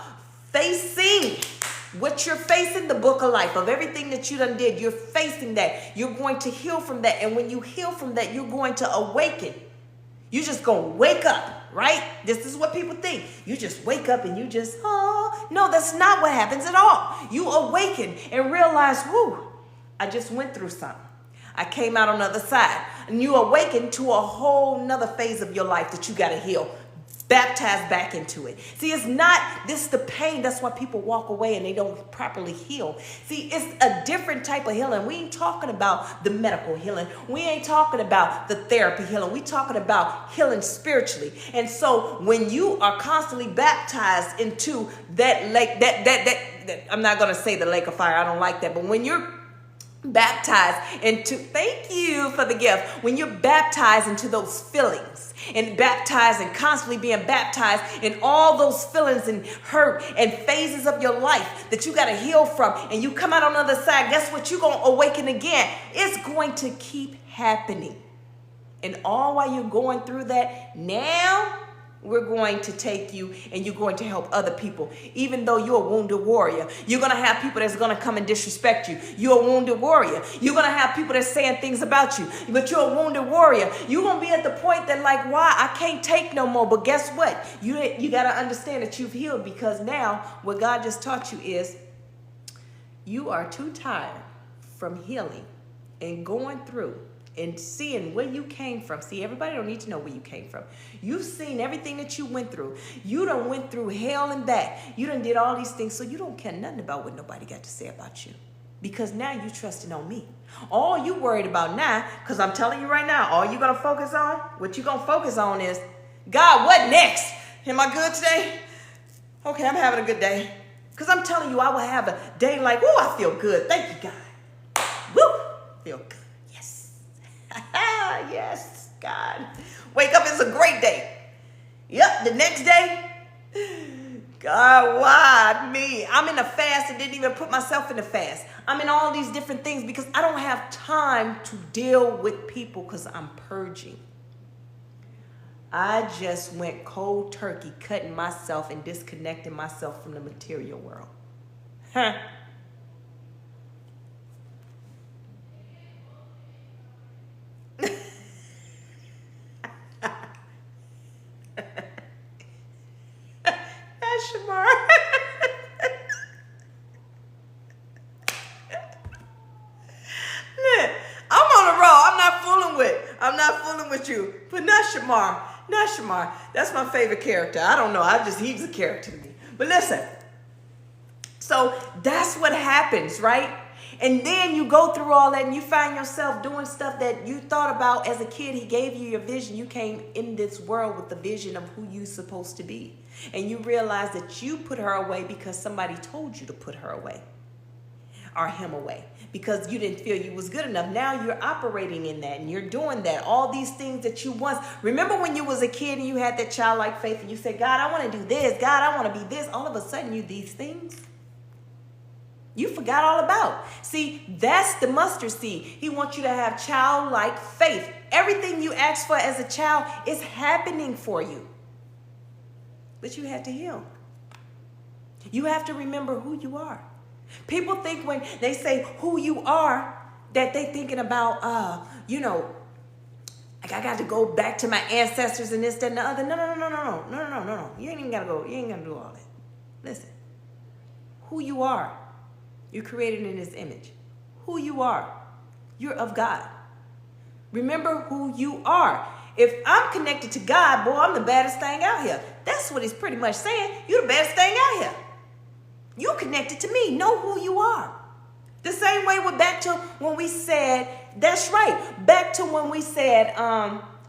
facing what you're facing, the book of life of everything that you done did. You're facing that. You're going to heal from that. And when you heal from that, you're going to awaken. You're just going to wake up, right? This is what people think. You just wake up and you just, oh, no, that's not what happens at all. You awaken and realize, whoo, I just went through something. I came out on the other side. And you awaken to a whole nother phase of your life that you got to heal. Baptized back into it. See, it's not this the pain. That's why people walk away and they don't properly heal. See, it's a different type of healing. We ain't talking about the medical healing. We ain't talking about the therapy healing. We talking about healing spiritually. And so when you are constantly baptized into that lake, that I'm not going to say the lake of fire. I don't like that. But when you're baptized into, thank you for the gift, when you're baptized into those feelings and baptized and constantly being baptized in all those feelings and hurt and phases of your life that you got to heal from, and you come out on the other side, guess what? You're going to awaken again. It's going to keep happening. And all while you're going through that, now we're going to take you and you're going to help other people. Even though you're a wounded warrior, you're going to have people that's going to come and disrespect you. You're a wounded warrior. You're going to have people that's saying things about you, but you're a wounded warrior. You're going to be at the point that like, why? I can't take no more. But guess what? You got to understand that you've healed, because now what God just taught you is you are too tired from healing and going through and seeing where you came from. See, everybody don't need to know where you came from. You've seen everything that you went through. You done went through hell and back. You done did all these things, so you don't care nothing about what nobody got to say about you, because now you trusting on me. All you worried about now, because I'm telling you right now, all you gonna focus on, what you gonna focus on is, God, what next? Am I good today? Okay, I'm having a good day. Because I'm telling you, I will have a day like, oh, I feel good. Thank you, God. Woo, feel good. Yes, God. Wake up, it's a great day. Yep, the next day, God, why me? I'm in a fast and didn't even put myself in a fast. I'm in all these different things because I don't have time to deal with people because I'm purging. I just went cold turkey, cutting myself and disconnecting myself from the material world. Huh. Shamar. I'm on a roll. I'm not fooling with. I'm not fooling with you. But not Shamar. That's my favorite character. I don't know. He's a character to me. But listen. So that's what happens, right? And then you go through all that and you find yourself doing stuff that you thought about as a kid. He gave you your vision. You came in this world with the vision of who you're supposed to be. And you realize that you put her away because somebody told you to put her away or him away because you didn't feel you was good enough. Now you're operating in that and you're doing that. All these things that you once, remember when you was a kid and you had that childlike faith and you said, God, I want to do this. God, I want to be this. All of a sudden you these things. You forgot all about. See, that's the mustard seed. He wants you to have childlike faith. Everything you ask for as a child is happening for you. But you have to heal. You have to remember who you are. People think when they say who you are, that they thinking about, like I got to go back to my ancestors and this, that, and the other. No. You ain't even got to go. You ain't got to do all that. Listen, who you are. You're created in his image. Who you are. You're of God. Remember who you are. If I'm connected to God, boy, I'm the baddest thing out here. That's what he's pretty much saying. You're the baddest thing out here. You connected to me. Know who you are. The same way we're back to when we said, that's right. Back to when we said,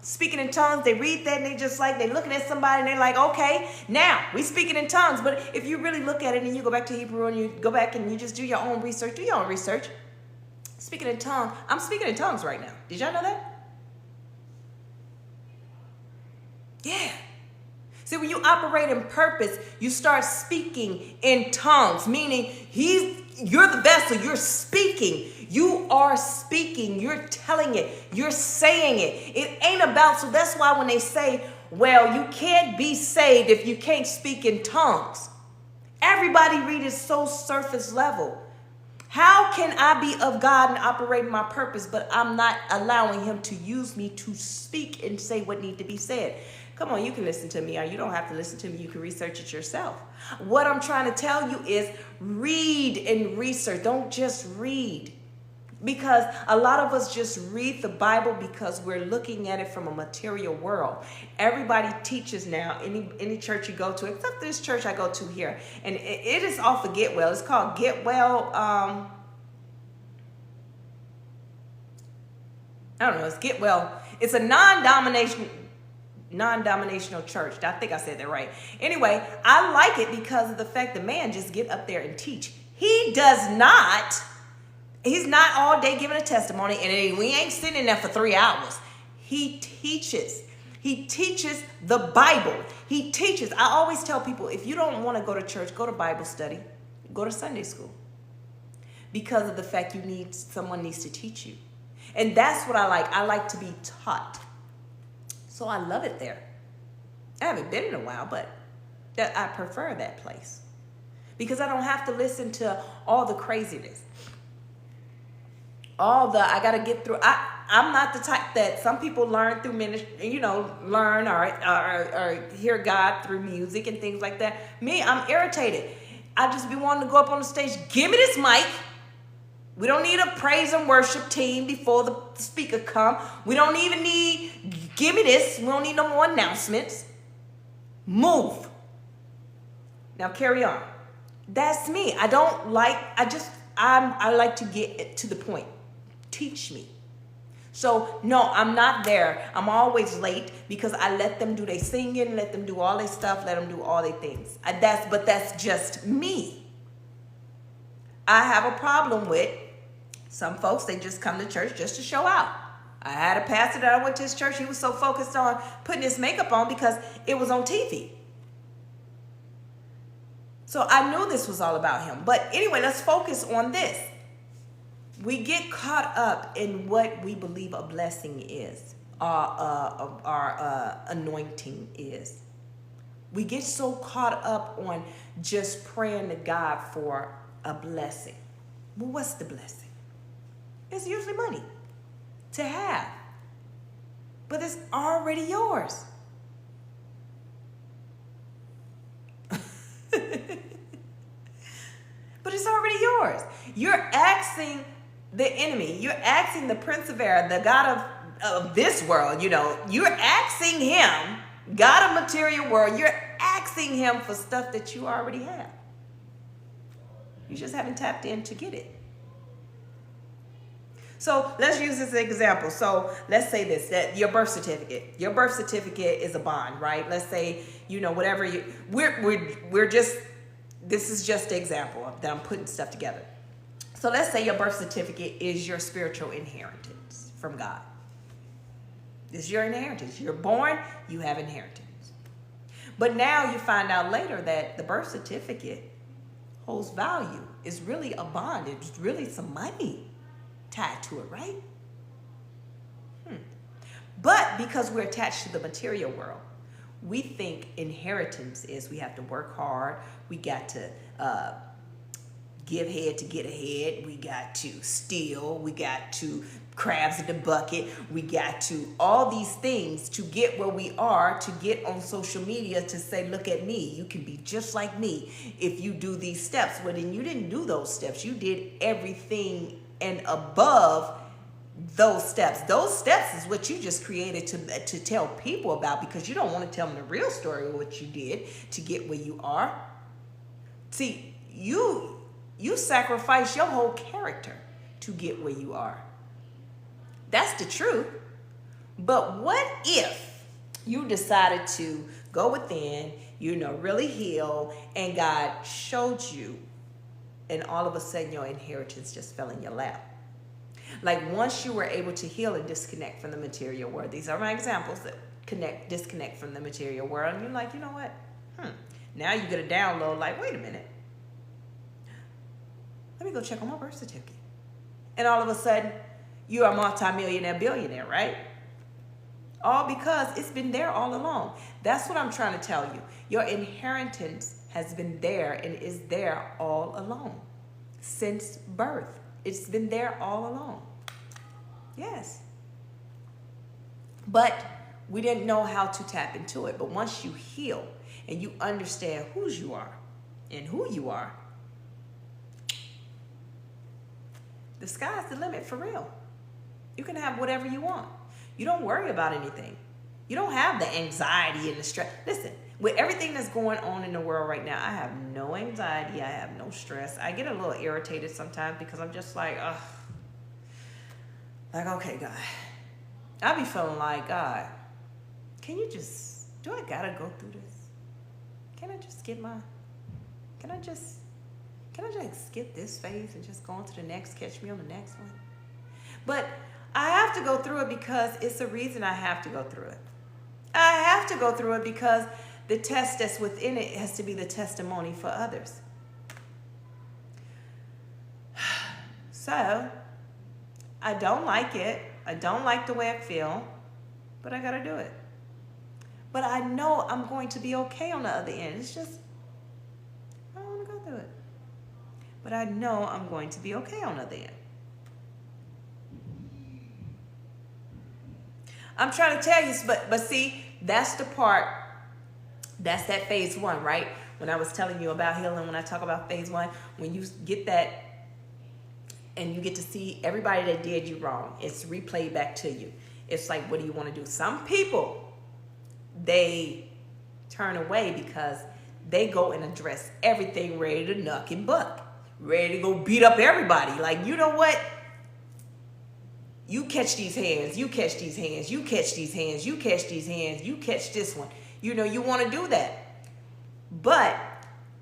speaking in tongues, they read that and they looking at somebody and they're like, okay, now we speaking in tongues. But if you really look at it and you go back to Hebrew and you go back and you just do your own research, Speaking in tongues, I'm speaking in tongues right now. Did y'all know that? Yeah. See, when you operate in purpose, you start speaking in tongues, meaning you're the vessel, you're speaking. You are speaking, you're telling it, you're saying it. It ain't about, so that's why when they say, well, you can't be saved if you can't speak in tongues. Everybody read it so surface level. How can I be of God and operate in my purpose, but I'm not allowing him to use me to speak and say what needs to be said? Come on, you can listen to me, or you don't have to listen to me. You can research it yourself. What I'm trying to tell you is read and research. Don't just read. Because a lot of us just read the Bible because we're looking at it from a material world. Everybody teaches now, any church you go to, except this church I go to here. And it is off of Get Well. It's called Get Well. I don't know. It's Get Well. It's a non-denominational church. I think I said that right. Anyway, I like it because of the fact the man just get up there and teach. He's not all day giving a testimony, and we ain't sitting there for 3 hours. He teaches. He teaches the Bible. He teaches. I always tell people, if you don't want to go to church, go to Bible study. Go to Sunday school. Because of the fact someone needs to teach you. And that's what I like. I like to be taught. So I love it there. I haven't been in a while, but I prefer that place. Because I don't have to listen to all the craziness. I got to get through. I'm not the type that some people learn through ministry, learn or hear God through music and things like that. Me, I'm irritated. I just be wanting to go up on the stage. Give me this mic. We don't need a praise and worship team before the speaker come. We don't even give me this. We don't need no more announcements. Move. Now carry on. That's me. I like to get to the point. Teach me. So no, I'm not there. I'm always late because I let them do their singing, let them do all their stuff, let them do all their things. But that's just me. I have a problem with some folks. They just come to church just to show out. I had a pastor that I went to his church. He was so focused on putting his makeup on because it was on TV. So I knew this was all about him. But anyway, let's focus on this. We get caught up in what we believe a blessing is, our anointing is. We get so caught up on just praying to God for a blessing. Well, what's the blessing? It's usually money to have. But it's already yours. But it's already yours. You're asking the enemy. You're asking the prince of air, the god of of this world. You know, you're asking him, God of material world, you're asking him for stuff that you already have. You just haven't tapped in to get it. So let's use this example. So let's say this, that your birth certificate is a bond, right? Let's say, you know, whatever you, we're just, this is just an example that I'm putting stuff together. So let's say your birth certificate is your spiritual inheritance from God. This is your inheritance. You're born, you have inheritance. But now you find out later that the birth certificate holds value. It's really a bond. It's really some money tied to it, right? But because we're attached to the material world, we think inheritance is we have to work hard. We got to give head to get ahead. We got to steal. We got to crabs in the bucket. We got to all these things to get where we are, to get on social media to say, look at me. You can be just like me if you do these steps. Well, then you didn't do those steps. You did everything and above those steps. Those steps is what you just created to tell people about, because you don't want to tell them the real story of what you did to get where you are. See, you sacrifice your whole character to get where you are. That's the truth. But what if you decided to go within, you know, really heal, and God showed you, and all of a sudden your inheritance just fell in your lap? Like once you were able to heal and disconnect from the material world, these are my examples that disconnect from the material world, and you're like, you know what? Now you get a download like, wait a minute. Let me go check on my birth certificate. And all of a sudden, you are a multimillionaire, billionaire, right? All because it's been there all along. That's what I'm trying to tell you. Your inheritance has been there and is there all along. Since birth. It's been there all along. Yes. But we didn't know how to tap into it. But once you heal and you understand whose you are and who you are, the sky's the limit for real. You can have whatever you want. You don't worry about anything. You don't have the anxiety and the stress. Listen, with everything that's going on in the world right now, I have no anxiety. I have no stress. I get a little irritated sometimes because I'm just like, ugh. Like, okay, God. I be feeling like, God, can you just, do I gotta go through this? Can I just skip this phase and just go on to the next, catch me on the next one? But I have to go through it because it's a reason I have to go through it. I have to go through it because the test that's within it has to be the testimony for others. So, I don't like it. I don't like the way I feel, but I gotta do it. But I know I'm going to be okay on the other end. It's just, I don't want to go through it. But I know I'm going to be okay on the other end. I'm trying to tell you, but see, that's the part, that's that phase one, right? When I was telling you about healing, when I talk about phase one, when you get that and you get to see everybody that did you wrong, it's replayed back to you. It's like, what do you want to do? Some people, they turn away because they go and address everything, ready to knuck and buck, ready to go beat up everybody. Like, you know what? You catch these hands, you catch these hands, you catch these hands, you catch these hands, you catch this one. You know, you want to do that. But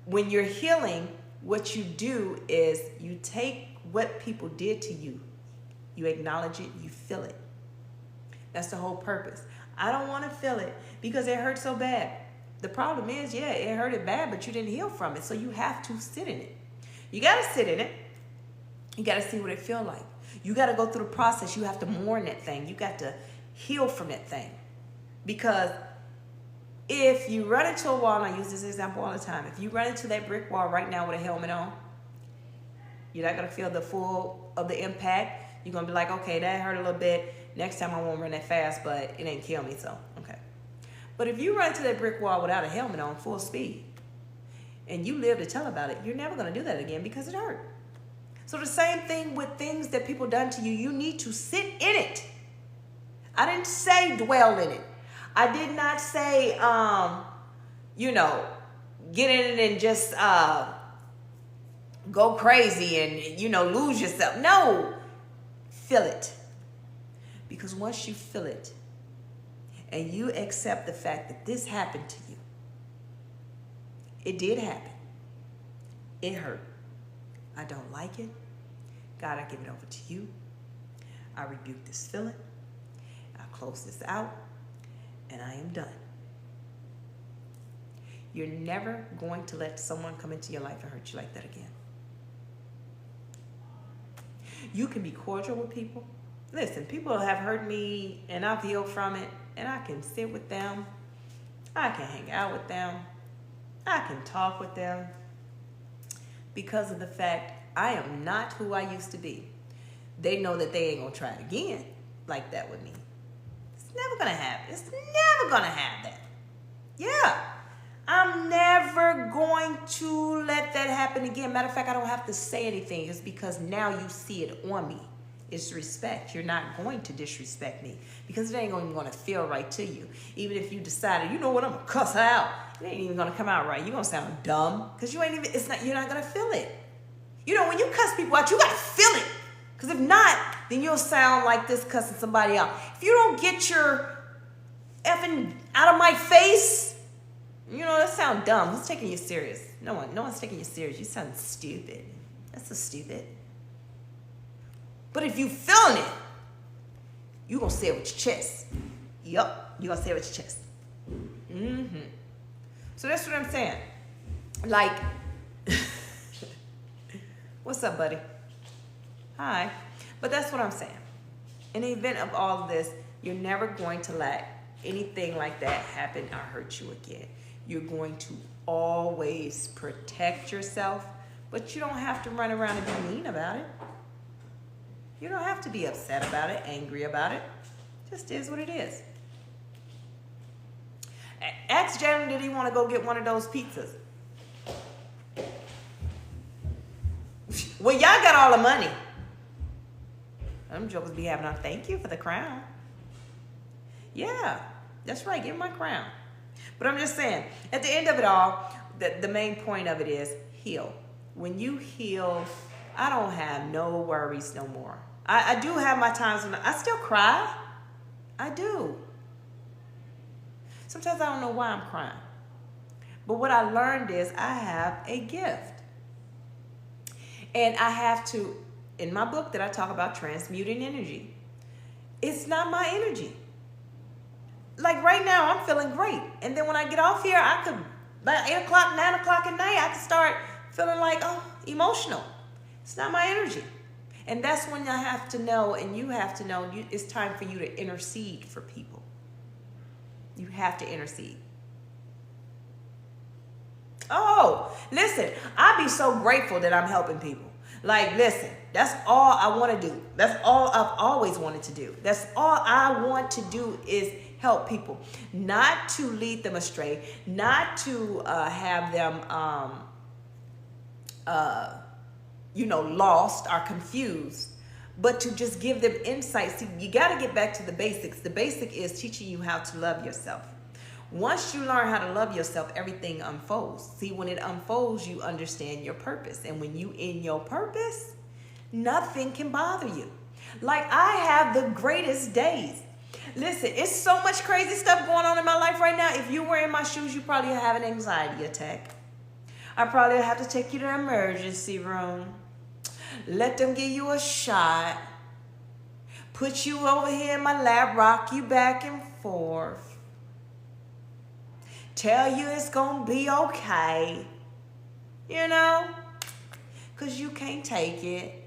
when you're healing, what you do is you take what people did to you, you acknowledge it, you feel it. That's the whole purpose. I don't want to feel it because it hurt so bad. The problem is, yeah, it hurted bad, but you didn't heal from it. So you have to sit in it. You got to sit in it. You got to see what it feels like. You got to go through the process. You have to mourn that thing. You got to heal from that thing. Because if you run into a wall, and I use this example all the time, if you run into that brick wall right now with a helmet on, you're not going to feel the full of the impact. You're going to be like, okay, that hurt a little bit. Next time I won't run that fast, but it ain't kill me, so, okay. But if you run into that brick wall without a helmet on, full speed, and you live to tell about it, you're never going to do that again because it hurt. So the same thing with things that people done to you, you need to sit in it. I didn't say dwell in it. I did not say, get in it and just go crazy and, lose yourself. No, feel it. Because once you feel it and you accept the fact that this happened to you, it did happen. It hurt. I don't like it. God, I give it over to you. I rebuke this feeling. I close this out. And I am done. You're never going to let someone come into your life and hurt you like that again. You can be cordial with people. Listen, people have hurt me and I've healed from it. And I can sit with them. I can hang out with them. I can talk with them. Because of the fact I am not who I used to be. They know that they ain't going to try it again like that with me. It's never going to happen. It's never going to have that. Yeah. I'm never going to let that happen again. Matter of fact, I don't have to say anything. It's because now you see it on me. It's respect. You're not going to disrespect me because it ain't even going to feel right to you. Even if you decided, you know what, I'm going to cuss her out. It ain't even going to come out right. You're going to sound dumb because you're not going to feel it. When you cuss people out, you got to feel it. Because if not, then you'll sound like this cussing somebody out. If you don't get your effing out of my face, that sounds dumb. Who's taking you serious? No one's taking you serious. You sound stupid. That's so stupid. But if you feeling it, you going to say it with your chest. Yup, you going to say it with your chest. Mm-hmm. So that's what I'm saying. Like, what's up, buddy? Hi. But that's what I'm saying. In the event of all of this, you're never going to let anything like that happen or hurt you again. You're going to always protect yourself, but you don't have to run around and be mean about it. You don't have to be upset about it, angry about it. It just is what it is. Ask Jeremy, did he want to go get one of those pizzas? Well, y'all got all the money. Them jokers be having on, thank you for the crown. Yeah, that's right, give him my crown. But I'm just saying, at the end of it all, the main point of it is heal. When you heal, I don't have no worries no more. I do have my times when I still cry. I do. Sometimes I don't know why I'm crying. But what I learned is I have a gift. And I have to, in my book that I talk about transmuting energy, it's not my energy. Like right now, I'm feeling great. And then when I get off here, I could, by 8 o'clock, 9 o'clock at night, I could start feeling like, emotional. It's not my energy. And that's when I have to know, and you have to know, it's time for you to intercede for people. You have to intercede. Oh, listen, I be so grateful that I'm helping people. Like, listen, that's all I want to do. That's all I've always wanted to do. That's all I want to do is help people. Not to lead them astray, not to have them, lost or confused, but to just give them insight. See, you got to get back to the basics. The basic is teaching you how to love yourself. Once you learn how to love yourself, everything unfolds. See, when it unfolds, you understand your purpose. And when you in your purpose, nothing can bother you. Like, I have the greatest days. Listen, it's so much crazy stuff going on in my life right now. If you were in my shoes, you probably have an anxiety attack. I probably have to take you to the emergency room. Let them give you a shot. Put you over here in my lap, rock you back and forth. Tell you it's gonna be okay. Because you can't take it.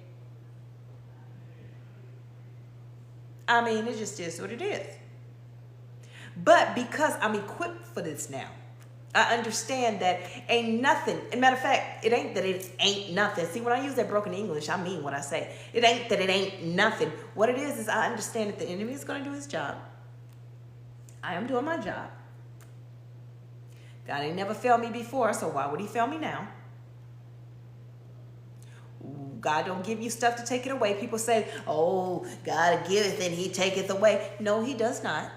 I mean, it just is what it is. But because I'm equipped for this now, I understand that ain't nothing. As a matter of fact, it ain't that it ain't nothing. See, when I use that broken English, I mean what I say. It ain't that it ain't nothing. What it is I understand that the enemy is going to do his job. I am doing my job. God ain't never failed me before, so why would he fail me now? God don't give you stuff to take it away. People say, oh, God giveth and he taketh away. No, he does not.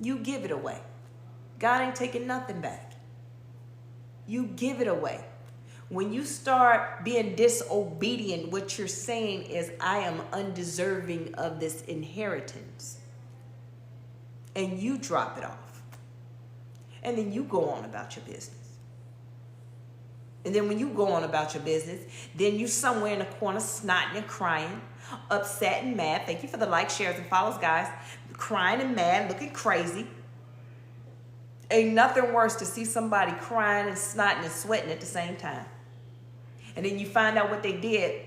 You give it away. God ain't taking nothing back. You give it away. When you start being disobedient, what you're saying is, I am undeserving of this inheritance. And you drop it off. And then you go on about your business. And then when you go on about your business, then you somewhere in the corner snotting and crying, upset and mad. Thank you for the likes, shares, and follows, guys. Crying and mad, looking crazy. Ain't nothing worse to see somebody crying and snotting and sweating at the same time. And then you find out what they did,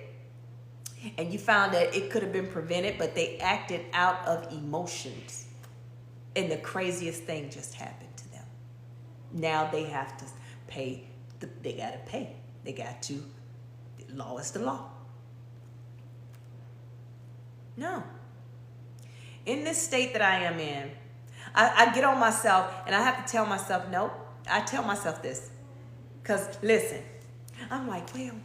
and you found that it could have been prevented, but they acted out of emotions. And the craziest thing just happened to them. Now they have to pay. They got to pay. They got to. Law is the law. No. In this state that I am in, I get on myself and I have to tell myself, no. I tell myself this. Because, listen, I'm like, well,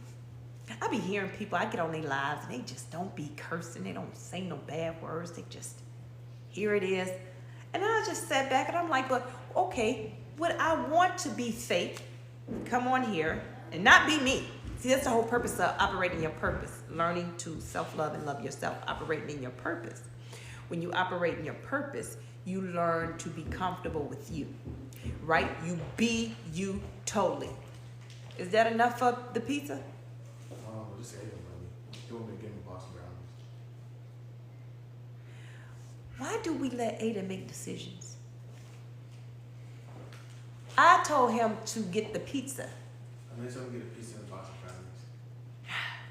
I be hearing people, I get on their lives and they just don't be cursing. They don't say no bad words. They just, here it is. And I just sat back and I'm like, but okay, would I want to be fake? Come on here and not be me. See, that's the whole purpose of operating your purpose. Learning to self-love and love yourself. Operating in your purpose. When you operate in your purpose, you learn to be comfortable with you. Right? You be you totally. Is that enough for the pizza? Just ate them, buddy. You want me to give me Boston brownies? Why do we let Ada make decisions? I told him to get the pizza. I made someone get a pizza and Boston brownies.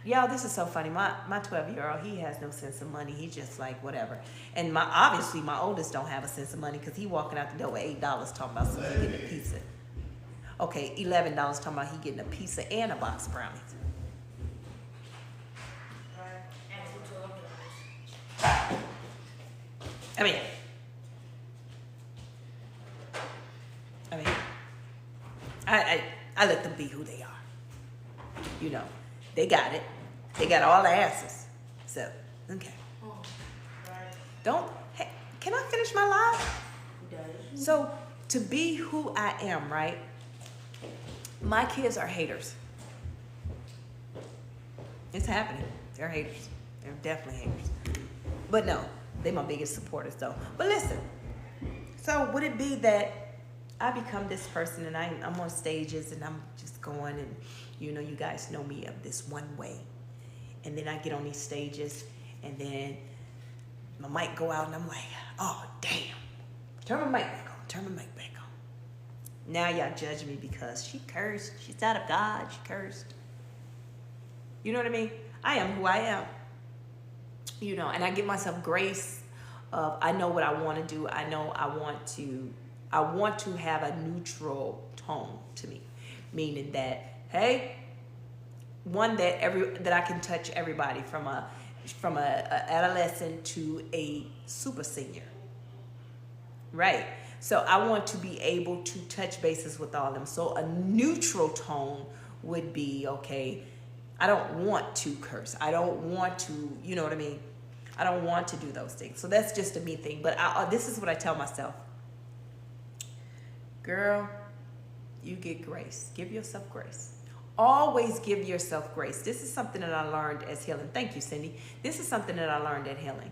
Y'all, this is so funny. My 12-year-old, he has no sense of money. He's just like, whatever. And obviously, my oldest don't have a sense of money because he walking out the door with $8 talking about somebody getting a pizza. Okay, $11 talking about he getting a pizza and a box of brownies. I mean, I let them be who they are. You know, they got it. They got all the answers. So, okay. Hey, can I finish my life? So, to be who I am, right? My kids are haters. It's happening. They're haters. They're definitely haters. But no, they're my biggest supporters though. But listen, so would it be that I become this person and I'm on stages and I'm just going and, you know, you guys know me of this one way. And then I get on these stages and then my mic go out and I'm like, oh, damn. Turn my mic back on. Turn my mic back on. Now y'all judge me because she cursed. She's out of God. She cursed. You know what I mean? I am who I am. You know, and I give myself grace of I know what I want to do. I know I want to have a neutral tone to me. Meaning that, hey, one that I can touch everybody from a adolescent to a super senior. Right. So I want to be able to touch bases with all of them. So a neutral tone would be, okay, I don't want to curse. I don't want to, you know what I mean? I don't want to do those things. So that's just a me thing. But this is what I tell myself. Girl, you get grace. Give yourself grace. Always give yourself grace. This is something that I learned as healing. Thank you, Cindy. This is something that I learned at healing.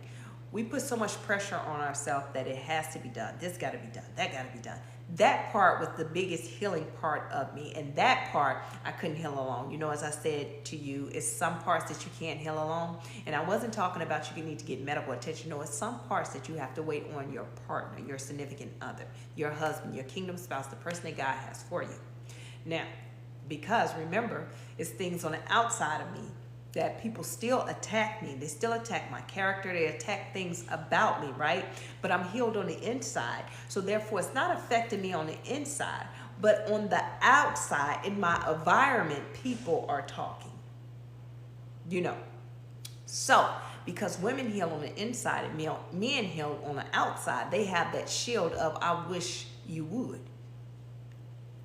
We put so much pressure on ourselves that it has to be done. This got to be done. That got to be done. That part was the biggest healing part of me. And that part, I couldn't heal alone. You know, as I said to you, it's some parts that you can't heal alone. And I wasn't talking about you need to get medical attention. No, it's some parts that you have to wait on your partner, your significant other, your husband, your kingdom spouse, the person that God has for you. Now, because remember, it's things on the outside of me that people still attack me. They still attack my character. They attack things about me, right? But I'm healed on the inside. So therefore, it's not affecting me on the inside. But on the outside, in my environment, people are talking. You know. So, because women heal on the inside and men heal on the outside, they have that shield of, I wish you would.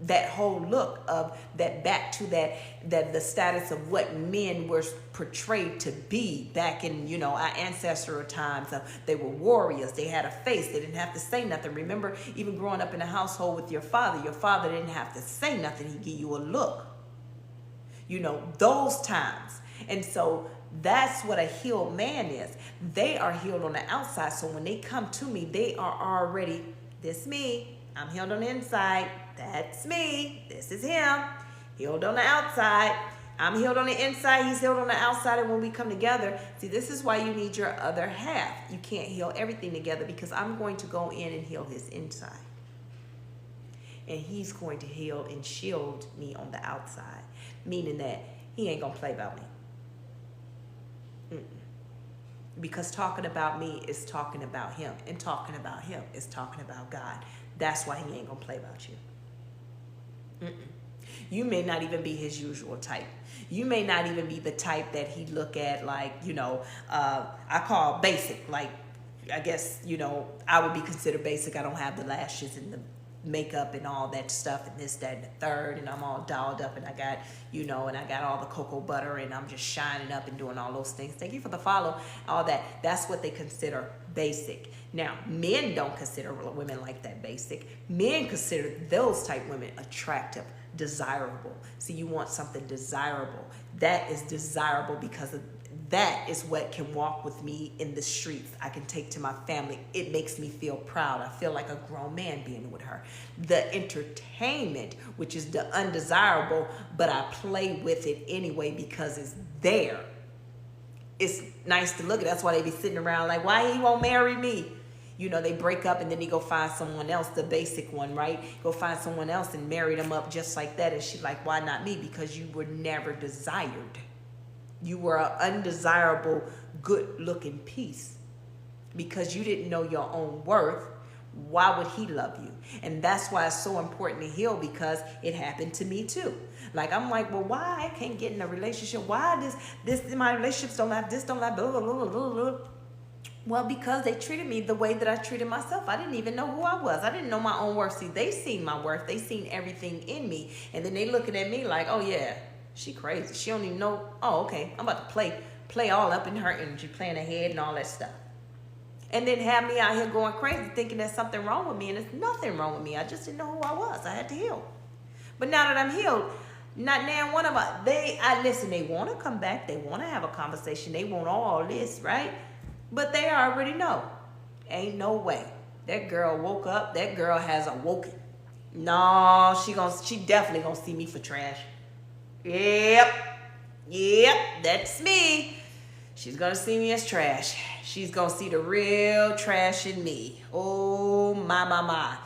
that whole look of that, back to that the status of what men were portrayed to be back in, you know, our ancestral times. They were warriors. They had a face. They didn't have to say nothing. Remember, even growing up in a household with your father didn't have to say nothing. He'd give you a look. You know, those times. And so that's what a healed man is. They are healed on the outside. So when they come to me, they are already, this me. I'm healed on the inside. That's me. This is him. Healed on the outside. I'm healed on the inside. He's healed on the outside. And when we come together, see, this is why you need your other half. You can't heal everything together, because I'm going to go in and heal his inside. And he's going to heal and shield me on the outside. Meaning that he ain't going to play about me. Because talking about me is talking about him. And talking about him is talking about God. That's why he ain't going to play about you. You may not even be his usual type. You may not even be the type that he look at like, you know, I call basic. Like, I guess, you know, I would be considered basic. I don't have the lashes and the makeup and all that stuff and this, that, and the third. And I'm all dolled up and I got, you know, and I got all the cocoa butter and I'm just shining up and doing all those things. Thank you for the follow. All that. That's what they consider basic. Now, men don't consider women like that basic. Men consider those type women attractive, desirable. See, you want something desirable. That is desirable because that is what can walk with me in the streets. I can take to my family. It makes me feel proud. I feel like a grown man being with her. The entertainment, which is the undesirable, but I play with it anyway because it's there. It's nice to look at. That's why they be sitting around like, why he won't marry me? You know, they break up and then he go find someone else, the basic one, right? Go find someone else and marry them up just like that. And she's like, why not me? Because you were never desired. You were an undesirable, good-looking piece. Because you didn't know your own worth, why would he love you? And that's why it's so important to heal, because it happened to me too. Like, I'm like, well, why I can't get in a relationship? Why my relationships don't have this, don't have blah, blah, blah, blah, blah. Well, because they treated me the way that I treated myself. I didn't even know who I was. I didn't know my own worth. See, they seen my worth. They seen everything in me. And then they looking at me like, oh, yeah, she crazy. She don't even know. Oh, okay, I'm about to play all up in her energy, playing her head and all that stuff. And then have me out here going crazy, thinking there's something wrong with me. And there's nothing wrong with me. I just didn't know who I was. I had to heal. But now that I'm healed, not now one of them, listen, they want to come back. They want to have a conversation. They want all this, right? But they already know. Ain't no way. That girl woke up. That girl has awoken. No, she definitely gonna see me for trash. Yep, that's me. She's gonna see me as trash. She's gonna see the real trash in me. Oh, my.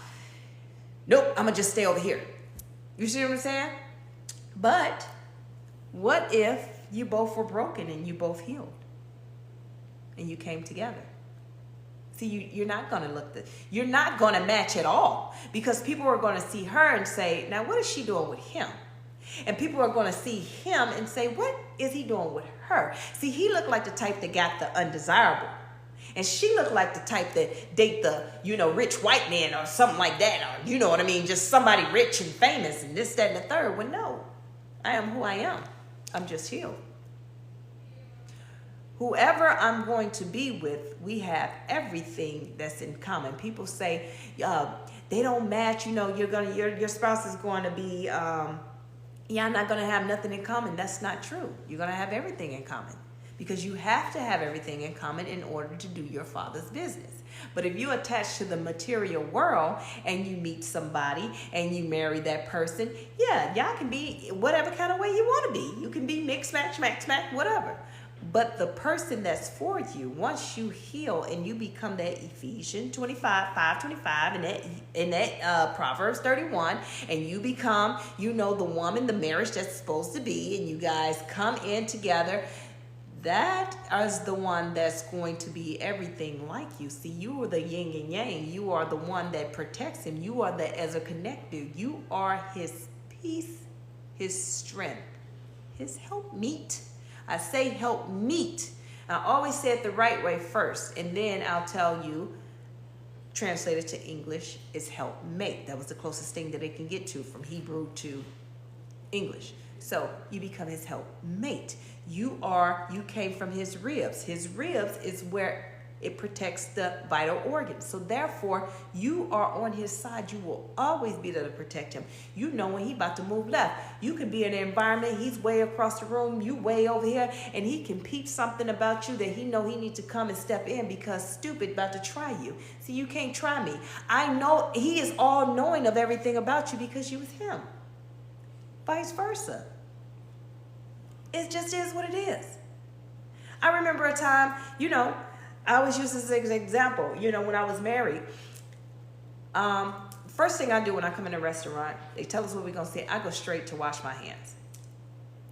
Nope, I'm gonna just stay over here. You see what I'm saying? But what if you both were broken and you both healed? And you came together. See, you're not going to you're not going to match at all, because people are going to see her and say, now what is she doing with him? And people are going to see him and say, what is he doing with her? See, he looked like the type that got the undesirable. And she looked like the type that date the, rich white man or something like that. Or, you know what I mean? Just somebody rich and famous and this, that, and the third. Well, no, I am who I am. I'm just healed. Whoever I'm going to be with, we have everything that's in common. People say they don't match. Your spouse is going to be, I'm not going to have nothing in common. That's not true. You're going to have everything in common, because you have to have everything in common in order to do your Father's business. But if you attach to the material world and you meet somebody and you marry that person, yeah, y'all can be whatever kind of way you want to be. You can be mix, match, whatever. But the person that's for you, once you heal and you become that Ephesians 5:25 in that Proverbs 31, and you become, the woman, the marriage that's supposed to be, and you guys come in together, that is the one that's going to be everything like you. See, you are the yin and yang. You are the one that protects him. You are the as a connector. You are his peace, his strength, his helpmeet. I say help meet. I always say it the right way first, and then I'll tell you translated to English is helpmate. That was the closest thing that it can get to from Hebrew to English. So you become his helpmate. You came from his ribs. His ribs is where it protects the vital organs. So therefore, you are on his side. You will always be there to protect him. You know when he's about to move left. You can be in an environment, he's way across the room, you way over here, and he can peep something about you that he know he needs to come and step in because stupid about to try you. See, you can't try me. I know he is all knowing of everything about you because you was him. Vice versa. It just is what it is. I remember a time, I always use this as an example. When I was married, first thing I do when I come in a restaurant, they tell us what we're going to say. I go straight to wash my hands.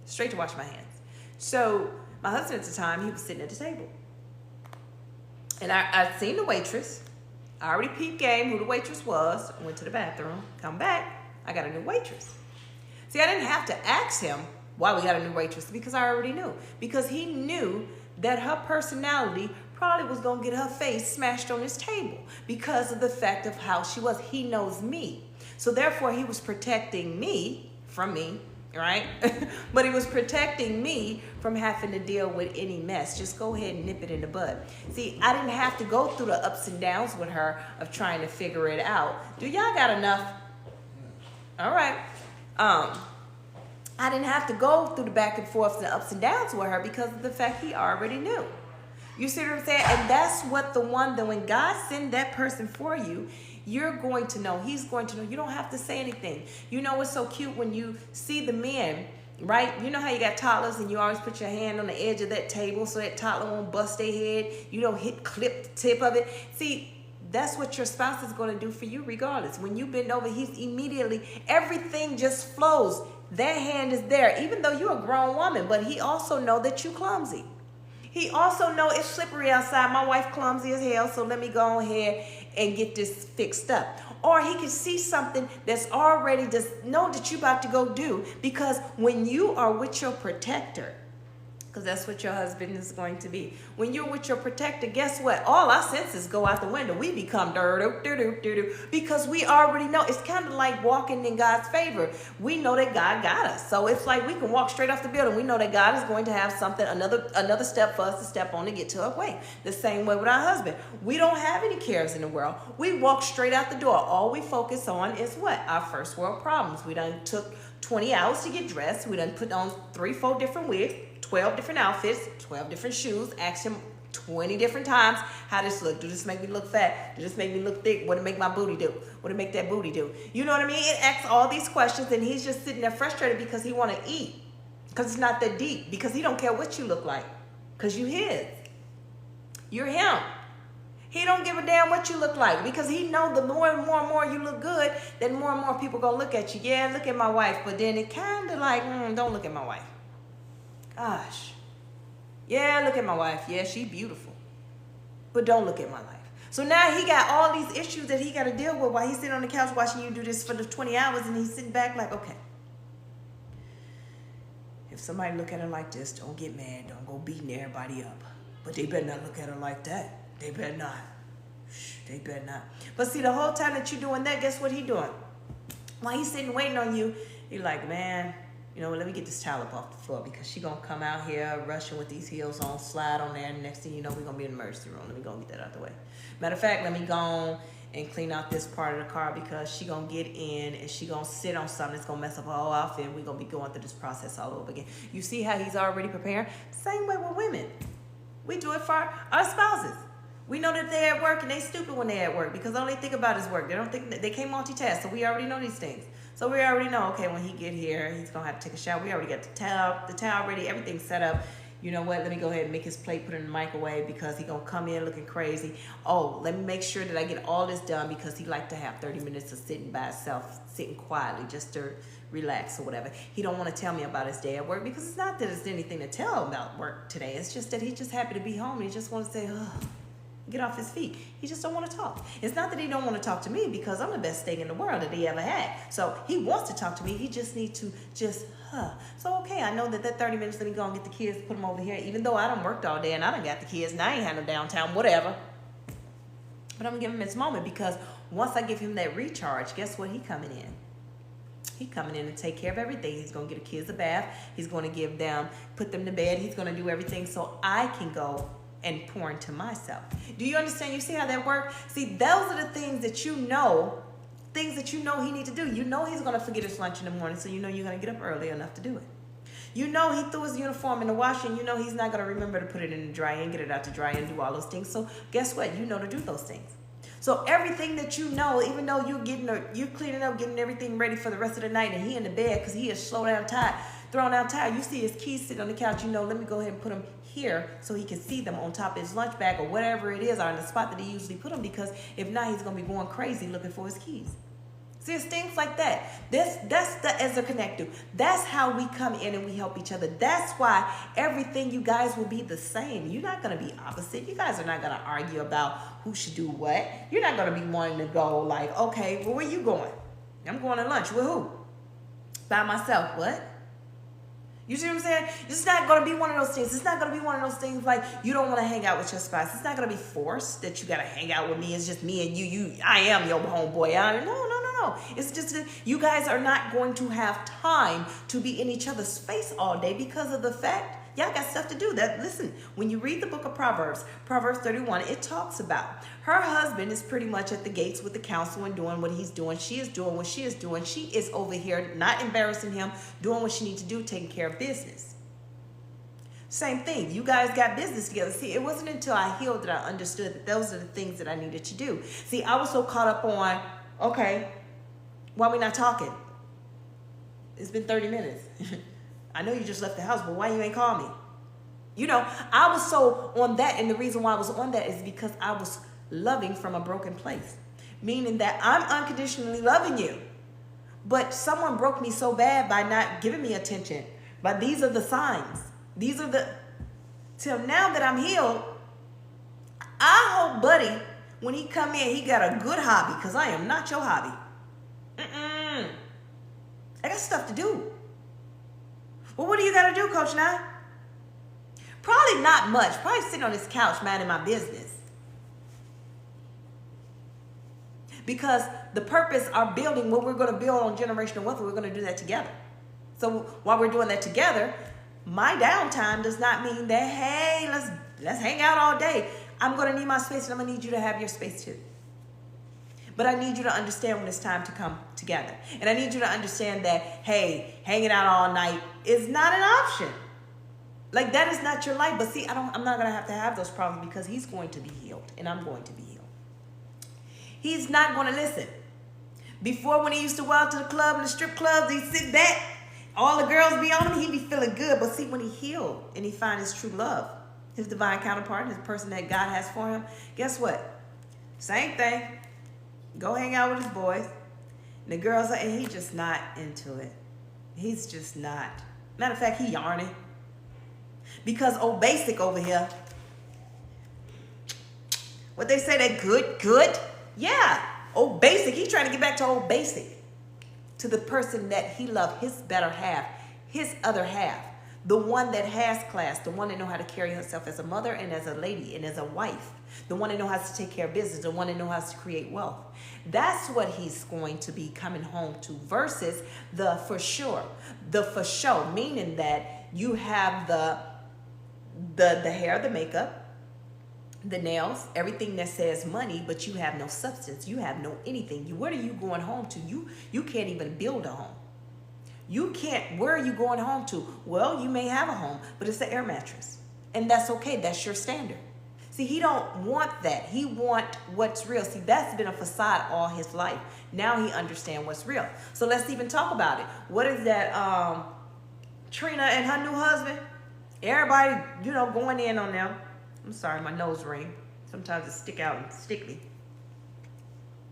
Straight to wash my hands. So my husband at the time, he was sitting at the table. And I'd seen the waitress. I already peeped game who the waitress was. Went to the bathroom. Come back. I got a new waitress. See, I didn't have to ask him why we got a new waitress because I already knew. Because he knew that her personality probably was going to get her face smashed on his table because of the fact of how she was. He knows me. So therefore, he was protecting me from me, right? But he was protecting me from having to deal with any mess. Just go ahead and nip it in the bud. See, I didn't have to go through the ups and downs with her of trying to figure it out. Do y'all got enough? All right. I didn't have to go through the back and forth and the ups and downs with her because of the fact he already knew. You see what I'm saying? And that's what that when God sends that person for you, you're going to know. He's going to know. You don't have to say anything. It's so cute when you see the men, right? You know how you got toddlers and you always put your hand on the edge of that table so that toddler won't bust their head. You don't clip the tip of it. See, that's what your spouse is going to do for you regardless. When you bend over, he's immediately, everything just flows. That hand is there, even though you're a grown woman, but he also know that you clumsy. He also know it's slippery outside. My wife clumsy as hell, so let me go ahead and get this fixed up. Or he can see something that's already just know that you about to go do, because when you are with your protector, because that's what your husband is going to be. When you're with your protector, guess what? All our senses go out the window. We become because we already know. It's kind of like walking in God's favor. We know that God got us. So it's like we can walk straight off the building. We know that God is going to have something, another step for us to step on to get to our way. The same way with our husband. We don't have any cares in the world. We walk straight out the door. All we focus on is what? Our first world problems. We done took 20 hours to get dressed. We done put on 3-4 different wigs, 12 different outfits, 12 different shoes, asked him 20 different times, how this look? Do this make me look fat? Do this make me look thick? What it make my booty do? What it make that booty do? You know what I mean? It asks all these questions and he's just sitting there frustrated because he want to eat. Because it's not that deep. Because he don't care what you look like. Because you his. You're him. He don't give a damn what you look like because he know the more and more you look good, then more and more people gonna look at you. Yeah, look at my wife. But then it kind of like, don't look at my wife. Gosh. Yeah, look at my wife. Yeah, she beautiful. But don't look at my life. So now he got all these issues that he got to deal with while he's sitting on the couch watching you do this for the 20 hours and he's sitting back like, okay. If somebody look at her like this, don't get mad. Don't go beating everybody up. But they better not look at her like that. They better not. Shh, they better not. But see, the whole time that you're doing that, guess what he doing? While he's sitting waiting on you, you're like, man, let me get this towel up off the floor because she going to come out here rushing with these heels on, slide on there, and next thing you know, we're going to be in the emergency room. Let me go and get that out the way. Matter of fact, let me go on and clean out this part of the car because she going to get in and she going to sit on something that's going to mess up her whole outfit and we're going to be going through this process all over again. You see how he's already preparing? Same way with women. We do it for our spouses. We know that they're at work and they stupid when they're at work because all they think about is work. They don't think they can't multitask. So we already know these things. So we already know, okay, when he get here, he's going to have to take a shower. We already got the towel ready, everything set up. You know what? Let me go ahead and make his plate, put it in the microwave because he's going to come in looking crazy. Oh, let me make sure that I get all this done because he like to have 30 minutes of sitting by himself, sitting quietly just to relax or whatever. He don't want to tell me about his day at work because it's not that there's anything to tell him about work today. It's just that he's just happy to be home. He just wants to say, get off his feet. He just don't want to talk. It's not that he don't want to talk to me because I'm the best thing in the world that he ever had. So he wants to talk to me. He just needs to So, okay, I know that 30 minutes, let me go and get the kids, put them over here. Even though I done worked all day and I done got the kids and I ain't had no downtime, whatever. But I'm gonna give him his moment because once I give him that recharge, guess what? He coming in. He coming in to take care of everything. He's gonna get the kids a bath. He's gonna give them, put them to bed. He's gonna do everything so I can go and pour into myself. Do you understand? You see how that works? See, those are the things that you know he need to do. You know he's gonna forget his lunch in the morning, so you know you're gonna get up early enough to do it. You know he threw his uniform in the washer, and you know he's not gonna remember to put it in the dryer and get it out to dry and do all those things. So guess what? You know to do those things. So everything that you know, even though you cleaning up, getting everything ready for the rest of the night, and he in the bed because he is thrown down tired. You see his keys sitting on the couch. You know, let me go ahead and put them here so he can see them on top of his lunch bag or whatever it is, or in the spot that he usually put them. Because if not, he's gonna be going crazy looking for his keys. See, it's things like that. That's the as a connector. That's how we come in and we help each other. That's why everything you guys will be the same. You're not going to be opposite. You guys are not going to argue about who should do what. You're not going to be wanting to go like, okay, well, where you going? I'm going to lunch. With who? By myself. What? You see what I'm saying? It's not going to be one of those things. It's not going to be one of those things like you don't want to hang out with your spouse. It's not going to be forced that you got to hang out with me. It's just me and you. I am your homeboy. No. It's just that you guys are not going to have time to be in each other's space all day because of the fact y'all got stuff to do. Listen, when you read the book of Proverbs 31, it talks about her husband is pretty much at the gates with the council and doing what he's doing. She is doing what she is doing. She is over here not embarrassing him, doing what she needs to do, taking care of business. Same thing. You guys got business together. See, it wasn't until I healed that I understood that those are the things that I needed to do. See, I was so caught up on, okay, why we not talking? It's been 30 minutes. I know you just left the house, but why you ain't call me? You know, I was so on that, and the reason why I was on that is because I was loving from a broken place. Meaning that I'm unconditionally loving you. But someone broke me so bad by not giving me attention. But these are the signs. Till now that I'm healed, I hope, buddy, when he come in, he got a good hobby, because I am not your hobby. I got stuff to do. Well, what do you got to do, Coach Nye? Probably not much. Probably sitting on this couch minding my business. Because the purpose of building what we're going to build on generational wealth, we're going to do that together. So while we're doing that together, my downtime does not mean that, hey, let's hang out all day. I'm going to need my space, and I'm going to need you to have your space too. But I need you to understand when it's time to come together. And I need you to understand that, hey, hanging out all night is not an option. Like, that is not your life. But see, I'm not going to have those problems because he's going to be healed and I'm going to be healed. He's not going to listen. Before, when he used to go out to the club and the strip clubs, he'd sit back. All the girls be on him. He'd be feeling good. But see, when he healed and he found his true love, his divine counterpart, his person that God has for him, guess what? Same thing. Go hang out with his boys. And the girls are, and he's just not into it. He's just not. Matter of fact, he yarning. Because old basic over here, what they say, that good? Yeah, old basic. He's trying to get back to old basic. To the person that he loved, his better half, his other half. The one that has class, the one that knows how to carry herself as a mother and as a lady and as a wife. The one that knows how to take care of business, the one that knows how to create wealth. That's what he's going to be coming home to versus the for sure. The for show, meaning that you have the hair, the makeup, the nails, everything that says money, but you have no substance. You have no anything. What are you going home to? You can't even build a home. You can't, where are you going home to? Well, you may have a home, but it's an air mattress. And that's okay. That's your standard. See, he don't want that. He want what's real. See, that's been a facade all his life. Now he understands what's real. So let's even talk about it. What is that, Trina and her new husband? Everybody, going in on them. I'm sorry, my nose ring. Sometimes it stick out and sticky.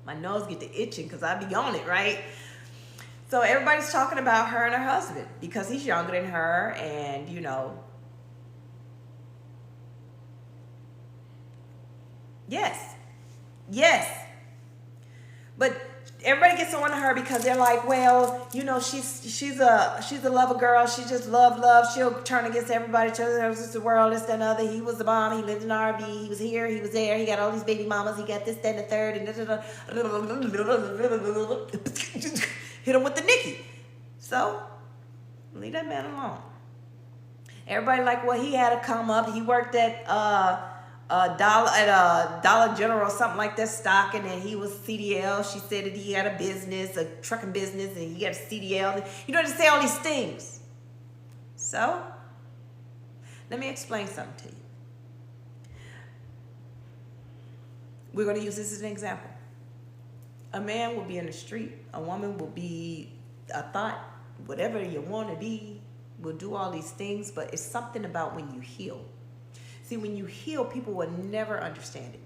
My nose get to itching because I be on it, right? So everybody's talking about her and her husband because he's younger than her and, Yes. But everybody gets on to her because they're like, well, you know, she's a lover girl. She just love. She'll turn against everybody, turn against the world, this, that, and other. He was the bomb. He lived in an RV. He was here. He was there. He got all these baby mamas. He got this, that, and the third. And hit him with the Nikki. So leave that man alone. Everybody like, well, he had to come up. He worked at Dollar General, something like that, stocking, and he was CDL. She said that he had a business, a trucking business, and he had a CDL. You don't have to say all these things. So, let me explain something to you. We're going to use this as an example. A man will be in the street. A woman will be a thought, whatever you want to be. Will do all these things, but it's something about when you heal. See, when you heal, people will never understand it.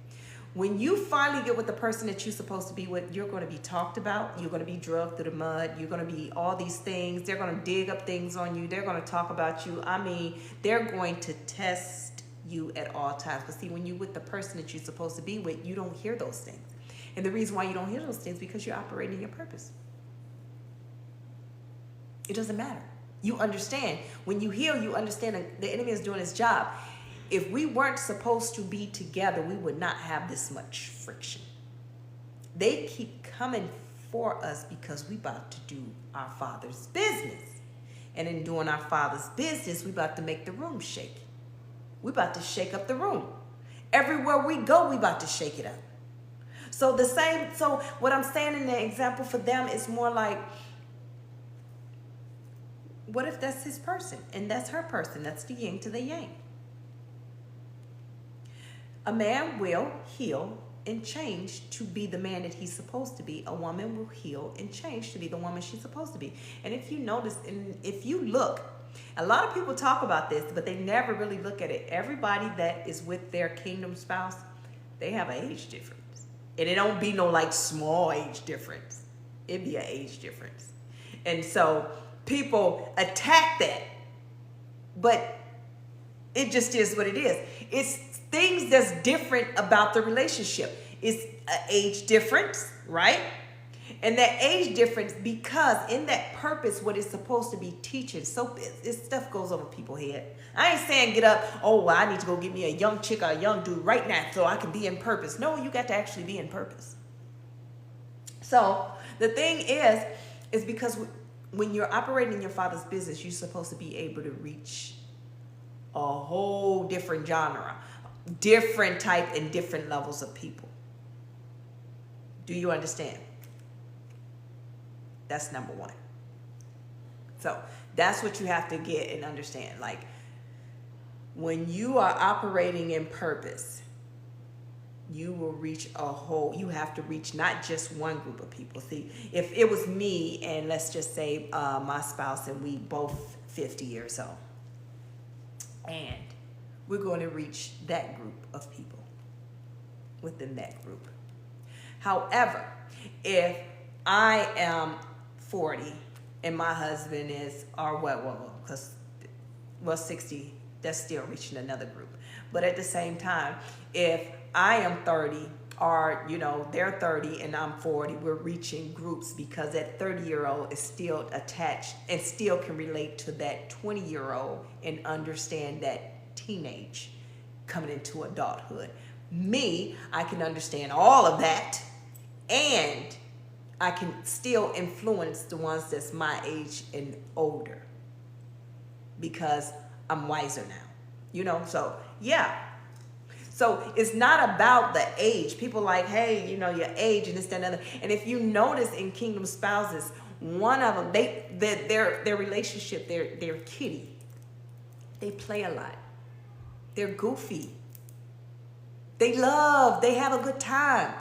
When you finally get with the person that you're supposed to be with, you're going to be talked about. You're going to be drugged through the mud. You're going to be all these things. They're going to dig up things on you. They're going to talk about you. I mean, they're going to test you at all times. But see, when you're with the person that you're supposed to be with, you don't hear those things. And the reason why you don't hear those things is because you're operating your purpose. It doesn't matter. You understand. When you heal, you understand that the enemy is doing his job. If we weren't supposed to be together, we would not have this much friction. They keep coming for us because we about to do our Father's business. And in doing our Father's business, we about to make the room shake. We about to shake up the room. Everywhere we go, we about to shake it up. So what I'm saying in the example for them is more like, what if that's his person and that's her person? That's the yin to the yang. A man will heal and change to be the man that he's supposed to be. A woman will heal and change to be the woman she's supposed to be. And if you notice, and if you look, a lot of people talk about this, but they never really look at it. Everybody that is with their kingdom spouse, they have an age difference. And it don't be no like small age difference. It be an age difference. And so people attack that, but it just is what it is. It's things that's different about the relationship. It's an age difference, right? And that age difference, because in that purpose, what it's supposed to be teaching, so this stuff goes over people's head. I ain't saying get up, oh, well, I need to go get me a young chick or a young dude right now so I can be in purpose. No, you got to actually be in purpose. So the thing is because when you're operating in your Father's business, you're supposed to be able to reach a whole different genre, different type and different levels of people. Do you understand? That's number one. So that's what you have to get and understand. Like, when you are operating in purpose, you will reach you have to reach not just one group of people. See, if it was me and let's just say my spouse and we both 50 years old, and we're going to reach that group of people within that group. However, if I am 40 and my husband is, 60, that's still reaching another group. But at the same time, if I am 30 or, they're 30 and I'm 40, we're reaching groups because that 30-year-old is still attached and still can relate to that 20-year-old and understand that teenage coming into adulthood. Me, I can understand all of that, and I can still influence the ones that's my age and older because I'm wiser now, so yeah. So it's not about the age. People like, hey, your age and this, that, and other. And if you notice in Kingdom Spouses, one of them, their relationship, they're kiddie. They play a lot. They're goofy. They have a good time.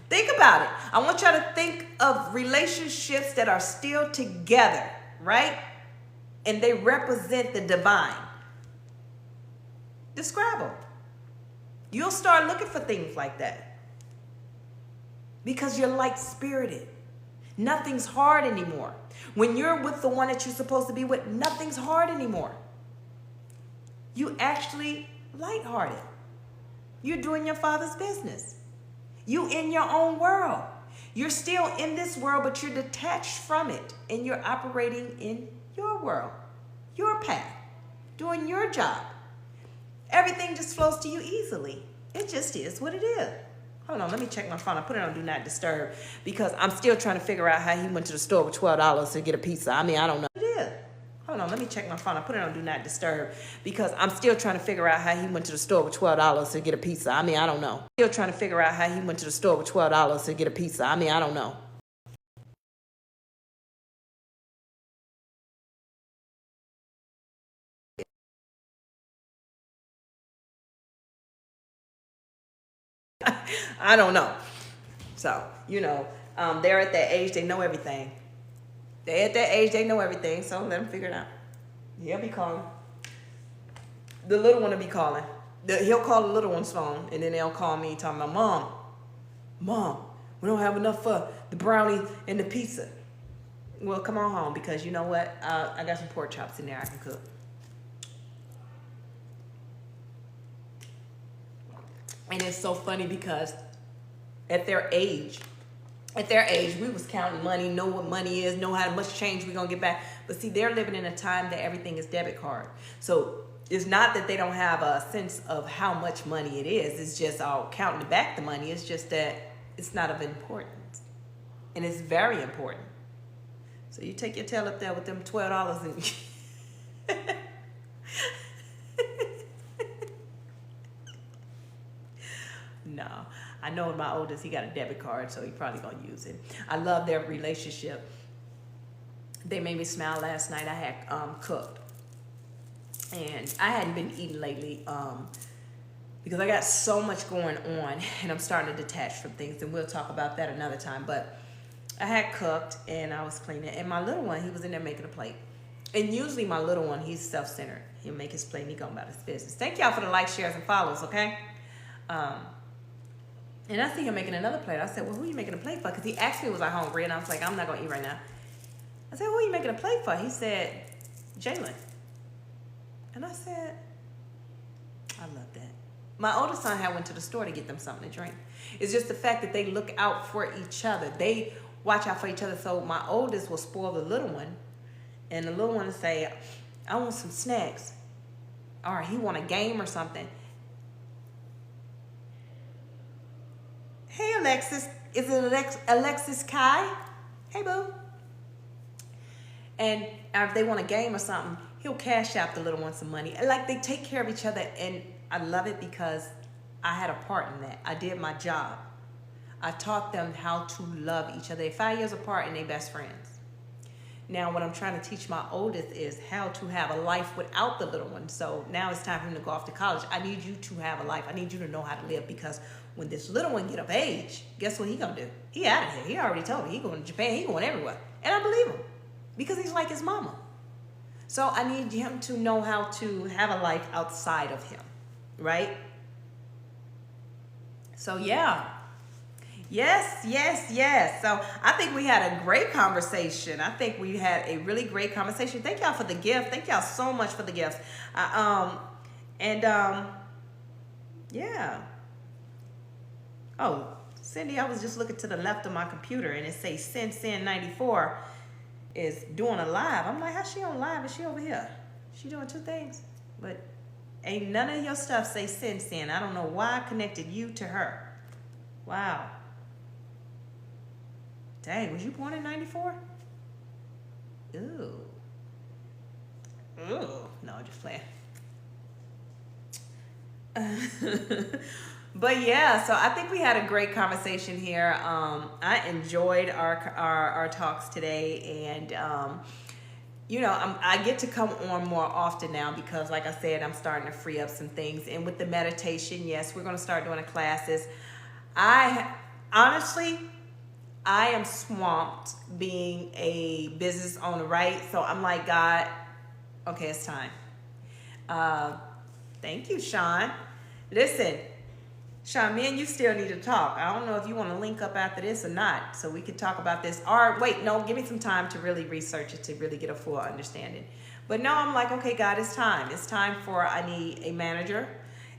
Think about it. I want y'all to think of relationships that are still together, right? And they represent the divine. Describe them. You'll start looking for things like that. Because you're light-spirited. Nothing's hard anymore. When you're with the one that you're supposed to be with, nothing's hard anymore. You actually lighthearted. You're doing your Father's business. You in your own world. You're still in this world, but you're detached from it, and you're operating in your world, your path, doing your job. Everything just flows to you easily. It just is what it is. Hold on, let me check my phone. I put it on Do Not Disturb because I'm still trying to figure out how he went to the store with $12 to get a pizza. I mean, I don't know. It is. Hold on, let me check my phone. I put it on Do Not Disturb because I'm still trying to figure out how he went to the store with $12 to get a pizza. I mean, I don't know. Still trying to figure out how he went to the store with $12 to get a pizza. I mean, I don't know. I don't know. So, they're at that age, they know everything. They're at that age, they know everything, so let them figure it out. He'll be calling. The little one will be calling. He'll call the little one's phone, and then they'll call me talking about, Mom, we don't have enough for the brownie and the pizza. Well, come on home, because you know what? I got some pork chops in there I can cook. And it's so funny because at their age, we was counting money, know what money is, know how much change we're going to get back. But see, they're living in a time that everything is debit card. So it's not that they don't have a sense of how much money it is. It's just all counting back the money. It's just that it's not of importance. And it's very important. So you take your tail up there with them $12 and... No, I know my oldest, he got a debit card, so he probably gonna use it. I love their relationship. They made me smile last night. I had cooked, and I hadn't been eating lately because I got so much going on, and I'm starting to detach from things, and we'll talk about that another time. But I had cooked, and I was cleaning, and my little one, he was in there making a plate. And usually my little one, he's self-centered. He'll make his plate, and he go about his business. Thank y'all for the likes, shares, and follows, okay? And I see him making another plate. I said, well, who are you making a plate for? Because he asked me, was I hungry? And I was like, I'm not going to eat right now. I said, who are you making a plate for? He said, Jalen. And I said, I love that. My oldest son had went to the store to get them something to drink. It's just the fact that they look out for each other. They watch out for each other. So my oldest will spoil the little one. And the little one will say, I want some snacks. Or he want a game or something. Hey, Alexis. Is it Alexis Kai? Hey, boo. And if they want a game or something, he'll cash out the little one some money. Like, they take care of each other, and I love it because I had a part in that. I did my job. I taught them how to love each other. They're 5 years apart, and they're best friends. Now, what I'm trying to teach my oldest is how to have a life without the little one. So now it's time for him to go off to college. I need you to have a life. I need you to know how to live, because when this little one get of age, guess what he gonna do? He out of here. He already told me he going to Japan. He going everywhere. And I believe him, because he's like his mama. So I need him to know how to have a life outside of him, right? So yeah. Yes. So I think we had a great conversation. I think we had a really great conversation. Thank y'all for the gift. Thank y'all so much for the gifts. Yeah. Oh, Cindy, I was just looking to the left of my computer, and it says Sin94 is doing a live. I'm like, how's she on live? Is she over here? She doing two things? But ain't none of your stuff say Sin. I don't know why I connected you to her. Wow. Dang, was you born in 94? Ooh. No, just playing. But yeah, so I think we had a great conversation here. I enjoyed our talks today, and I get to come on more often now because, like I said, I'm starting to free up some things. And with the meditation, yes, we're going to start doing the classes. I am swamped being a business owner, right? So I'm like, God, okay, it's time. Thank you, Sean. Listen, Sean, me and you still need to talk. I don't know if you want to link up after this or not, so we could talk about this. Or wait, no, give me some time to really research it, to really get a full understanding. But no, I'm like, okay, God, it's time. It's time I need a manager,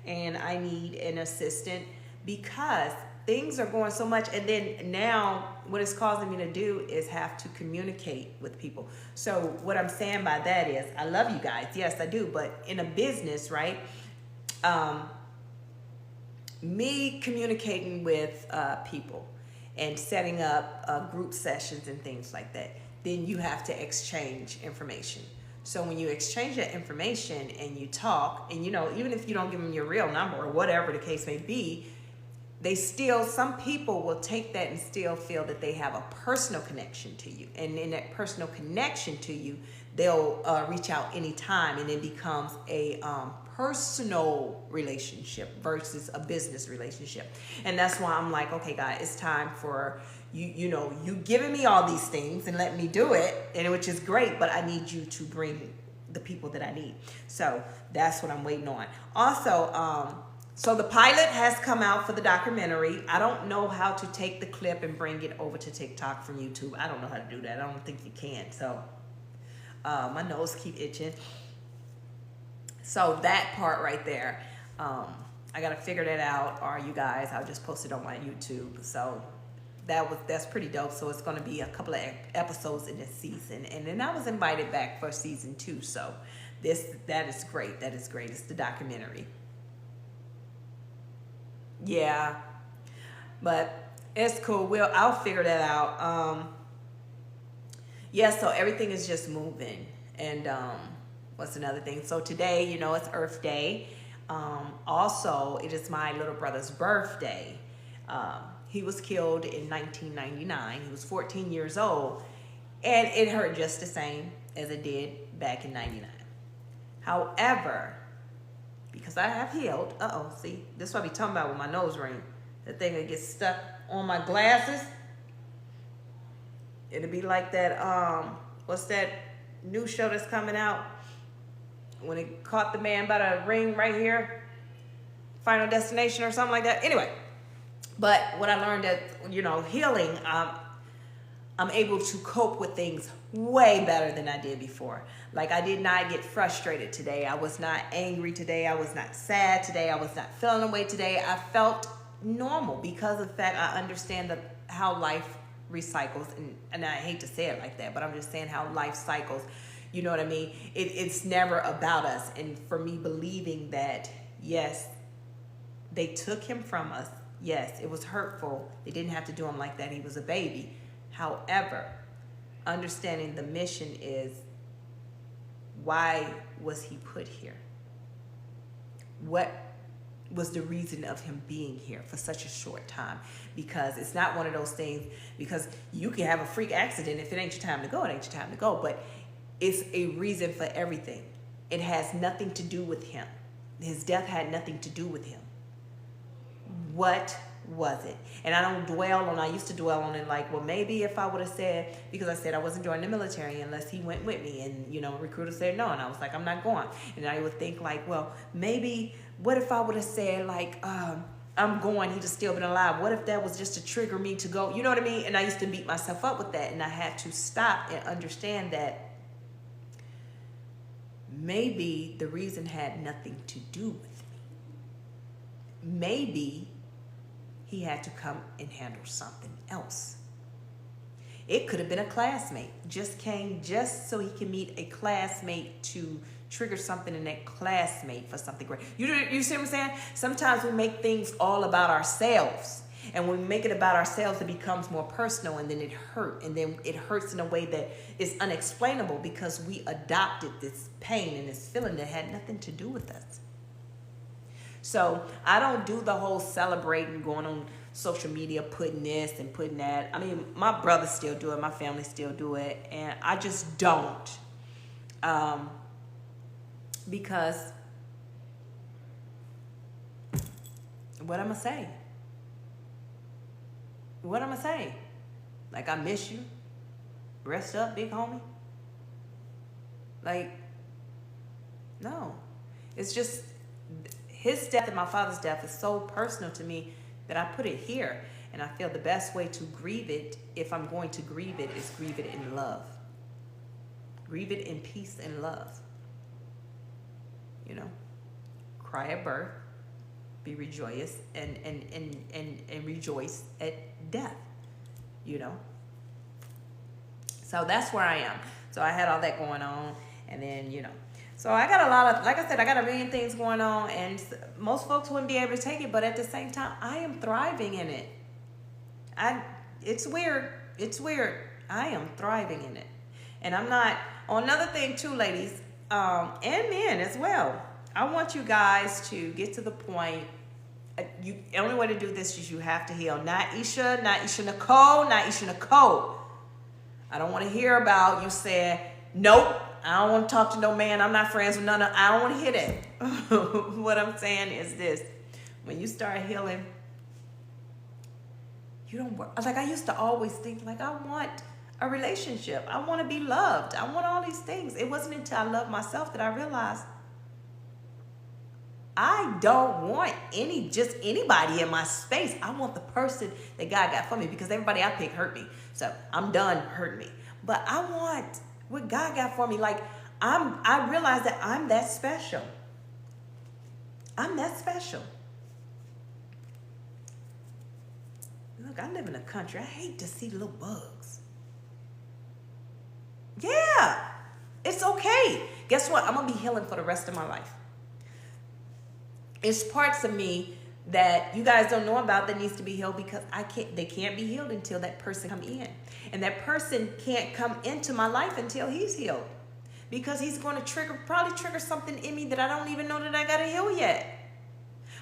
and I need an assistant, because things are going so much, and then now what it's causing me to do is have to communicate with people. So what I'm saying by that is, I love you guys, yes I do, but in a business, right, me communicating with people and setting up group sessions and things like that, then you have to exchange information. So when you exchange that information and you talk, and even if you don't give them your real number or whatever the case may be, some people will take that and still feel that they have a personal connection to you. And in that personal connection to you, they'll reach out anytime, and it becomes a personal relationship versus a business relationship. And that's why I'm like, okay, guys, it's time for you giving me all these things and let me do it, and which is great, but I need you to bring the people that I need. So that's what I'm waiting on. Also, so the pilot has come out for the documentary. I don't know how to take the clip and bring it over to TikTok from YouTube. I don't know how to do that. I don't think you can. So my nose keep itching. So that part right there, I got to figure that out. Or you guys, I'll just post it on my YouTube. So that's pretty dope. So it's going to be a couple of episodes in this season. And then I was invited back for season 2. So that is great. That is great. It's the documentary. Yeah, but it's cool. I'll figure that out. Yeah, so everything is just moving. And what's another thing? So today, it's Earth Day. Also, it is my little brother's birthday. He was killed in 1999. He was 14 years old, and it hurt just the same as it did back in 99. However, because I have healed. See, this is what I be talking about with my nose ring. The thing that gets stuck on my glasses. It'll be like that, what's that new show that's coming out? When it caught the man by the ring right here. Final Destination or something like that. Anyway, but what I learned that, healing, I'm able to cope with things way better than I did before. Like, I did not get frustrated today. I was not angry today. I was not sad today. I was not feeling away today. I felt normal because of the fact I understand how life recycles. And I hate to say it like that, but I'm just saying how life cycles. You know what I mean? It's never about us. And for me believing that, yes, they took him from us. Yes, it was hurtful. They didn't have to do him like that. He was a baby. However, understanding the mission is, why was he put here? What was the reason of him being here for such a short time? Because it's not one of those things, because you can have a freak accident. If it ain't your time to go, it ain't your time to go. But it's a reason for everything. It has nothing to do with him. His death had nothing to do with him. What was it? And I used to dwell on it like, well, maybe if I would have said, because I said I wasn't joining the military unless he went with me, and recruiter said no, and I was like, I'm not going. And I would think like, well, maybe what if I would have said like, I'm going, he'd have still been alive. What if that was just to trigger me to go? You know what I mean? And I used to beat myself up with that, and I had to stop and understand that maybe the reason had nothing to do with me. Maybe he had to come and handle something else. It could have been a classmate. Just came just so he can meet a classmate to trigger something in that classmate for something great. You see what I'm saying? Sometimes we make things all about ourselves. And when we make it about ourselves, it becomes more personal, and then it hurts. And then it hurts in a way that is unexplainable because we adopted this pain and this feeling that had nothing to do with us. So I don't do the whole celebrating, going on social media, putting this and putting that. I mean, my brothers still do it. My family still do it. And I just don't. Because what am I saying? What am I saying? Like, I miss you. Rest up, big homie. Like, no. It's just, his death and my father's death is so personal to me that I put it here. And I feel the best way to grieve it, if I'm going to grieve it, is grieve it in love. Grieve it in peace and love. Cry at birth. be rejoiced and rejoice at death, you know. So that's where I am. So I had all that going on, and then, you know, so I got a lot of, like I said, I got a million things going on, and most folks wouldn't be able to take it, but at the same time, I am thriving in it. It's weird. It's weird. I am thriving in it. And I'm not, another thing too, ladies, and men as well, I want you guys to get to the point, the only way to do this is you have to heal. Not Isha Nicole. I don't want to hear about you saying, nope, I don't want to talk to no man. I'm not friends with none of, I don't want to hear that. What I'm saying is this. When you start healing, you don't work. Like I used to always think, like, I want a relationship. I want to be loved. I want all these things. It wasn't until I loved myself that I realized I don't want just anybody in my space. I want the person that God got for me, because everybody I pick hurt me. So I'm done hurting me. But I want what God got for me. Like I realize that I'm that special. I'm that special. Look, I live in a country. I hate to see little bugs. Yeah, it's okay. Guess what? I'm going to be healing for the rest of my life. It's parts of me that you guys don't know about that needs to be healed, because they can't be healed until that person come in. And that person can't come into my life until he's healed, because he's going to probably trigger something in me that I don't even know that I got to heal yet.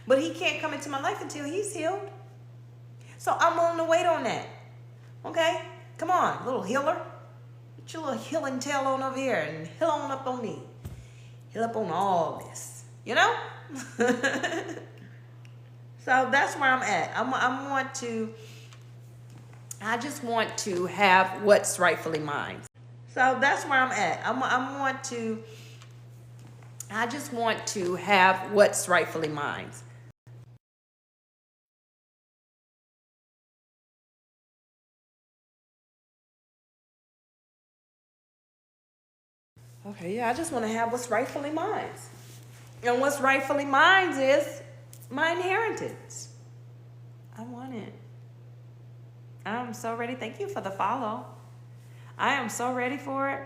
But he can't come into my life until he's healed. So I'm willing to wait on that. Okay? Come on, little healer. Put your little healing tail on over here and heal on up on me. Heal up on all this. You know? So that's where I'm at. I just want to have what's rightfully mine. So that's where I'm at. I just want to have what's rightfully mine. Okay, yeah, I just want to have what's rightfully mine. And what's rightfully mine is my inheritance. I want it. I'm so ready. Thank you for the follow. I am so ready for it.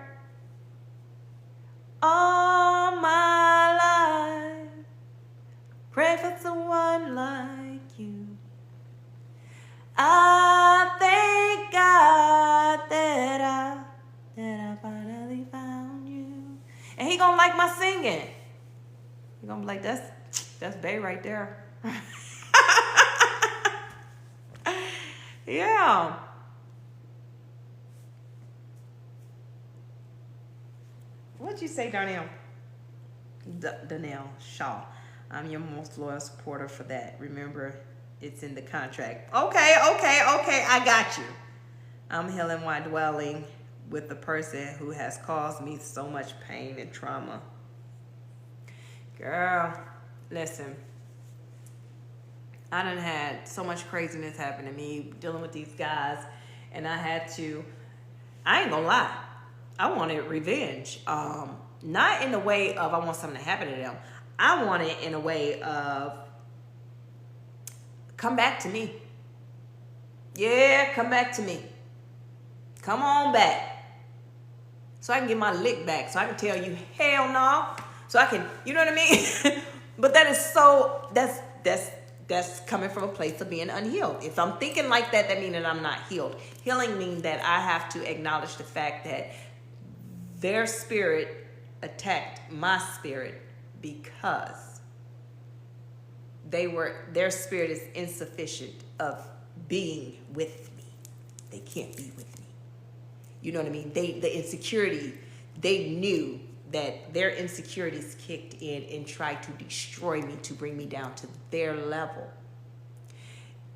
All my life, pray for someone like you. I thank God that I finally found you. And he gonna like my singing. He gonna be like, that's Bay right there. Yeah. What'd you say, Darnell? Darnell Shaw. I'm your most loyal supporter for that. Remember, it's in the contract. Okay. I got you. I'm healing while dwelling with the person who has caused me so much pain and trauma. Girl, listen. I done had so much craziness happen to me dealing with these guys, and I ain't gonna lie, I wanted revenge. Not in the way of I want something to happen to them. I want it in a way of come back to me. Yeah, come back to me. Come on back. So I can get my lick back. So I can tell you, hell no. So I can, you know what I mean? But that is so, that's coming from a place of being unhealed. If I'm thinking like that, that means that I'm not healed. Healing means that I have to acknowledge the fact that their spirit attacked my spirit because their spirit is insufficient of being with me. They can't be with me. You know what I mean? The insecurity, they knew that their insecurities kicked in and tried to destroy me, to bring me down to their level.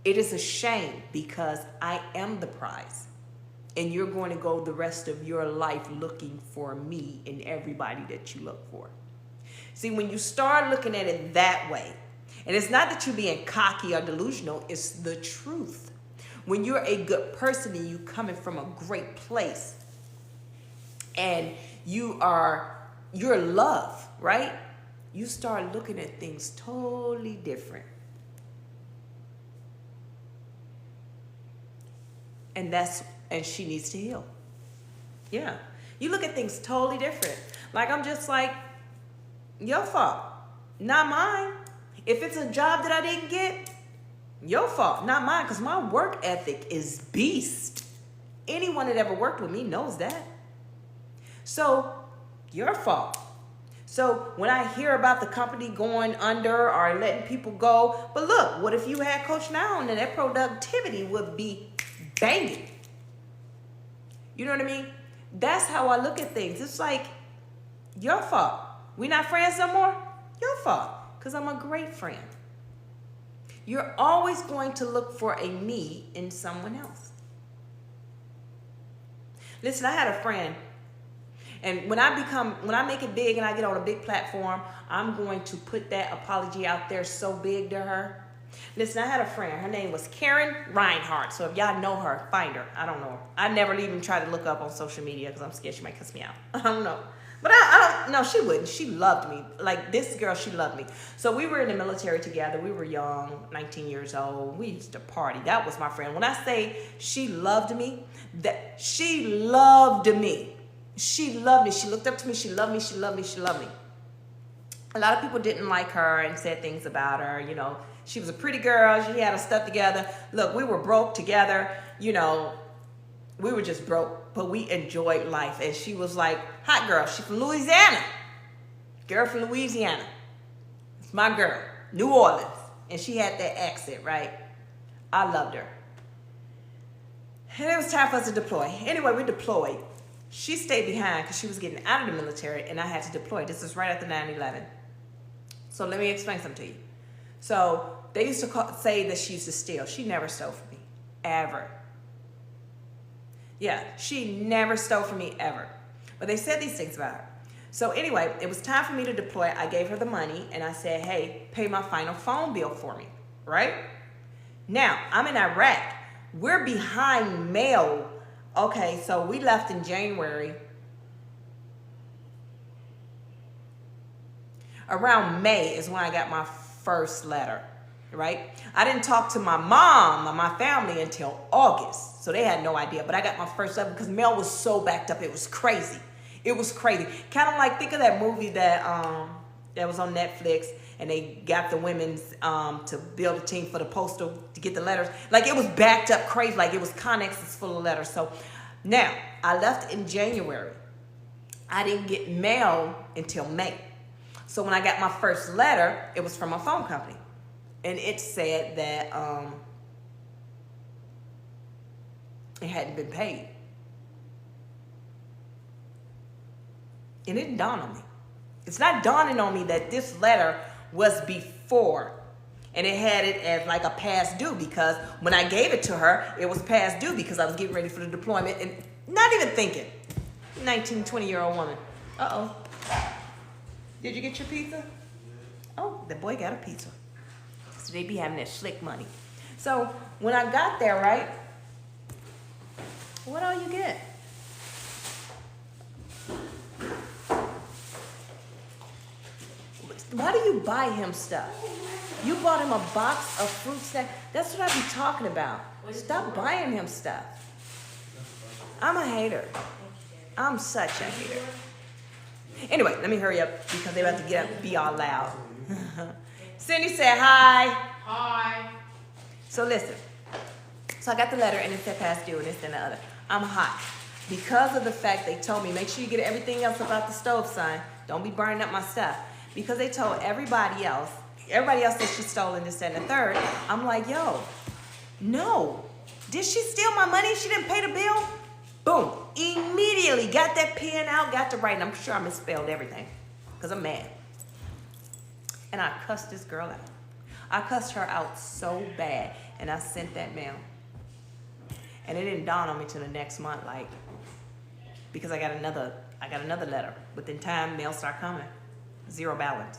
It is a shame because I am the prize. And you're going to go the rest of your life looking for me in everybody that you look for. See, when you start looking at it that way, and it's not that you're being cocky or delusional, it's the truth. When you're a good person and you coming from a great place and you're love, right? You start looking at things totally different. and she needs to heal. Yeah. You look at things totally different. Like, I'm just like, your fault, not mine. If it's a job that I didn't get, your fault, not mine, because my work ethic is beast. Anyone that ever worked with me knows that. So, your fault. So, when I hear about the company going under or letting people go, but look, what if you had Coach Now and that productivity would be banging? You know what I mean? That's how I look at things. It's like, your fault. We not friends no more? Your fault, because I'm a great friend. You're always going to look for a me in someone else. Listen, I had a friend, and when I make it big and I get on a big platform, I'm going to put that apology out there so big to her. Listen, I had a friend. Her name was Karen Reinhardt. So if y'all know her, find her. I don't know her. I never even try to look up on social media because I'm scared she might cuss me out. I don't know. But I don't, no, she wouldn't. She loved me. Like, this girl, she loved me. So we were in the military together. We were young, 19 years old. We used to party. That was my friend. When I say she loved me, that she loved me. She loved me. She looked up to me. She loved me. She loved me. She loved me. A lot of people didn't like her and said things about her. You know, she was a pretty girl. She had her stuff together. Look, we were broke together. You know, we were just broke, but we enjoyed life. And she was like, hot girl. She from Louisiana. Girl from Louisiana. It's my girl. New Orleans. And she had that accent, right? I loved her. And it was time for us to deploy. Anyway, we deployed. She stayed behind because she was getting out of the military, and I had to deploy. This is right after 9/11. So let me explain something to you. So they used to say that she used to steal. She never stole from me, ever. Yeah, she never stole from me, ever. But they said these things about her. So anyway, it was time for me to deploy. I gave her the money, and I said, hey, pay my final phone bill for me, right? Now, I'm in Iraq. We're behind mail. Okay, so we left in January. Around May is when I got my first letter, right? I didn't talk to my mom or my family until August, so they had no idea. But I got my first letter because mail was so backed up. It was crazy. It was crazy. Kind of like, think of that movie that was on Netflix, and they got the women's to build a team for the postal to get the letters. Like, it was backed up crazy. Like, it was Connexes full of letters. So now, I left in January. I didn't get mail until May. So when I got my first letter, it was from a phone company. And it said that it hadn't been paid. And it didn't dawn on me. It's not dawning on me that this letter was before. And it had it as like a past due, because when I gave it to her, it was past due because I was getting ready for the deployment and not even thinking. 19, 20-year-old woman. Uh-oh. Did you get your pizza? Oh, the boy got a pizza. So they be having that slick money. So when I got there, right? What all you get? Why do you buy him stuff? You bought him a box of fruit snacks. That's what I be talking about. Stop buying him stuff. I'm a hater. I'm such a hater. Anyway, let me hurry up because they're about to get up and be all loud. Cindy said hi. Hi. So listen. So I got the letter and it said past due and this and the other. I'm hot. Because of the fact they told me, make sure you get everything else about the stove, son. Don't be burning up my stuff. Because they told everybody else that she stole in this and the third, I'm like, yo, no. Did she steal my money? She didn't pay the bill? Boom. Immediately got that pen out, got to writing. I'm sure I misspelled everything because I'm mad. And I cussed this girl out. I cussed her out so bad, and I sent that mail. And it didn't dawn on me till the next month, like, because I got another letter. Within time, mail started coming. Zero balance.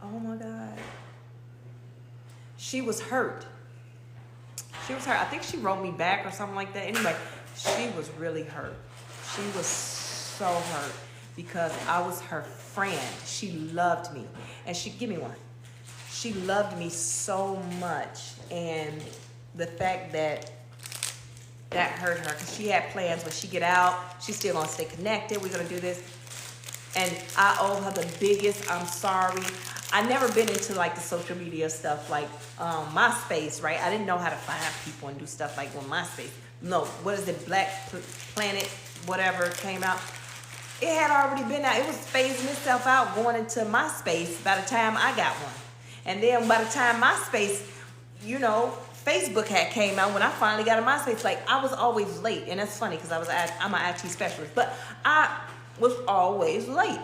Oh my God. She was hurt. I think she wrote me back or something like that. Anyway, she was really hurt. She was so hurt because I was her friend. She loved me. And give me one. she loved me so much, and the fact that hurt her, because she had plans when she get out, she's still gonna stay connected, we're gonna do this, and I owe her the biggest I'm sorry. I never been into like the social media stuff like MySpace, right? I didn't know how to find people and do stuff like on MySpace. No, what is it, Black Planet, whatever came out. It had already been out. It was phasing itself out going into MySpace by the time I got one. And then by the time MySpace, you know, Facebook had came out when I finally got a MySpace. Like, I was always late. And that's funny because I'm an IT specialist. But I was always late.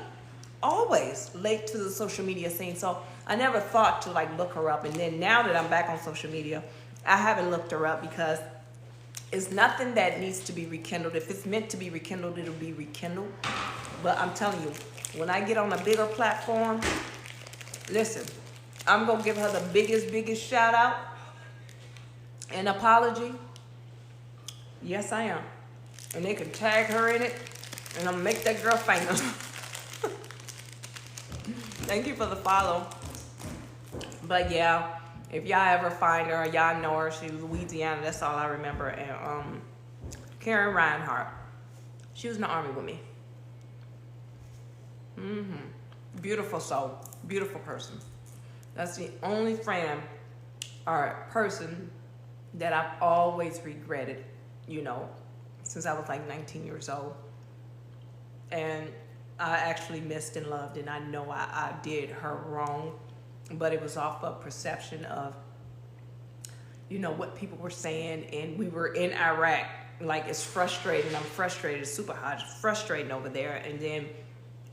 Always late to the social media scene. So I never thought to like look her up. And then now that I'm back on social media, I haven't looked her up because it's nothing that needs to be rekindled. If it's meant to be rekindled, it'll be rekindled. But I'm telling you, when I get on a bigger platform, listen, I'm going to give her the biggest shout out and apology. Yes, I am. And they can tag her in it, and I'm going to make that girl famous. Thank you for the follow. But yeah, if y'all ever find her, y'all know her. She's Louisiana. That's all I remember. And Karen Reinhardt. She was in the army with me. Beautiful soul. Beautiful person. That's the only friend or person that I've always regretted, you know, since I was like 19 years old. And I actually missed and loved, and I know I did her wrong. But it was off of perception of, you know, what people were saying. And we were in Iraq. Like, it's frustrating. I'm frustrated. It's super hot. It's frustrating over there. And then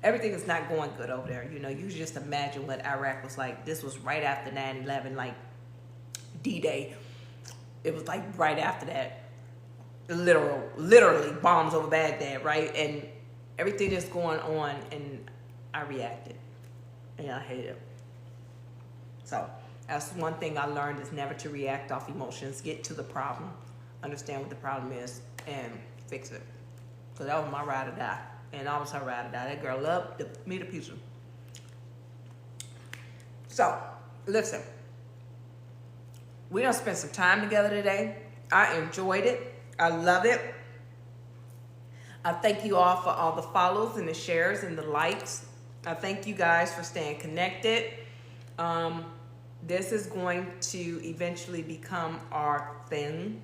everything is not going good over there. You know, you just imagine what Iraq was like. This was right after 9/11, like D-Day. It was like right after that. Literally bombs over Baghdad, right? And everything that's going on, and I reacted. And I hated it. So that's one thing I learned, is never to react off emotions. Get to the problem, understand what the problem is, and fix it. So that was my ride or die, and I was her ride or die. That girl loved me to pieces. So listen, we done spent some time together today. I enjoyed it. I love it. I thank you all for all the follows and the shares and the likes. I thank you guys for staying connected. This is going to eventually become our thing.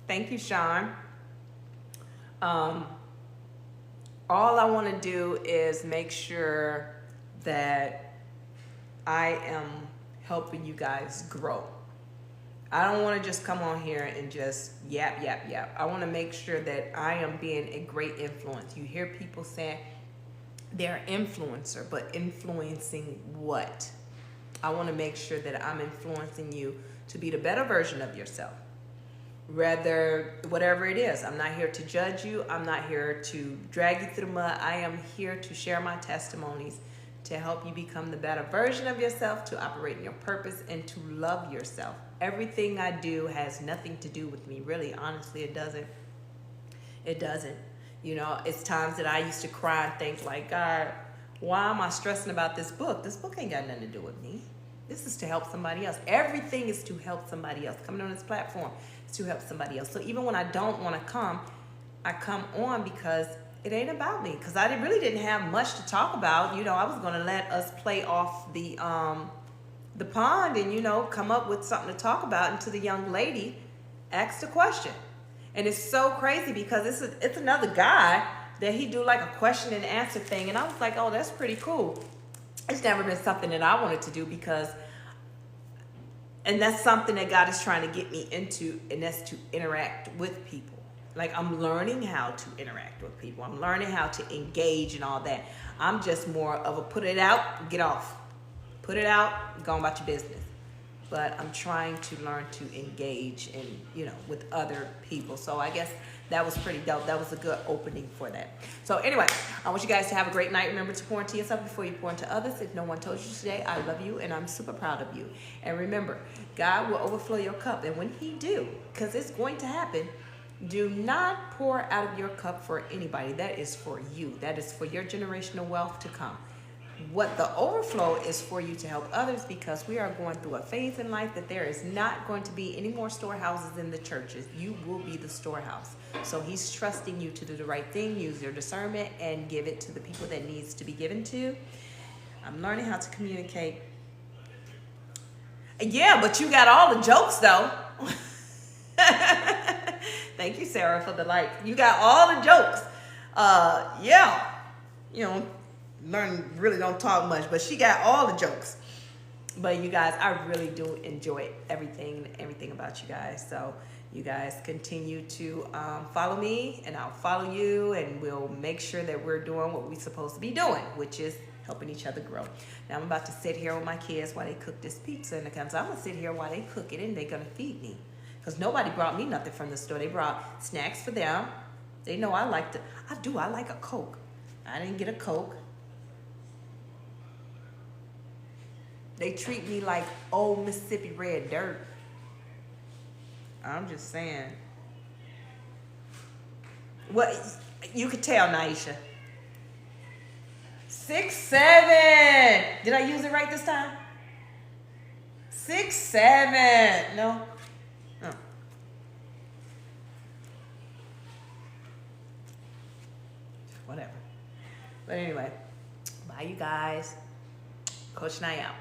Thank you, Sean. All I want to do is make sure that I am helping you guys grow. I don't want to just come on here and just yap. I want to make sure that I am being a great influence. You hear people saying they're an influencer, but influencing what? I want to make sure that I'm influencing you to be the better version of yourself. Whatever it is. I'm not here to judge you. I'm not here to drag you through the mud. I am here to share my testimonies to help you become the better version of yourself, to operate in your purpose, and to love yourself. Everything I do has nothing to do with me. Really, honestly, it doesn't. It doesn't. You know, it's times that I used to cry and think like, God, why am I stressing about this book? This book ain't got nothing to do with me. This is to help somebody else. Everything is to help somebody else. Coming on this platform is to help somebody else. So even when I don't want to come, I come on because it ain't about me. Because I really didn't have much to talk about. You know, I was going to let us play off the pond and, you know, come up with something to talk about until the young lady asked a question. And it's so crazy because it's another guy that he do like a question and answer thing. And I was like, oh, that's pretty cool. It's never been something that I wanted to do and that's something that God is trying to get me into, and that's to interact with people. Like, I'm learning how to interact with people. I'm learning how to engage and all that. I'm just more of a put it out, get off. Put it out, go on about your business. But I'm trying to learn to engage in, you know, with other people. So I guess that was pretty dope. That was a good opening for that. So anyway, I want you guys to have a great night. Remember to pour into yourself before you pour into others. If no one told you today, I love you and I'm super proud of you. And remember, God will overflow your cup. And when he do, because it's going to happen, do not pour out of your cup for anybody. That is for you. That is for your generational wealth to come. what the overflow is for you to help others, because we are going through a phase in life that there is not going to be any more storehouses in the churches. You will be the storehouse. So he's trusting you to do the right thing, use your discernment, and give it to the people that needs to be given to. I'm learning how to communicate. Yeah, but you got all the jokes though. Thank you, Sarah, for the like. You got all the jokes. Yeah, you know, really don't talk much, but she got all the jokes. But you guys, I really do enjoy everything about you guys. So you guys continue to follow me, and I'll follow you, and we'll make sure that we're doing what we're supposed to be doing, which is helping each other grow. Now I'm about to sit here with my kids while they cook this pizza in the kitchen. So I'm gonna sit here while they cook it, and they're gonna feed me. Because nobody brought me nothing from the store. They brought snacks for them. They know I like a Coke. I didn't get a Coke. They treat me like old Mississippi red dirt. I'm just saying. What you could tell, Naisha. 6, 7. Did I use it right this time? 6, 7. No. Oh. Whatever. But anyway, bye you guys. Coach Nye out.